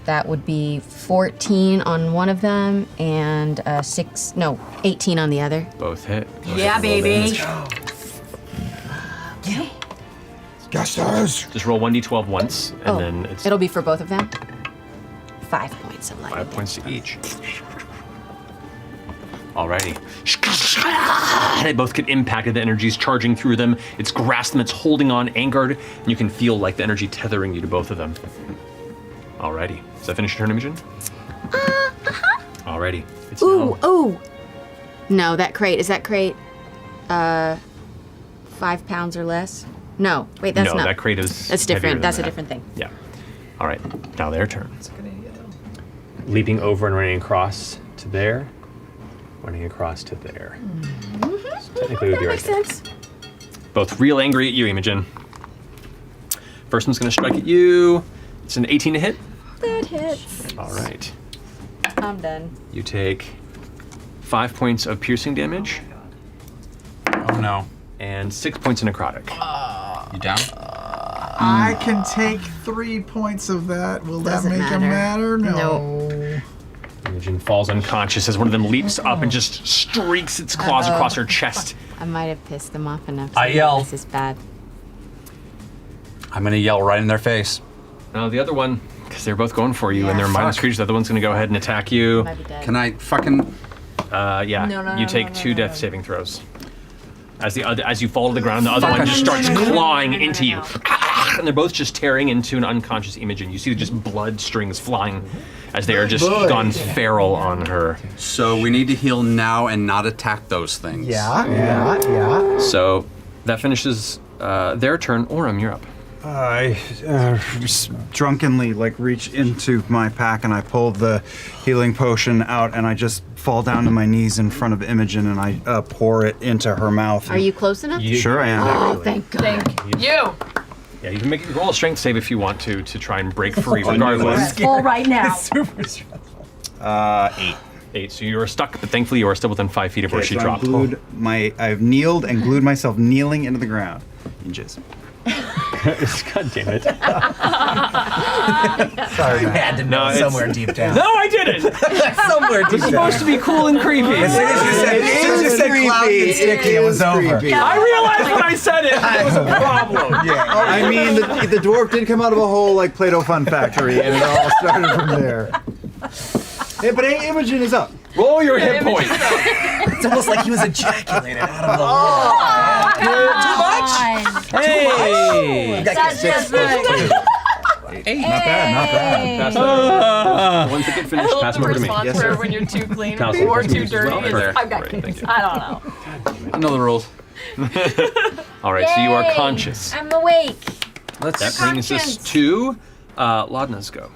That would be 14 on one of them and 18 on the other. Both hit. Go Yeah, ahead and roll baby. damage. Okay. Just roll 1d12 once, and then it's It'll be for both of them. 5 points of life. 5 points to each. Alrighty. They both get impacted. The energy's charging through them. It's grasped them. It's holding on, angered, and you can feel like the energy tethering you to both of them. Alrighty. Does that finish your turn, Imogen? Alrighty. It's Ooh, now. ooh. No, that crate. Is that crate 5 pounds or less? No, wait, that's no, not. that crate is. That's heavier different. than That's a that. different thing. Yeah. All right. Now their turn. Leaping over and running across to there. Running across to there. So technically, it would be right Makes there. sense. Both real angry at you, Imogen. First one's going to strike at you. It's an 18 to hit. That hits. All right. I'm done. You take 5 points of piercing damage Oh no. and 6 points of necrotic. You down? I can take 3 points of that. Will Doesn't that make it matter? No. Imogen falls unconscious as one of them leaps up and just streaks its claws across her chest. I might have pissed them off enough. I yell. This is bad. I'm going to yell right in their face. Now the other one, because they're both going for you and they're mindless creatures, the other one's going to go ahead and attack you. Might be dead. Can I fucking... Yeah, you take 2 death saving throws. As you fall to the ground, the other one just starts clawing into you. And they're both just tearing into an unconscious Imogen. You see just blood strings flying as they are just gone feral on her. So we need to heal now and not attack those things. Yeah. So that finishes their turn. Orim, you're up. I drunkenly reach into my pack and I pull the healing potion out and I just fall down to my knees in front of Imogen and I pour it into her mouth. Are you close enough? Sure I am. Oh, thank God. Thank you. Yeah, you can roll a strength save if you want to try and break free regardless. Full right now. 8. 8, so you are stuck, but thankfully you are still within 5 feet of where she So dropped. I've kneeled and glued myself kneeling into the ground. In jizz. God damn it. Sorry, man. Had to know it's- somewhere deep down. No, I didn't! Somewhere deep It's down. supposed to be cool and creepy. As soon as you said cloudy and sticky, it was over. I realized when I said it, it was a problem. I mean, the dwarf did come out of a hole like Play-Doh Fun Factory, and it all started from there. Hey, but Imogen is up. Roll your hit points. It's almost like he was ejaculated out of the hole. Too much? Hey! You got 6 plus 2. Not bad. Pass that. The ones that get finished, pass them over to me. Response for when you're too clean Council, or pass too them as dirty. well? is, There. I've got Great, kids. thank you. I don't know. I know the rules. All right, so you are conscious. I'm awake. That brings us to Laudna's go.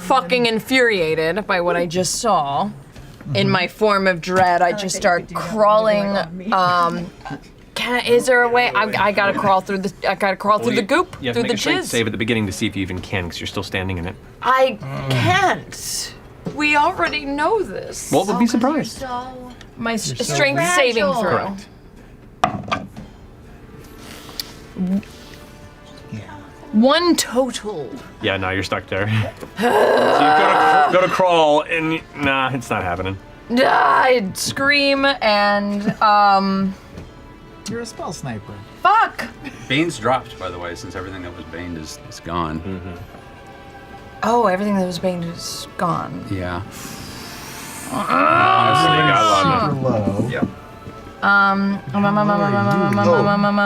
Fucking infuriated by what I just saw. In my form of dread, I just start crawling. Is there a way? I gotta crawl through the. I gotta crawl through the goop, You have through to the make a strength jizz. save at the beginning to see if you even can, because you're still standing in it. I can't. We already know this. Well, we'll be surprised. My strength saving throw. Correct. 1 total. Yeah, no, you're stuck there. So you go to crawl, and nah, it's not happening. I'd scream and You're a spell sniper. fuck. Bane's dropped, by the way, since everything that was baned is gone. Oh, everything that was banged is gone. Yeah. Honestly, got Super low. Yeah.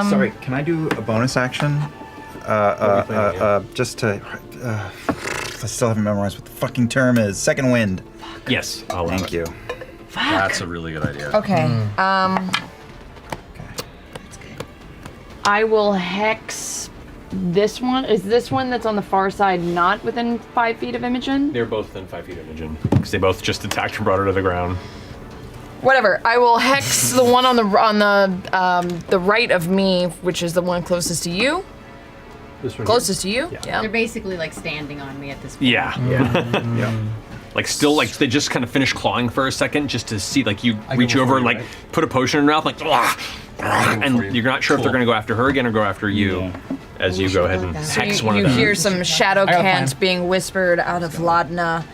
Sorry, can I do a bonus action? Just to. I still haven't memorized what the fucking term is. Second wind. Yes, I'll allow Thank it. you. That's a really good idea. Okay. I will hex this one. Is this one that's on the far side not within 5 feet of Imogen? They're both within 5 feet of Imogen, because they both just attacked and brought her to the ground. Whatever. I will hex the one on the right of me, which is the one closest to you. This one Closest to you? Yeah. They're basically like standing on me at this point. Yeah. Yeah. Like still, like they just kind of finish clawing for a second, just to see, like you reach over and like put a potion in her mouth, like, and you're not sure if they're gonna go after her again or go after you, as you go ahead and hex one of You them. hear some shadow got a plan. cant being whispered out of Ladna.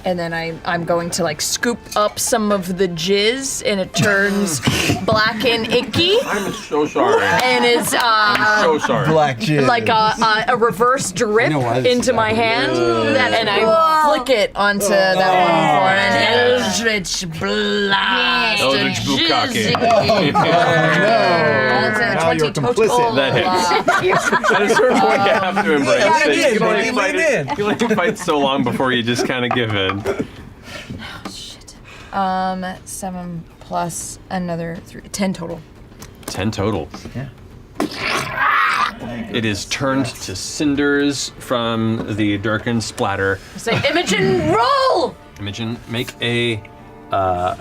And then I'm going to like scoop up some of the jizz, and it turns black and icky, I'm so sorry. and is So sorry. Black jizz. like a reverse drip into my hand, and I flick it onto that one for an eldritch blast. Eldritch Jizzy. Bukkake. That's a Now you're 20 total. complicit. That hits. At a certain point, you have to embrace gotta it. give, You can only baby, fight lean it. in. You only fight so long before you just kind of give in. 7 plus another 3, 10 total. 10 total. Yeah. It is turned to cinders from the Durkin splatter. Say, Imogen, roll! Imogen, make a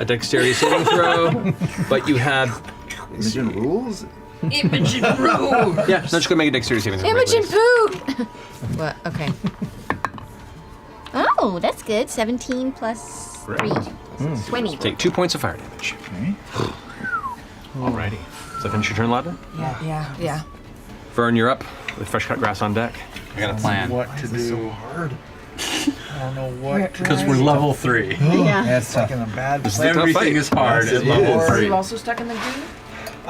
dexterity saving throw, but you have. Imogen rules? Imogen, roll! Yeah, no, just go make a dexterity saving throw. Imogen please. poop. What? Okay. Oh, that's good. 17 plus 3. 20. Take 2 points of fire damage. Alrighty. Does that finish your turn, Ladna? Yeah. Vern, you're up with fresh cut grass on deck. I got a plan. What to do? So hard. I don't know what. Because we're level 3. Yeah, it's stuck in a bad place. Everything is hard at level Are 3. you also stuck in the D?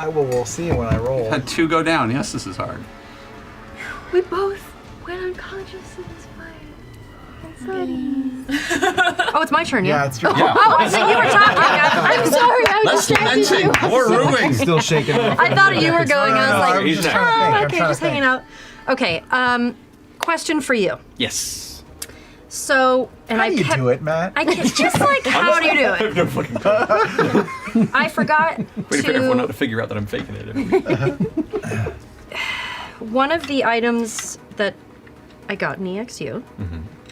We'll see when I roll. Had 2 go down. Yes, this is hard. We both went unconscious in this fight. Oh, it's my turn, yeah? Yeah, it's true. Yeah. Oh, I thought you were talking. I'm sorry, I Less distracted you. lamenting, more ruling. Still shaking. I thought you were going. I was like, he's just next. trying to think. I'm okay, trying to just hanging out. Okay, question for you. Yes. So, and How I do you kept, do it, Matt? I kept, just like, how do you do it? No fucking clue. I forgot Waiting for everyone not to. to figure out that I'm faking it. One of the items that I got in EXU.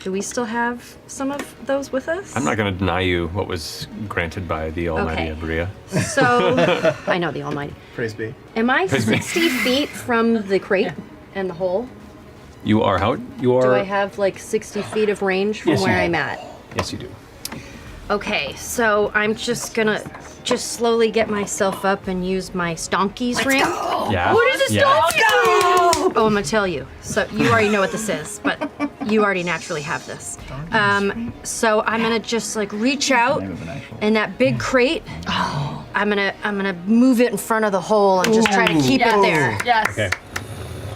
Do we still have some of those with us? I'm not going to deny you what was granted by the Almighty Okay. Abria. So, I know the Almighty. Praise be. Am I Praise be. 60 feet from the crate and the hole? You are how? You are. Do I have like 60 feet of range from Yes, you where do. I'm at? Yes, you do. Okay, so I'm just gonna slowly get myself up and use my Stonky's ring. Yeah. What is a Yeah. Stonky's ring? Oh, I'm gonna tell you. So you already know what this is, but you already naturally have this. So I'm gonna just like reach out, and that big crate. I'm gonna move it in front of the hole and just try to keep it there. Yes. Okay.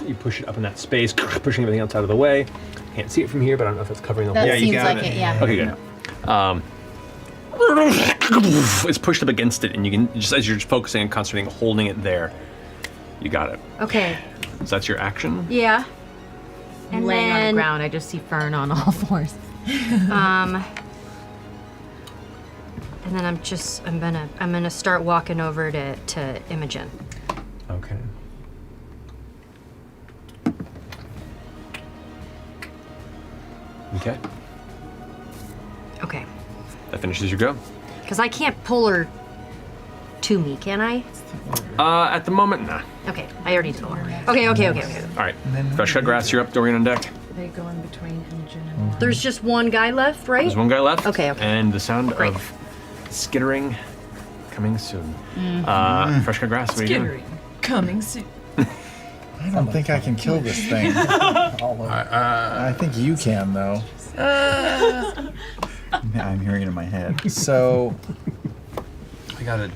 You push it up in that space, pushing everything else out of the way. Can't see it from here, but I don't know if it's covering the That whole. seems like it, yeah. Okay, good. It's pushed up against it, and you can just as you're focusing and concentrating, holding it there. You got it. Okay. So that's your action. Yeah. I'm And laying on then the ground. I just see Fern on all fours. and then I'm gonna start walking over to Imogen. Okay. Okay. Okay. That finishes your go. Because I can't pull her to me, can I? At the moment, nah. Okay, I already did the work. Okay. All right. Fresh cut grass. You're up. Dorian on deck. They go in between Imogen and There's just one guy left, right? There's one guy left. Okay. And the sound Great. of skittering coming soon. Fresh cut grass. What are you doing? coming soon. I don't think I can kill this thing. I think you can, though. I'm hearing it in my head. So I got a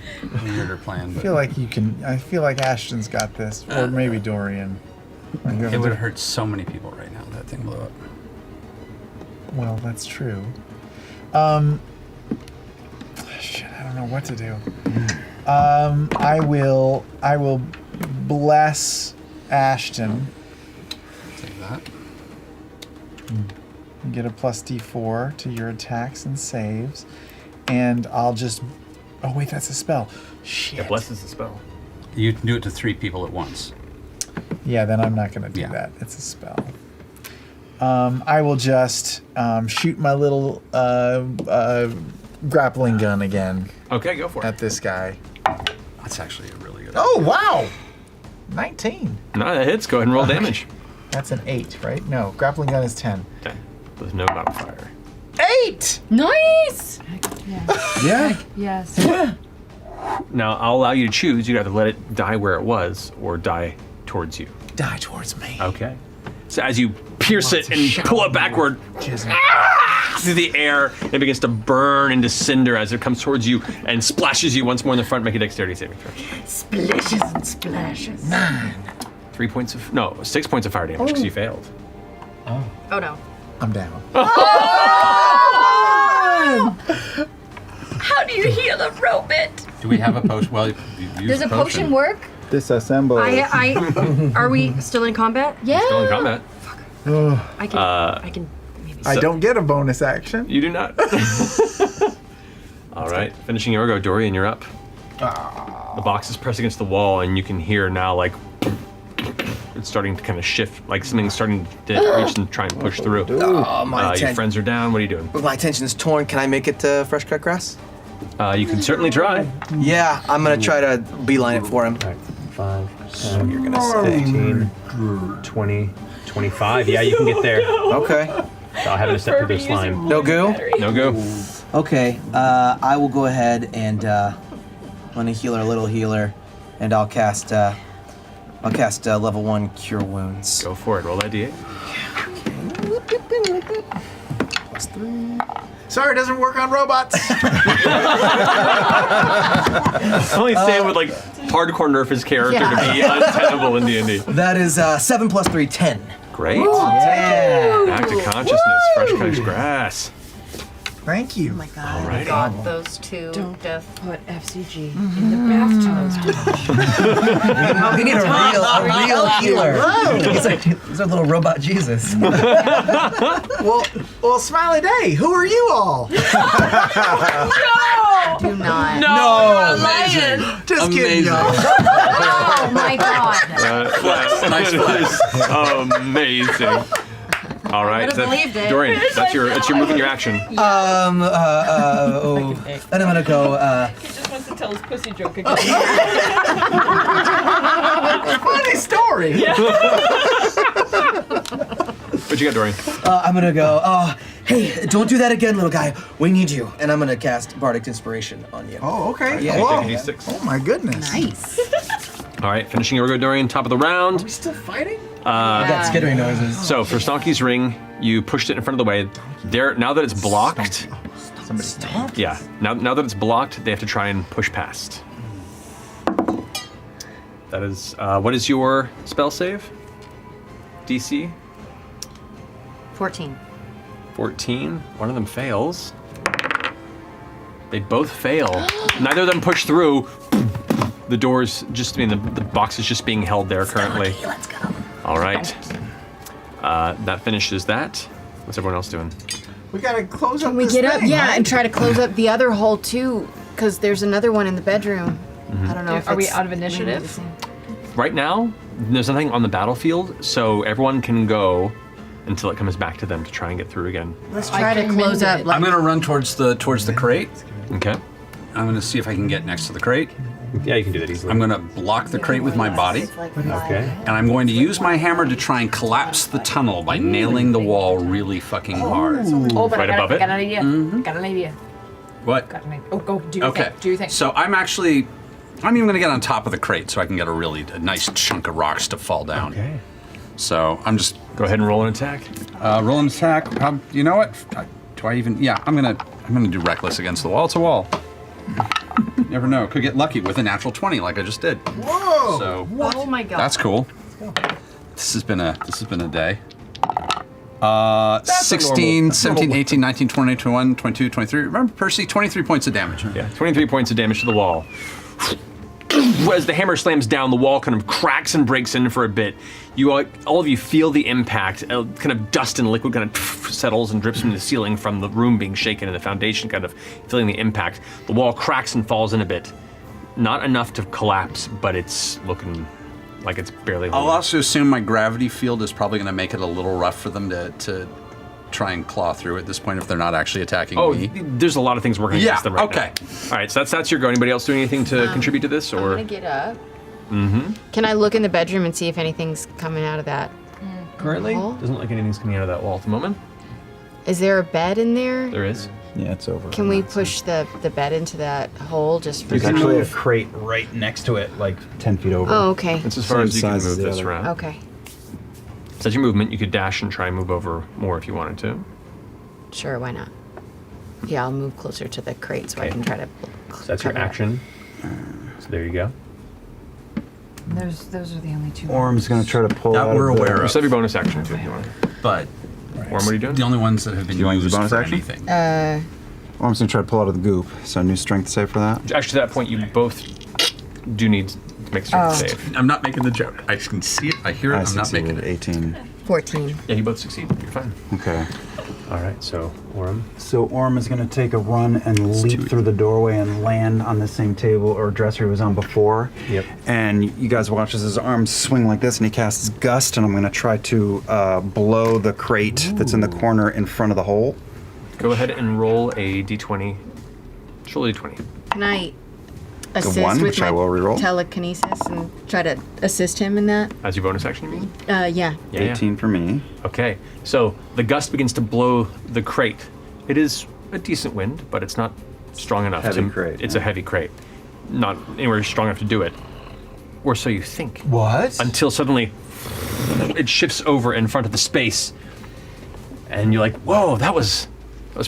weirder plan. I But feel like you can. I feel like Ashton's got this, or maybe Dorian. it would hurt so many people right now. That thing blew up. Well, that's true. Shit, I don't know what to do. I will bless Ashton. Take that. You get a plus D4 to your attacks and saves, and I'll just. Oh wait, that's a spell. Shit. Yeah, bless is the spell. You can do it to 3 people at once. Yeah, then I'm not gonna do Yeah. that. It's a spell. I will just shoot my little grappling gun again Okay, go for it. at this guy. That's actually a really good. Oh wow! 19. No, that hits. Go ahead and roll damage. That's an 8, right? No, grappling gun is 10. Okay. With no modifier. 8! Nice. Yeah. Yes. Now, I'll allow you to choose. You'd have to let it die where it was or die towards you. Die towards me. Okay. So as you pierce it and pull it backward through the air, it begins to burn into cinder as it comes towards you and splashes you once more in the front. Make a dexterity saving throw. Splashes and splashes. 6 points of fire damage because you failed. Oh no. I'm down. How do you heal a robot? Do we have a potion? Well, you use Does a potion work? Disassemble. Are we still in combat? Yeah. Still in combat. I can maybe. I don't get a bonus action. You do not. All right. Finishing your go, Dorian, you're up. The box is pressed against the wall, and you can hear now, like, it's starting to kind of shift, like something's starting to reach and try and push through. Oh, my Your friends are down. What are you doing? My attention's torn. Can I make it to fresh cut grass? You can certainly try. Yeah, I'm gonna try to beeline it for him. 5, 10, 15, 20, 25. Yeah, you can get there. Okay. So I'll have it a step through the slime. No goo? No go. Okay, I will go ahead and I'm gonna heal our little healer, and I'll cast level 1 Cure Wounds. Go for it. Roll that D8. Plus 3. Sorry, it doesn't work on robots. Only Sam would like hardcore nerf his character to be untenable in D&D. That is 7 plus 3, 10. Great. Yeah. Back to consciousness. Fresh cut grass. Thank you. Oh my god. All right. Got those two death. Put FCG in the bathtub. We need a real healer. He's our little robot Jesus. Well, Smiley Day, who are you all? No! Do not. No! Amazing. Just kidding, y'all. Oh my god. Nice flex. Amazing. All right, would've believed it. Dorian, that's your move and your action. And I'm gonna go. He just wants to tell his pussy joke again. Funny story. What you got, Dorian? I'm gonna go. Hey, don't do that again, little guy. We need you. And I'm gonna cast Bardic Inspiration on you. Oh, okay. Yeah. Whoa. Take a D6. Oh my goodness. Nice. All right, finishing your go, Dorian. Top of the round. Are we still fighting? I got skittering noises. So for Stonky's ring, you pushed it in front of the way. There, now that it's blocked. Somebody. Yeah. Now that it's blocked, they have to try and push past. That is. What is your spell save? DC? 14. 14. One of them fails. They both fail. Neither of them push through. The door's just, the box is just being held there currently. Let's go. All right. That finishes that. What's everyone else doing? We gotta close up Can we this get up? thing, Yeah, right? and try to close up the other hole too, because there's another one in the bedroom. Mm-hmm. I don't know. If Are we it's out of initiative? Right now, there's nothing on the battlefield, so everyone can go until it comes back to them to try and get through again. Let's try to close up. I'm gonna run towards the crate. Okay. I'm gonna see if I can get next to the crate. Yeah, you can do that easily. I'm gonna block the crate with my body, Okay. and I'm going to use my hammer to try and collapse the tunnel by nailing the wall really fucking hard. Oh, but Right above it? got an idea. Got an idea. What? Got an idea. Oh, go do your Okay. thing. Do your thing. So I'm actually I'm even going to get on top of the crate so I can get a nice chunk of rocks to fall down. Okay. So I'm just go ahead and roll an attack. Roll an attack. You know what? Do I even? Yeah, I'm gonna do reckless against the wall to wall. Never know. Could get lucky with a natural 20 like I just did. Whoa! So Oh my god. that's cool. This has been a day. 16, 17, 18, 19, 20, 21, 22, 23. Remember, Percy, 23 points of damage. Yeah, 23 points of damage to the wall. As the hammer slams down, the wall kind of cracks and breaks in for a bit. You all of you feel the impact. Kind of dust and liquid kind of settles and drips from the ceiling from the room being shaken and the foundation kind of feeling the impact. The wall cracks and falls in a bit. Not enough to collapse, but it's looking like it's barely holding. I'll also assume my gravity field is probably going to make it a little rough for them to try and claw through at this point if they're not actually attacking me. There's a lot of things working against them right okay. now. All right, so that's your go. Anybody else doing anything to contribute to this? I'm Or gonna get up. Mm-hmm. Can I look in the bedroom and see if anything's coming out of that? Currently, doesn't look like anything's coming out of that wall at the moment. Is there a bed in there? There is. Yeah, it's over. Can we push the bed into that hole just for There's some- actually a crate right next to it, like 10 feet over. Oh, okay. That's as far as you can move this around. Okay. So that's your movement. You could dash and try and move over more if you wanted to. Sure, why not? Yeah, I'll move closer to the crate so I can try to. So that's your cover it. action. So there you go. Those are the only two. Orm's gonna try to pull That out we're of the- aware of. Just have your bonus action too if you want. But Orm, what are you doing? the only ones that have been You want to use used bonus for action? anything. Orm's gonna try to pull out of the goop. So new strength save for that. Actually, at that point, you both do need to make a strength save. I'm not making the joke. I can see it. I hear it. I I'm not making succeeded, it. 18. 14. Yeah, you both succeed. You're fine. Okay. All right, so Orm. So Orm is gonna take a run and leap through the doorway and land on the same table or dresser he was on before. Yep. And you guys watch as his arms swing like this, and he casts Gust, and I'm gonna try to blow the crate that's in the corner in front of the hole. Go ahead and roll a d20. Just roll a d20. Can I assist one, with which my I will reroll. telekinesis and try to assist him in that? As your bonus action, you mean? Yeah. Yeah, 18 for me. Okay, so the gust begins to blow the crate. It is a decent wind, but it's not strong enough Heavy to. crate, It's yeah. a heavy crate, not anywhere strong enough to do it, or so you think. What? Until suddenly, it shifts over in front of the space, and you're like, "Whoa, that was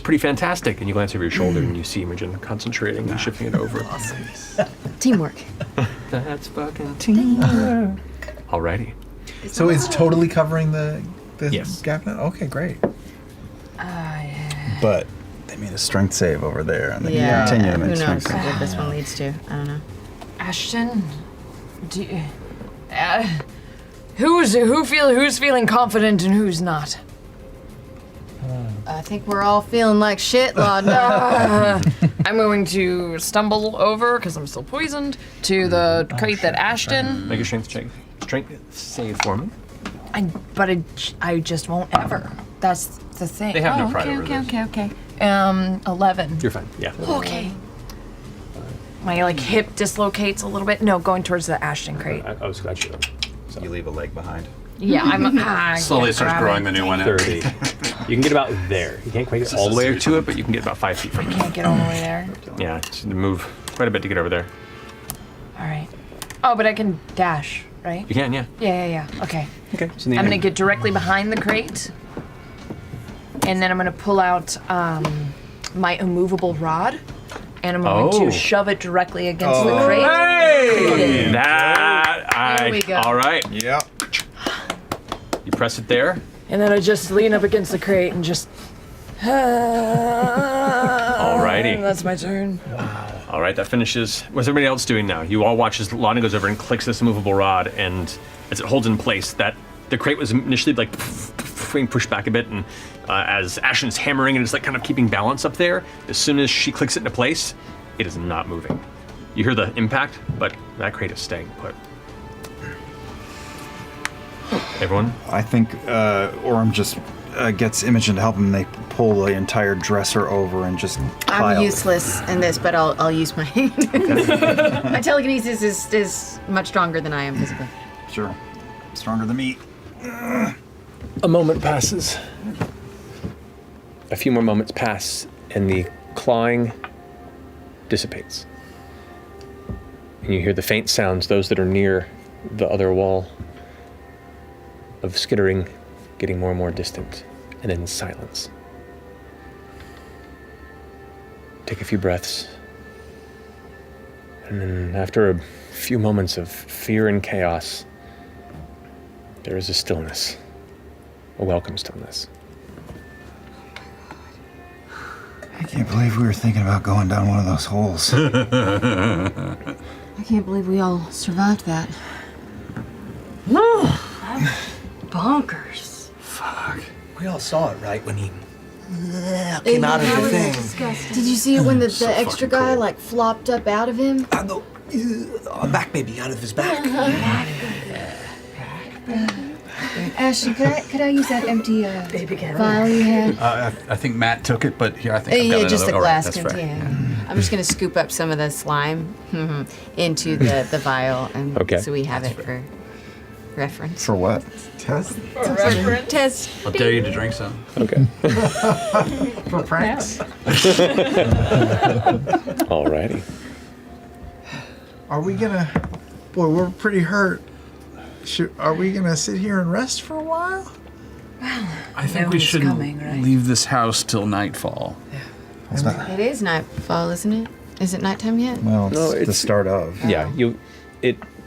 pretty fantastic!" And you glance over your shoulder and you see Imogen concentrating and shifting it over. Teamwork. That's fucking teamwork. Alrighty. So it's totally covering the Yes. gap now? Okay, great. But they made a strength save over there, and they Yeah. continue to Who make knows strength saves. what this one leads to? I don't know. Ashton, who's feeling confident and who's not? I think we're all feeling like shit, Laudna. I'm going to stumble over because I'm still poisoned to the crate that Ashton. Make a strength check. Strength save for me. I just won't ever. That's the thing. They have no Oh, pride okay, over okay, this. okay, okay. 11. You're fine. Yeah. Okay. My hip dislocates a little bit. No, going towards the Ashton crate. I was glad you. So you leave a leg behind. Yeah, I'm. Slowly it starts growing the new one out. 30. You can get about there. You can't quite get all the way to it, but you can get about 5 feet from it. Can't get all the way there. Yeah, just move quite a bit to get over there. All right. Oh, but I can dash, right? You can, yeah. Yeah. Okay. Okay. I'm gonna get directly behind the crate, and then I'm gonna pull out my immovable rod, and I'm going Oh. to shove it directly against the crate. Hey! There we go. All right. Yep. You press it there. And then I just lean up against the crate and just. Alrighty. That's my turn. All right, that finishes. What's everybody else doing now? You all watch as Lana goes over and clicks this immovable rod, and as it holds in place, that the crate was initially being pushed back a bit, and as Ashton's hammering and it's kind of keeping balance up there, as soon as she clicks it into place, it is not moving. You hear the impact, but that crate is staying put. Everyone? I think Orm just gets Imogen to help him. They pull the entire dresser over and just pile I'm it. useless in this, but I'll use my. My telekinesis is much stronger than I am physically. Sure. Stronger than me. A moment passes. A few more moments pass, and the clawing dissipates. And you hear the faint sounds, those that are near the other wall, of skittering getting more and more distant, and then silence. Take a few breaths. And then after a few moments of fear and chaos, there is a stillness, a welcome stillness. I can't believe we were thinking about going down one of those holes. I can't believe we all survived that. Bonkers. Fuck. We all saw it, right? When he came out of the thing. Did you see it when the extra guy like flopped up out of him? Back, baby, out of his back. Ashton, could I use that empty vial you had? I think Matt took it, but here I think I've got Yeah, just the another. glass That's right. container. I'm just gonna scoop up some of the slime into the vial, and Okay. so we have it for reference. For what? Test? Test. I'll dare you to drink some. Okay. For pranks? Alrighty. Are we gonna... Boy, we're pretty hurt. Are we gonna sit here and rest for a while? I think we shouldn't leave this house till nightfall. It is nightfall, isn't it? Is it nighttime yet? Well, No, it's the it's- start of. Yeah,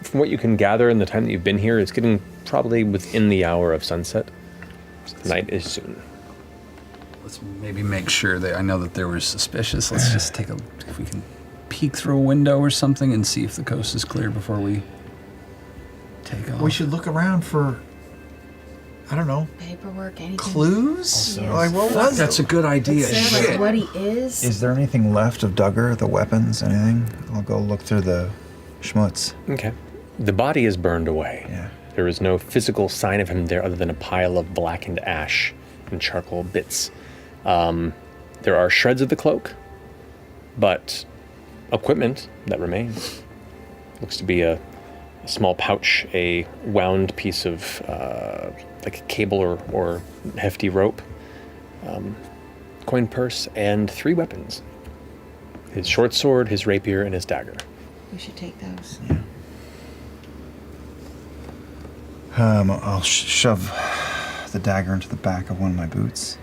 from what you can gather in the time that you've been here, it's getting probably within the hour of sunset. Night is soon. Let's maybe make sure that I know that there was suspicious. Let's just take if we can peek through a window or something and see if the coast is clear before we take off. We should look around for, I don't know, Paperwork, anything. clues? Like, what was That's a good idea. Like what he is. Is there anything left of Duggar, the weapons, anything? I'll go look through the schmutz. Okay. The body is burned away. Yeah. There is no physical sign of him there other than a pile of blackened ash and charcoal bits. There are shreds of the cloak, but equipment that remains. Looks to be a small pouch, a wound piece of like a cable or hefty rope, coin purse, and 3 weapons. His short sword, his rapier, and his dagger. We should take those. I'll shove the dagger into the back of one of my boots.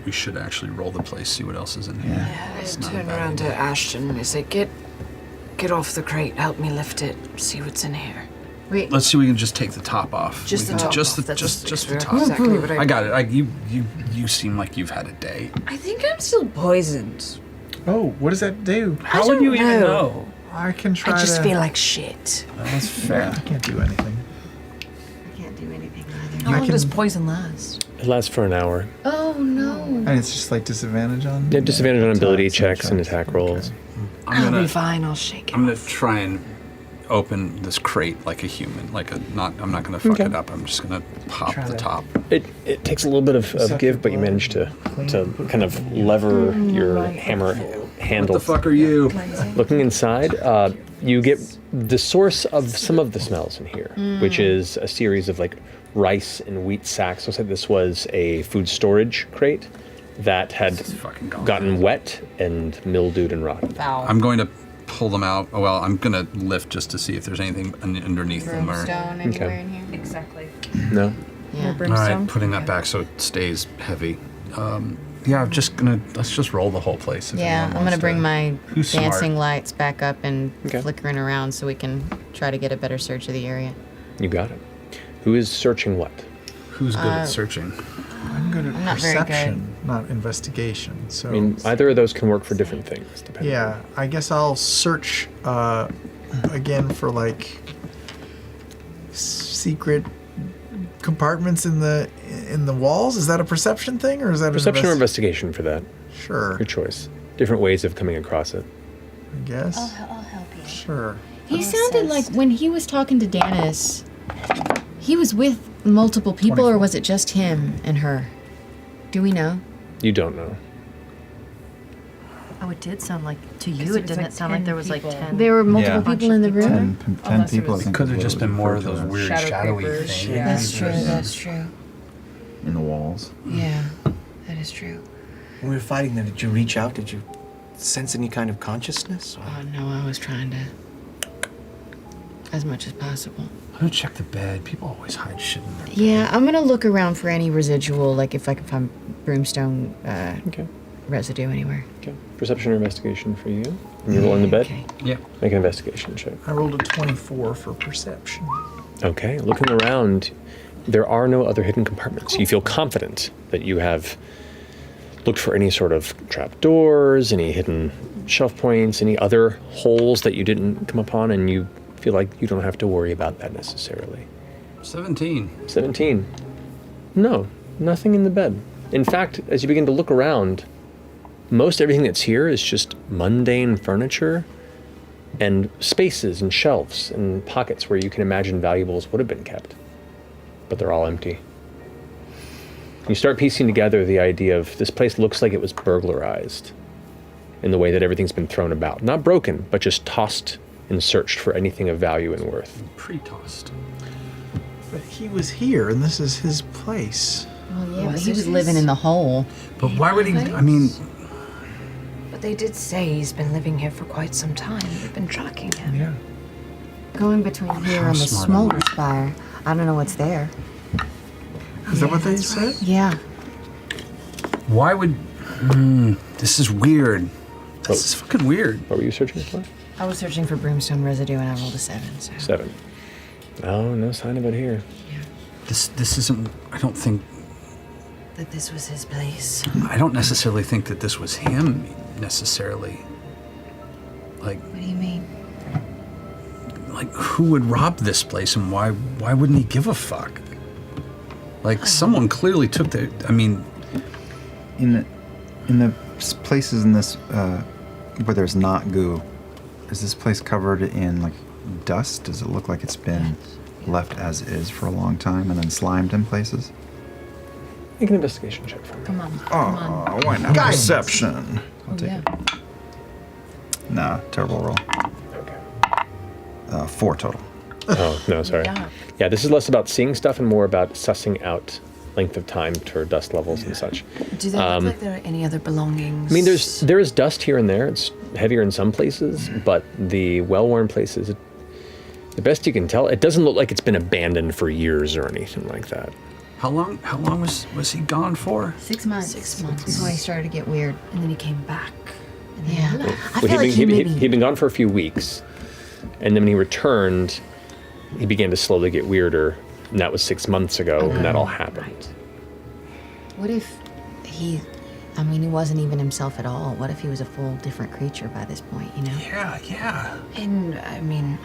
We should actually roll the place, see what else is in here. Yeah. I It's not a turn bad around to idea. Ashton and I say, get off the crate, help me lift it, see what's in here. Wait. Let's see if we can just take the top off. Just the We can- top Just off, the that's just the top. exactly what I got it. You seem like you've had a day. I think I'm still poisoned. Oh, what does that do? How would you even know? I can try I just to... feel like shit. That's fair. I can't do anything. I can't do anything How long does poison last? It lasts for an hour. Oh no. And it's just like disadvantage on... Yeah, disadvantage on ability attacks checks and attack rolls. I'll be fine, I'll shake it. I'm gonna try and open this crate like a human, I'm not gonna fuck it up. I'm just gonna pop the top. It takes a little bit of give, but you manage to kind of lever your hammer handle. What the fuck are you? Looking inside, you get the source of some of the smells in here, which is a series of like rice and wheat sacks. Looks like this was a food storage crate that had gotten wet and mildewed and rotten. I'm going to pull them out. Oh, well, I'm gonna lift just to see if there's anything underneath them. Brimstone anywhere in here? Exactly. No. Yeah. All right, putting that back so it stays heavy. Yeah, let's just roll the whole place. If Yeah, anyone I'm wants gonna to. bring my Who's smart? dancing lights back up and flickering around so we can try to get a better search of the area. You got it. Who is searching what? Who's good at searching? I'm good at I'm not very good. perception, not investigation. So I mean, either of those can work for different things, depending. yeah, I guess I'll search again for like secret compartments in the walls. Is that a perception thing or is that an Perception or investigation for that. Sure. Your choice. Different ways of coming across it. I guess. I'll help you. Sure. He sounded like when he was talking to Danis, he was with multiple people, or was it just him and her? Do we know? You don't know. Oh, it did sound like, to you, it didn't sound like there was like 10. There were multiple people in the room? 10 people. I It think could is have what just it been was more of referred those to as. weird shadowy things. That's true, that's true. In the walls. Yeah, that is true. When we were fighting them, did you reach out? Did you sense any kind of consciousness? Or? Oh no, I was trying to, as much as possible. I'm gonna check the bed. People always hide shit in there. Yeah, I'm gonna look around for any residual, like if I can find brimstone Okay. residue anywhere. Okay. Perception or investigation for you. And you're rolling the bed? Okay. Yeah. Make an investigation check. I rolled a 24 for perception. Okay. Looking around, there are no other hidden compartments. You feel confident that you have looked for any sort of trap doors, any hidden shelf points, any other holes that you didn't come upon, and you feel like you don't have to worry about that necessarily. 17. 17. No, nothing in the bed. In fact, as you begin to look around, most everything that's here is just mundane furniture and spaces and shelves and pockets where you can imagine valuables would have been kept. But they're all empty. You start piecing together the idea of this place looks like it was burglarized in the way that everything's been thrown about. Not broken, but just tossed and searched for anything of value and worth. Pre-tossed. But he was here, and this is his place. Well, yeah, but he was living in the hole. But why would he? I mean, But they did say he's been living here for quite some time. We've been tracking him. Yeah. Going between here and the smaller spire, I don't know what's there. Is that what they said? Yeah. why would? This is weird. This is fucking weird. What were you searching for? I was searching for brimstone residue and I rolled a 7. So. 7. Oh, no sign of it here. This isn't. I don't think. That this was his place. I don't necessarily think that this was him necessarily. Like, What do you mean? like who would rob this place and why wouldn't he give a fuck? Like someone clearly took the. I mean, In the places in this where there's not goo, is this place covered in like dust? Does it look like it's been left as is for a long time and then slimed in places? Make an investigation check for me. Come on. Oh, why not? Guidance. Perception. I'll take it. Nah, terrible roll. Okay. 4 total. Oh, no, sorry. Yeah, this is less about seeing stuff and more about sussing out length of time for dust levels and such. Do they look like there are any other belongings? I mean, there is dust here and there. It's heavier in some places, but the well-worn places, the best you can tell, it doesn't look like it's been abandoned for years or anything like that. how long was he gone for? 6 months. 6 months. That's when he started to get weird. And then he came back. And then Yeah. he left. I feel like he'd been gone for a few weeks, and then when he returned, he began to slowly get weirder, and that was 6 months ago when that all happened. What if he wasn't even himself at all? What if he was a full different creature by this point, you know? Yeah. And, I mean,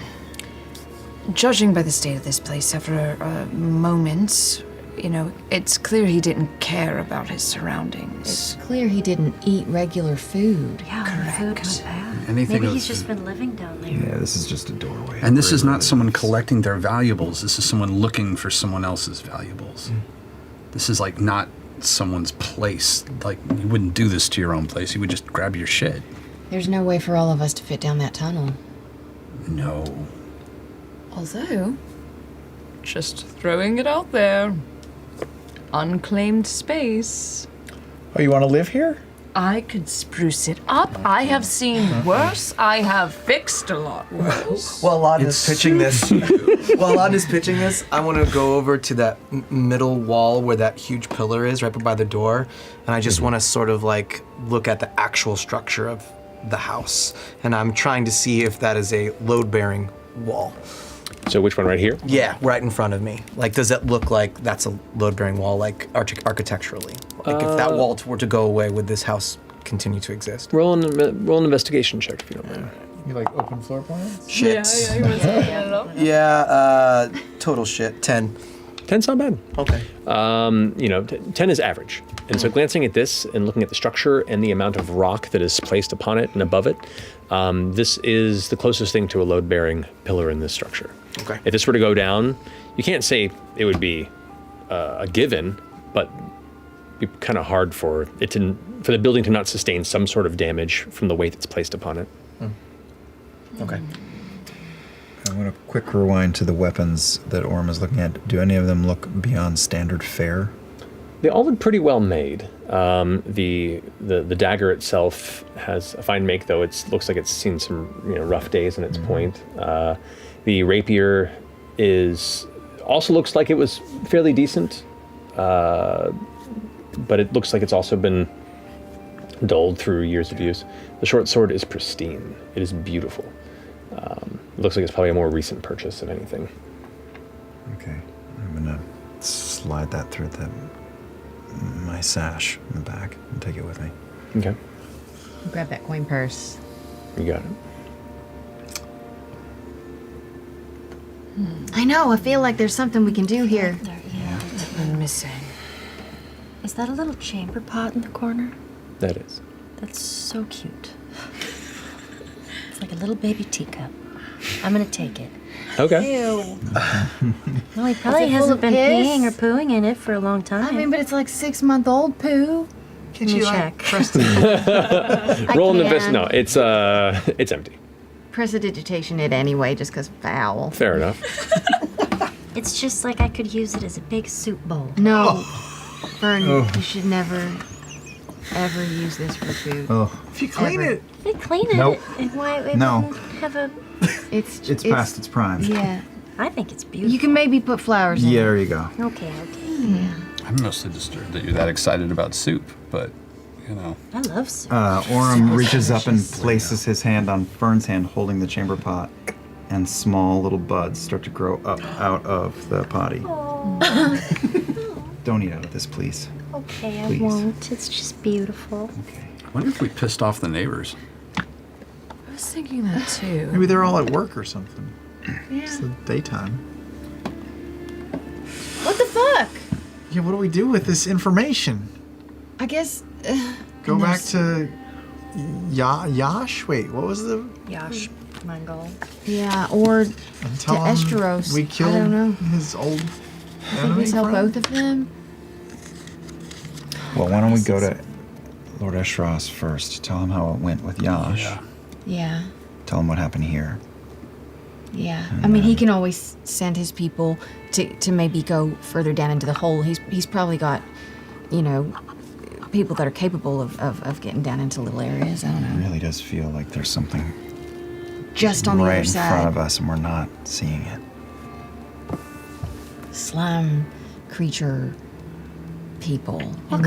judging by the state of this place after a moment, you know, it's clear he didn't care about his surroundings. It's clear he didn't eat regular food. Yeah, the food went bad. Anything Maybe else he's just is- been living down there. Yeah, this is just a doorway. And this is not someone collecting their valuables. This is someone looking for someone else's valuables. This is like not someone's place. Like you wouldn't do this to your own place. You would just grab your shit. There's no way for all of us to fit down that tunnel. No. Although, just throwing it out there, unclaimed space. Oh, you want to live here? I could spruce it up. I have seen worse. I have fixed a lot worse. While Laden is pitching this, I want to go over to that middle wall where that huge pillar is, right by the door, and I just want to sort of like look at the actual structure of the house, and I'm trying to see if that is a load-bearing wall. So which one right here? Yeah, right in front of me. Like, does it look like that's a load-bearing wall, like architecturally? Like, if that wall were to go away, would this house continue to exist? Roll an investigation check if you don't mind. You like open floor plans? Shit. Total shit. 10. 10's not bad. Okay. 10 is average. And so glancing at this and looking at the structure and the amount of rock that is placed upon it and above it, this is the closest thing to a load-bearing pillar in this structure. Okay. If this were to go down, you can't say it would be a given, but it'd be kind of hard for the building to not sustain some sort of damage from the weight that's placed upon it. Okay. I want a quick rewind to the weapons that Orm is looking at. Do any of them look beyond standard fare? They all look pretty well made. The dagger itself has a fine make, though. It looks like it's seen some rough days in its point. The rapier also looks like it was fairly decent, but it looks like it's also been dulled through years of use. The short sword is pristine. It is beautiful. It looks like it's probably a more recent purchase than anything. Okay, I'm gonna slide that through my sash in the back and take it with me. Okay. Grab that coin purse. You got it. I know. I feel like there's something we can do here. I'm missing. Is that a little chamber pot in the corner? That is. That's so cute. It's like a little baby teacup. I'm gonna take it. Okay. Ew. No, he probably hasn't been peeing or pooing in it for a long time. I mean, but it's like 6-month-old poo. Can you check? Roll in the best. No, it's empty. Prestidigitation it anyway, just because foul. Fair enough. It's just like I could use it as a big soup bowl. No. Fern, you should never, ever use this for food. If you clean it. If you clean it, Nope. why it No. wouldn't have a... It's past its prime. Yeah. I think it's beautiful. You can maybe put flowers in Yeah, it. there you go. Okay. I'm mostly disturbed that you're that excited about soup, but I love soup. Orem reaches up and places his hand on Fern's hand, holding the chamber pot, and small little buds start to grow up out of the potty. Don't eat out of this, please. Okay, Please. I won't. It's just beautiful. I wonder if we pissed off the neighbors. I was thinking that too. Maybe they're all at work or something. It's the daytime. What the fuck? Yeah, what do we do with this information? I guess. Go back to Yash? Wait, what was the... Yash Mangal. Yeah, or And to tell him Esteros. we I killed don't know. his old I think enemy we sell friend? both of them. Well, why don't we go to Lord Eshros first? Tell him how it went with Yash. Yeah. Tell him what happened here. Yeah. I mean, he can always send his people to maybe go further down into the hole. He's probably got, people that are capable of getting down into little areas. I don't It know. really does feel like there's something Just on the right other in side. front of us and we're not seeing it. Slime creature people. with-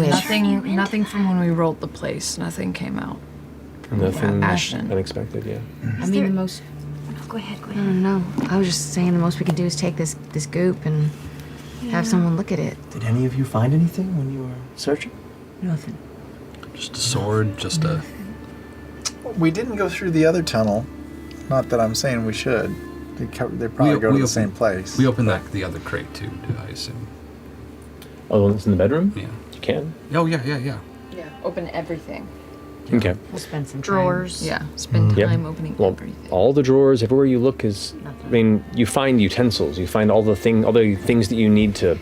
Nothing from when we rolled the place. Nothing came out. Nothing Ashton. unexpected, yeah. I mean, the most. Go ahead. I don't know. I was just saying the most we can do is take this goop and have someone look at it. Did any of you find anything when you were searching? Nothing. Just a sword, just a... We didn't go through the other tunnel. Not that I'm saying we should. They probably go to the same place. We opened the other crate too, I assume. Oh, it's in the bedroom? Yeah. You can? Oh, yeah. Yeah, open everything. Okay. We'll spend some Drawers. Yeah, spend Yep. time opening Well, everything. all the drawers, everywhere you look is, I mean, you find utensils, you find all the things that you need to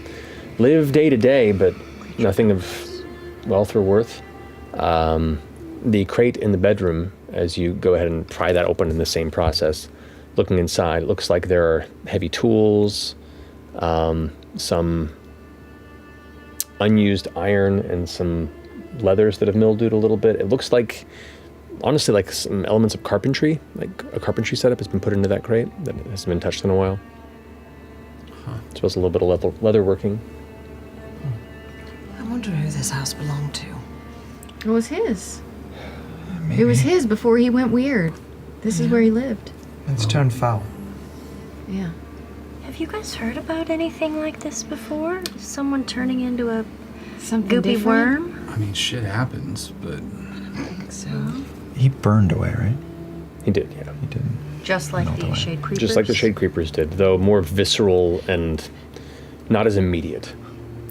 live day to day, but nothing of wealth or worth. The crate in the bedroom, as you go ahead and pry that open in the same process, looking inside, it looks like there are heavy tools, some unused iron, and some leathers that have mildewed a little bit. It looks like, honestly, like some elements of carpentry, like a carpentry setup has been put into that crate that hasn't been touched in a while. So it's a little bit of leather working. I wonder who this house belonged to. It was his. It was his before he went weird. This is where he lived. It's turned foul. Yeah. Have you guys heard about anything like this before? Someone turning into a Something goopy different? worm? I mean, shit happens, but... He burned away, right? He did, yeah. He didn't. Just like the shade creepers? Just like the shade creepers did, though more visceral and not as immediate.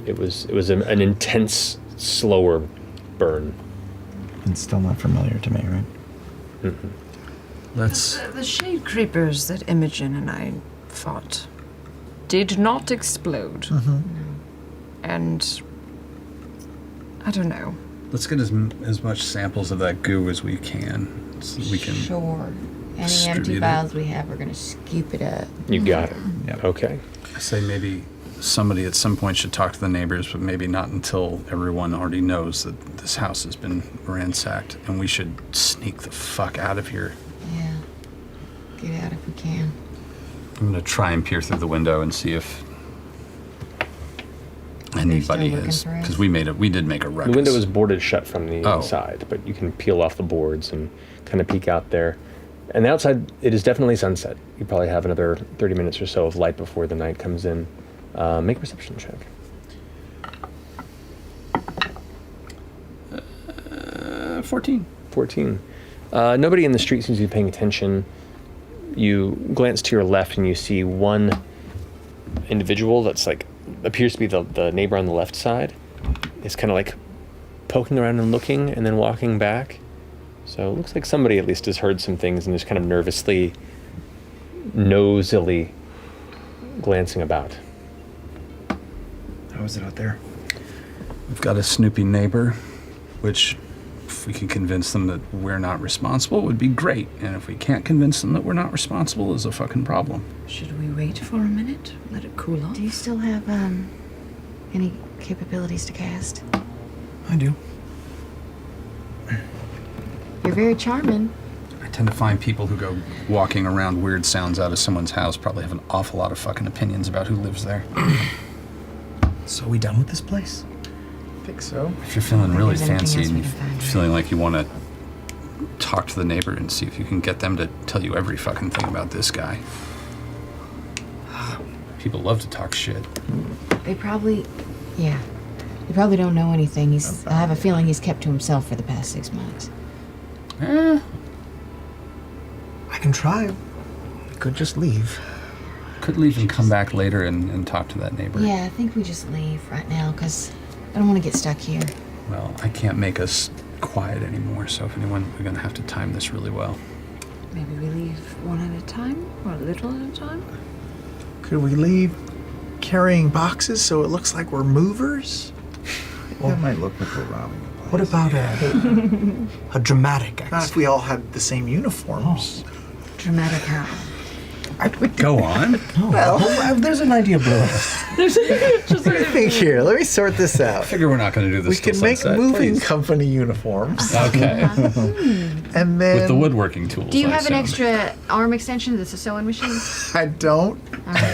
It was an intense, slower burn. It's still not familiar to me, right? Mm-hmm. Let's... The shade creepers that Imogen and I fought did not explode. And I don't know. Let's get as much samples of that goo as we can, so we can... Sure. Any empty distribute it. vials we have, we're gonna scoop it up. You got it. Okay. I say maybe somebody at some point should talk to the neighbors, but maybe not until everyone already knows that this house has been ransacked, and we should sneak the fuck out of here. Yeah. Get out if we can. I'm gonna try and peer through the window and see if anybody looking is, for us? because we did make a ruckus. The window is boarded shut from the Oh. inside, but you can peel off the boards and kind of peek out there. And the outside, it is definitely sunset. You probably have another 30 minutes or so of light before the night comes in. Make a perception check. 14. 14. Nobody in the street seems to be paying attention. You glance to your left and you see one individual that's like, appears to be the neighbor on the left side. Is kind of like poking around and looking and then walking back. So it looks like somebody at least has heard some things and is kind of nervously, nosily glancing about. How is it out there? We've got a snoopy neighbor, which if we can convince them that we're not responsible would be great. And if we can't convince them that we're not responsible is a fucking problem. Should we wait for a minute? Let it cool off? Do you still have any capabilities to cast? I do. You're very charming. I tend to find people who go walking around weird sounds out of someone's house probably have an awful lot of fucking opinions about who lives there. So we done with this place? I think so. If you're feeling really There's anything fancy else we and can find, feeling like you want to talk to the neighbor and see if you can get them to tell you every fucking thing about this guy. People love to talk shit. They probably, yeah. They probably don't know anything. I have a feeling he's kept to himself for the past 6 months. I can try. We could just leave. Could leave and come back later and talk to that neighbor. Yeah, I think we just leave right now because I don't want to get stuck here. Well, I can't make us quiet anymore, so if anyone, we're gonna have to time this really well. Maybe we leave one at a time or a little at a time? Could we leave carrying boxes so it looks like we're movers? That might look like we're robbing. What about a dramatic Not exit? if we all had the same uniforms. Dramatic how? Go on. Well, there's an idea brewing. Let me think here. Let me sort this I out. figure we're not gonna do this We till can make sunset, moving please. company uniforms. Okay. And then With the woodworking tools. Do you I have an assume. extra arm extension that's a sewing machine? I don't.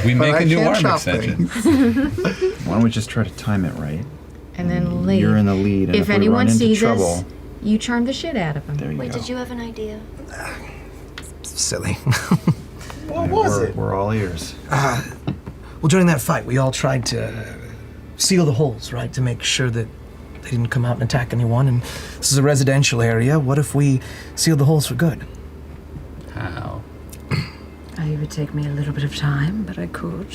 We make but a I new can arm chop extension. Why don't we just try to time it right? And then leave. You're in the lead, and If if we anyone run into sees trouble, us, you charm the shit out of them. there you Wait, go. did you have an idea? Silly. What was it? We're all ears. Well, during that fight, we all tried to seal the holes, right, to make sure that they didn't come out and attack anyone. And this is a residential area. What if we seal the holes for good? How? It would take me a little bit of time, but I could.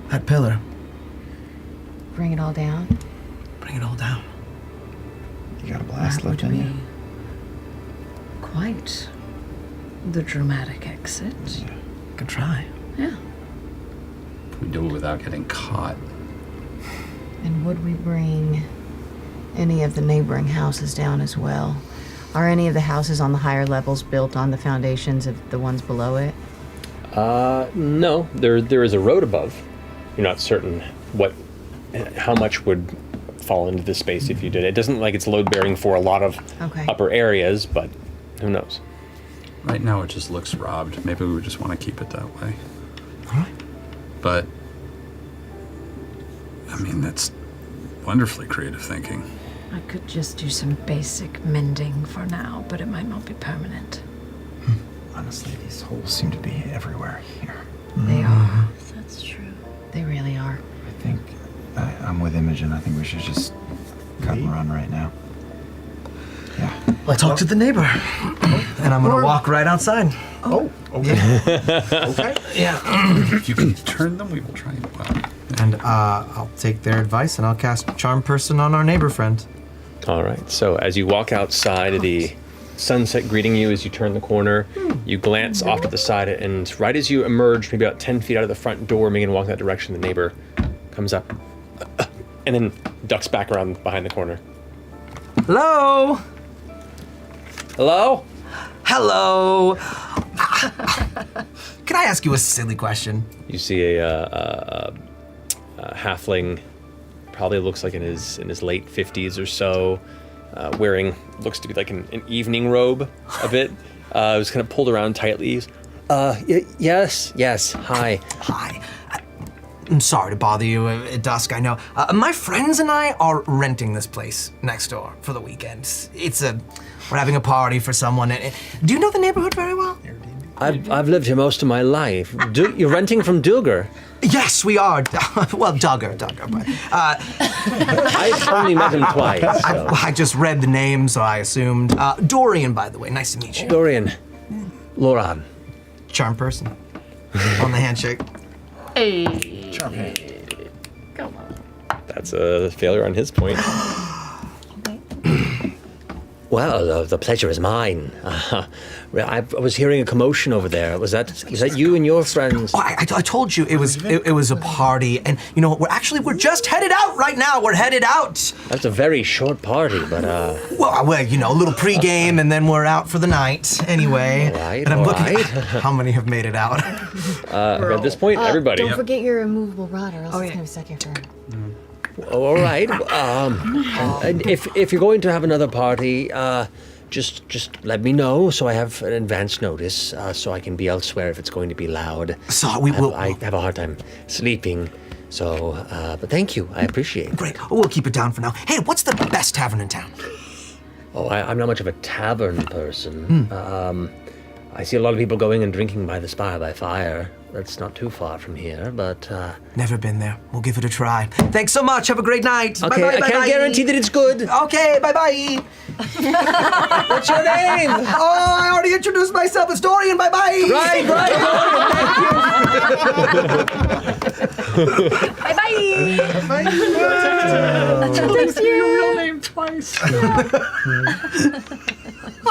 That pillar, Bring it all down. bring it all down. You got a blast That left would in be you. quite the dramatic exit. Could try. Yeah. We do it without getting caught. And would we bring any of the neighboring houses down as well? Are any of the houses on the higher levels built on the foundations of the ones below it? No, there is a road above. You're not certain how much would fall into this space if you did. It doesn't like it's load bearing for a lot of Okay. upper areas, but who knows? Right now it just looks robbed. Maybe we just want to keep it that way. All right. But, I mean, that's wonderfully creative thinking. I could just do some basic mending for now, but it might not be permanent. Honestly, these holes seem to be everywhere here. They are. That's true. They really are. I think I'm with Imogen. I think we should just cut and run right now. Yeah. Well, I talked to the neighbor, and I'm gonna walk right outside. Oh, okay. Okay. Yeah. If you can turn them, we will try and well. And I'll take their advice, and I'll cast Charm Person on our neighbor friend. All right. So as you walk outside, the sunset greeting you as you turn the corner, you glance off to the side, and right as you emerge, maybe about 10 feet out of the front door, making a walk that direction, the neighbor comes up and then ducks back around behind the corner. Hello. Hello? Hello. Can I ask you a silly question? You see a halfling, probably looks like in his late 50s or so, wearing looks to be like an evening robe a bit. It was kind of pulled around tightly. Yes, hi. Hi. I'm sorry to bother you at dusk, I know. My friends and I are renting this place next door for the weekend. We're having a party for someone. Do you know the neighborhood very well? I've lived here most of my life. You're renting from Duggar? Yes, we are. Well, Duggar, but... I've only met him twice. So. I just read the name, so I assumed. Dorian, by the way. Nice to meet you. Dorian. Loran. Charm person. On the handshake. Hey. Charm hand. Come on. That's a failure on his point. Well, the pleasure is mine. I was hearing a commotion over there. Was that you and your friends? Oh, I told you it was a party, and you know we're just headed out right now. We're headed out. That's a very short party, but Well, you know, a little pregame, and then we're out for the night anyway. All right, and I'm all looking right. how many have made it out. At this point, everybody. Don't forget your immovable rod, or else it's gonna be stuck here forever. Oh, all right. And if you're going to have another party, just let me know so I have an advance notice, so I can be elsewhere if it's going to be loud. So we will. I have a hard time sleeping. So, but thank you. I appreciate it. Great. We'll keep it down for now. Hey, what's the best tavern in town? Oh, I'm not much of a tavern person. I see a lot of people going and drinking by the Spire by Fire. That's not too far from here, but... Never been there. We'll give it a try. Thanks so much. Have a great night. Okay, Bye-bye, I can't guarantee that it's good. Okay, bye-bye. What's your name? Oh, I already introduced myself. It's Dorian. Bye-bye. Right, Dorian. Bye-bye. Thanks you. Your real name twice.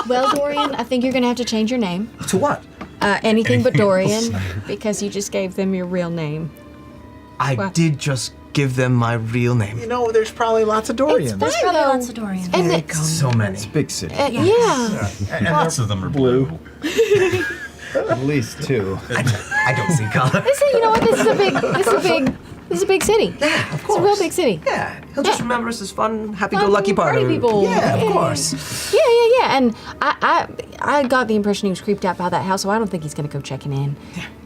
Well, Dorian, I think you're gonna have to change your name. To what? Anything but Dorian, because you just gave them your real name. I did just give them my real name. You know, there's probably lots of Dorians. There's probably lots of Dorians. And it, So many. It's a big city. yeah. And lots of them are blue. At least two. I don't see color. You know what? This is a big city. Yeah, of course. It's a real big city. Yeah, he'll just remember us as fun, happy-go-lucky Party party. people. Yeah, of Yeah. course. Yeah. And I got the impression he was creeped out by that house, so I don't think he's gonna go checking in.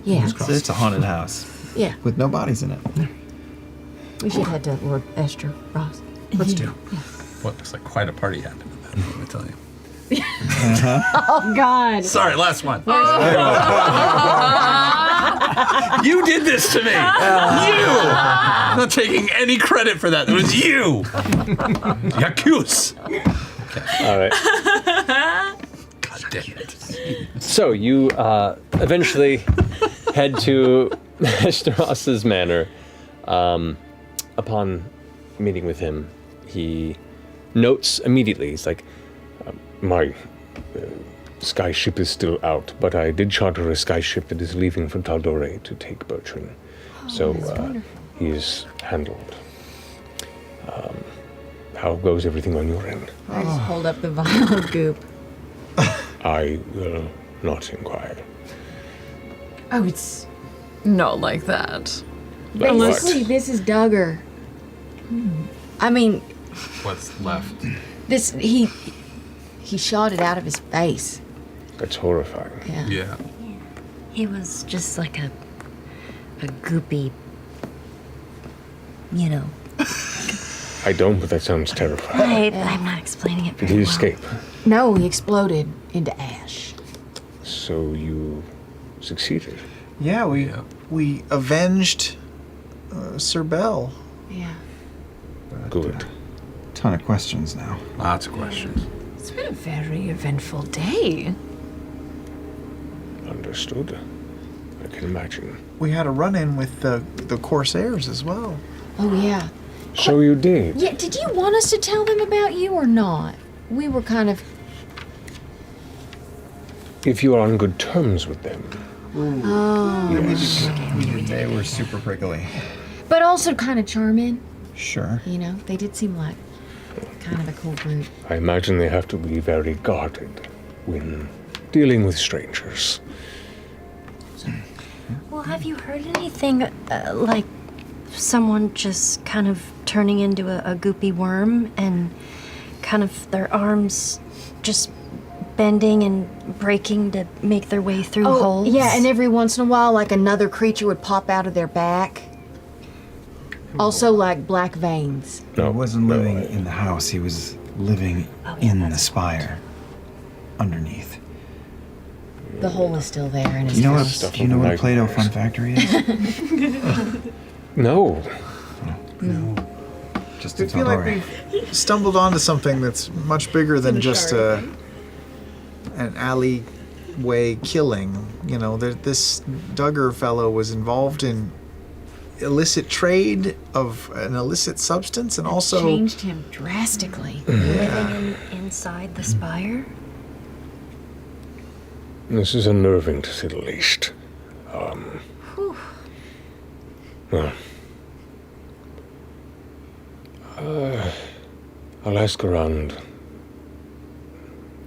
Yeah. It's a haunted house Yeah. with no bodies in it. We should head to Lord Esther Ross. Let's do. What looks like quite a party happened in that, let me tell you. Oh God. Sorry, last one. You did this to me. You. I'm not taking any credit for that. It was you. Yakus. All right. God damn it. So you eventually head to Mr. Ross's manor. Upon meeting with him, he notes immediately, he's like, my skyship is still out, but I did charter a skyship that is leaving for Taldore to take Bertrand. So he is handled. How goes everything on your end? I just hold up the vial of goop. I will not inquire. Oh, it's not like that. But Basically, this is Duggar. I mean, What's left? he shot it out of his face. That's horrifying. Yeah. Yeah. He was just like a goopy, you know. I don't, but that sounds terrifying. I'm not explaining it Did very he well. escape? No, he exploded into ash. So you succeeded. Yeah, we avenged Sir Bell. Yeah. Good. Ton of questions now. Lots of questions. It's been a very eventful day. Understood. I can imagine. We had a run-in with the Corsairs as well. Oh yeah. So you did. Yeah. Did you want us to tell them about you or not? We were kind of. If you are on good terms with them. Oh. Yes. They were super prickly. But also kind of charming. Sure. You know, they did seem like kind of a cool group. I imagine they have to be very guarded when dealing with strangers. Well, have you heard anything like someone just kind of turning into a goopy worm and kind of their arms just bending and breaking to make their way through holes? Yeah, and every once in a while, like another creature would pop out of their back. Also, like black veins. He wasn't living in the house. He was living in the spire, underneath. The hole is still there in his Do you know house. what? Do you know what a Play-Doh Fun Factory is? No. No. Just I a feel like Taldori. we've stumbled onto something that's much bigger than just an alleyway killing. You know, this Duggar fellow was involved in illicit trade of an illicit substance, and also changed him drastically. Living inside the spire? This is unnerving, to say the least. Well, I'll ask around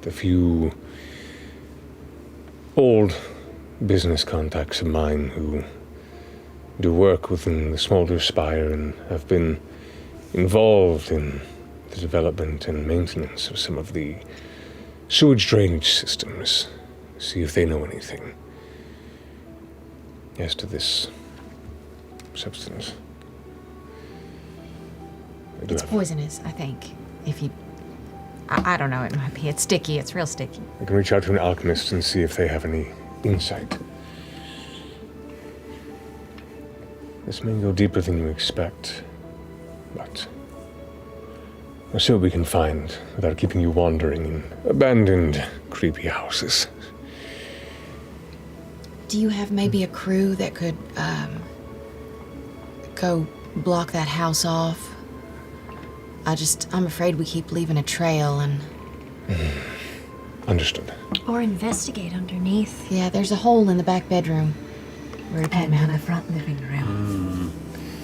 the few old business contacts of mine who do work within the Smolder Spire and have been involved in the development and maintenance of some of the sewage drainage systems. See if they know anything as to this substance. It's poisonous, I think. If you... I don't know, it might be. It's sticky. It's real sticky. I can reach out to an alchemist and see if they have any insight. This may go deeper than you expect, but we'll see what we can find without keeping you wandering in abandoned, creepy houses. Do you have maybe a crew that could go block that house off? I'm afraid we keep leaving a trail and... Understood. Or investigate underneath. Yeah, there's a hole in the back bedroom where he came out. the front living room.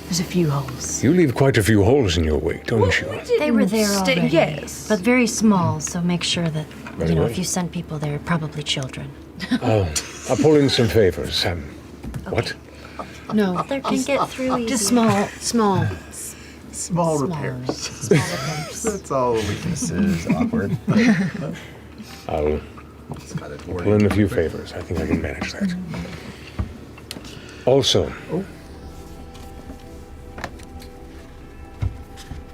There's a few holes. You leave quite a few holes in your wake, don't you? They were there already. Yes. But very small, so make sure that, Very well. if you send people there, probably children. I'll pull in some favors. What? No, They can get through easy. just small. small repairs. That's all we can This is awkward. I'll pull in a few favors. I think I can manage that. Also,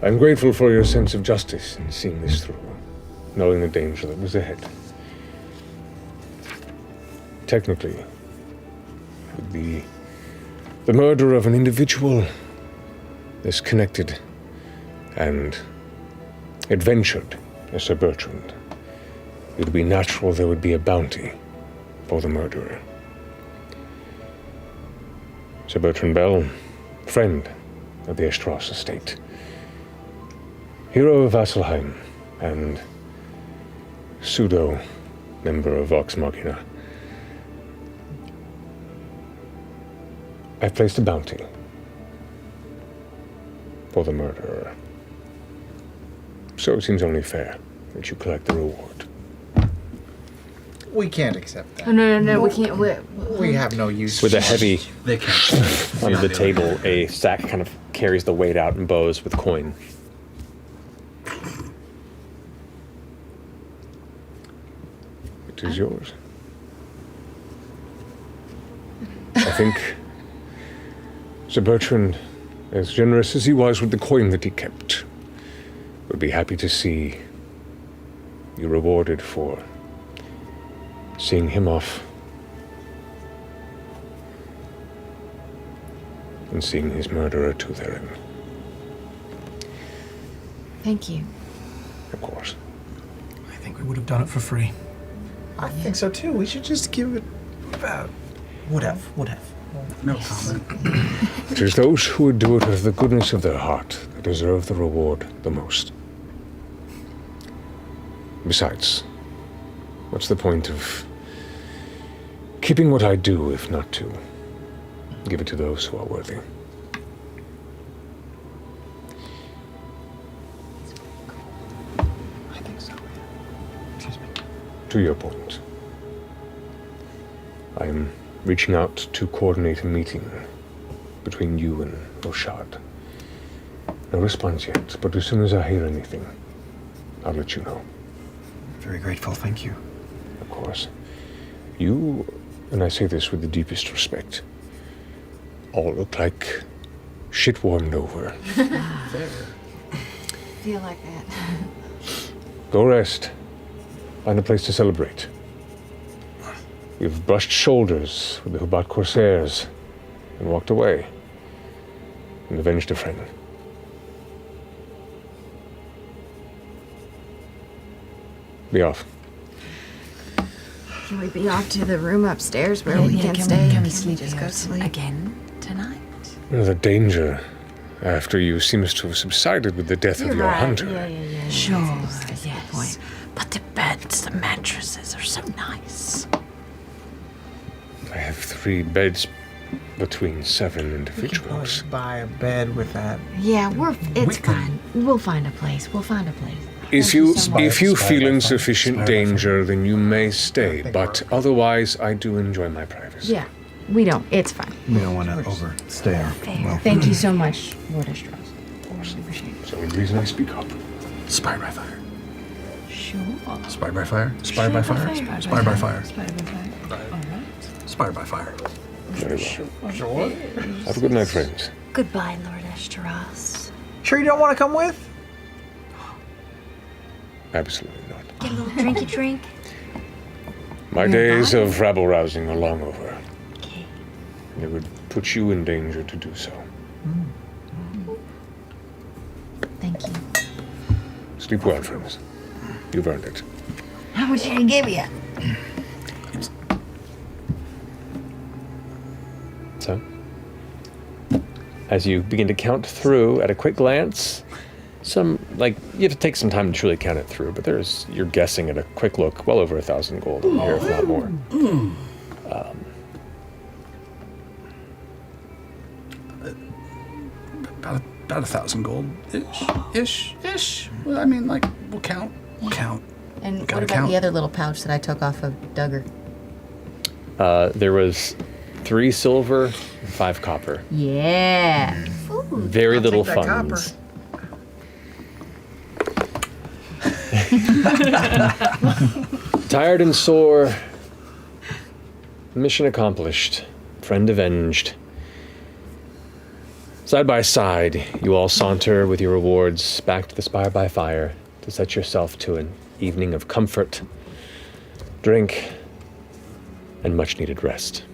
I'm grateful for your sense of justice in seeing this through, knowing the danger that was ahead. Technically, it would be the murder of an individual as connected and adventured as Sir Bertrand. It would be natural there would be a bounty for the murderer. Sir Bertrand Bell, friend of the Estros estate, hero of Vasselheim, and pseudo member of Vox Machina. I've placed a bounty for the murderer. So it seems only fair that you collect the reward. We can't accept that. Oh, no, we can't. We have no use With for a heavy They can't. under the table, a sack kind of carries the weight out and bows with coin. It is yours. I think Sir Bertrand, as generous as he was with the coin that he kept, would be happy to see you rewarded for seeing him off and seeing his murderer to their end, Thank you. of course. I think we would have done it for free. I think so too. We should just give it Would have. No comment. It is those who would do it out of the goodness of their heart that deserve the reward the most. Besides, what's the point of keeping what I do if not to give it to those who are worthy? I think so. Excuse me. To your point, I am reaching out to coordinate a meeting between you and Oshad. No response yet, but as soon as I hear anything, I'll let you know. Very grateful, thank you. Of course. You, and I say this with the deepest respect, all look like shit warmed over. Feel like that. Go rest. Find a place to celebrate. You've brushed shoulders with the Hubat Corsairs and walked away and avenged a friend. Be off. Can we be off to the room upstairs where we can stay? Can we sleep Just here go sleep again tonight? The danger after you seems to have subsided with the death of your hunter. Yeah. Sure, That's a good yes. point. But the beds, the mattresses are so nice. I have 3 beds between 7 individuals. Buy a bed with that. Yeah, it's fine. We'll find a place. If you feel in sufficient danger, then you may stay. But otherwise, I do enjoy my privacy. Yeah, we don't. It's fine. We don't want to overstay our well. Thank you so much, Lord Estros. So the reason I speak up. Spy by fire. Sure. Spy by fire. Spy by fire. Spy by fire. Spy by fire. All right. Spy by fire. Very well. Sure. Have a good night, friends. Goodbye, Lord Eshtaros. Sure you don't want to come with? Absolutely not. Get a little drinky drink. My days of rabble-rousing are long over. And it would put you in danger to do so. Thank you. Sleep well, friends. You've earned it. How much did he give you? So, as you begin to count through at a quick glance, you have to take some time to truly count it through, but you're guessing at a quick look, well over 1,000 gold in here, if not more. About 1,000 gold. Ish. Well, I mean, we'll count. And Gotta what about count. the other little pouch that I took off of Duggar? There was 3 silver and 5 copper. Yeah. Very little take that funds. Tired and sore. Mission accomplished. Friend avenged. Side by side, you all saunter with your rewards back to the Spire by Fire to set yourself to an evening of comfort, drink, and much needed rest.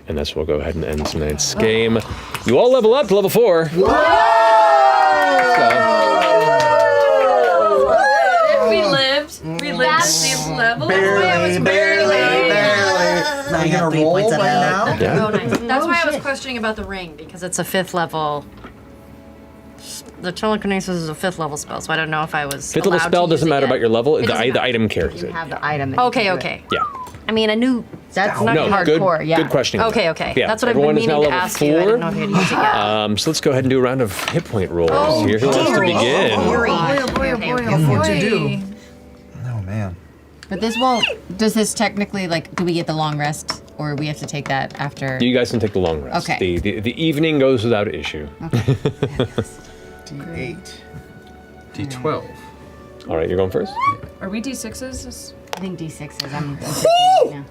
And that's where we'll go ahead and end tonight's game. You all level up to level 4. We lived. We lived to see the level. Barely. Now you got 3 points out of that. Yeah. Oh, nice. That's why I was questioning about the ring, because it's a 5th level. The telekinesis is a 5th level spell, so I don't know if I was. 5th level spell doesn't matter about your level. It doesn't The item carries You it. have the item. and Okay, you can do okay. Yeah. I mean, I knew That's not No, hardcore, good, yeah. good questioning. Okay. Yeah, That's what I've everyone been is now meaning to level ask you. I didn't know 4. if you'd use it yet. So let's go ahead and do a round of hit point rolls here. Who wants to dearie. begin? Oh man. But this won't. Does this technically do we get the long rest, or we have to take that after? You guys can take the long rest. Okay. The evening goes without issue. D8. D12. All right, you're going first. Are we D6s? I think D6s. I'm.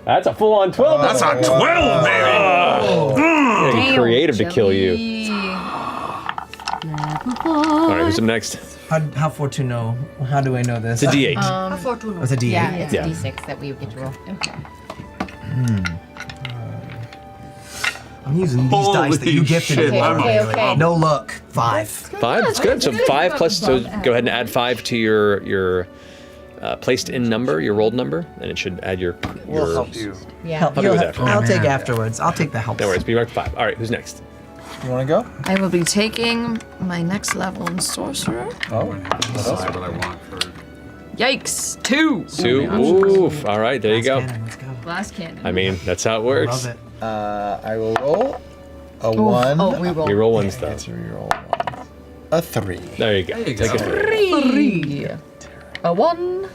That's a full-on 12. That's a 12, baby. Getting creative to kill you. All right, who's up next? How for to know? How do I know this? It's a D8. It's a D8. Yeah, it's Yeah. a D6 that we get to roll. Okay. I'm using these dice that you gifted me. Okay. No luck. 5. 5, that's good. So 5 plus, so go ahead and add 5 to your placed in number, your rolled number, and it should add your. We'll help you. Yeah. Help you with that. I'll take afterwards. I'll take the help. No worries, be marked 5. All right, who's next? You want to go? I will be taking my next level in sorcerer. Oh, that's what I want for. Yikes! 2. 2. Oof. All right, there you go. Let's go. Glass cannon. I mean, that's how it works. Love it. I will roll a 1. Oh, we roll. You roll ones though. It's a reroll 1. A 3. There you go. There you Take go. a 3. 3. A 1.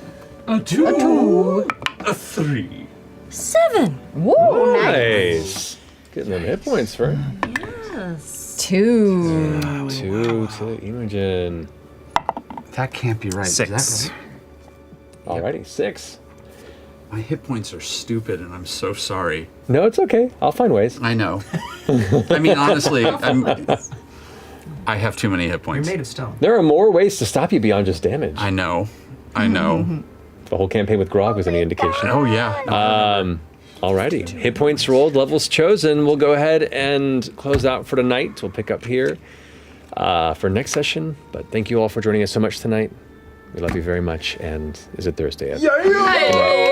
A 2. A 3. 7. Whoa! Nice. Nice. Getting them hit points for Yes. 2. 2 to Imogen. That can't be right. 6. Is that right? Alrighty, 6. My hit points are stupid, and I'm so sorry. No, it's okay. I'll find ways. I know. I mean, honestly, I have too many hit You're points. made of stone. There are more ways to stop you beyond just damage. I know. I know. The whole campaign with Grog was any indication. Oh, yeah. Alrighty. Hit points rolled, levels chosen. We'll go ahead and close out for tonight. We'll pick up here for next session. But thank you all for joining us so much tonight. We love you very much. And is it Thursday yet? Yeah.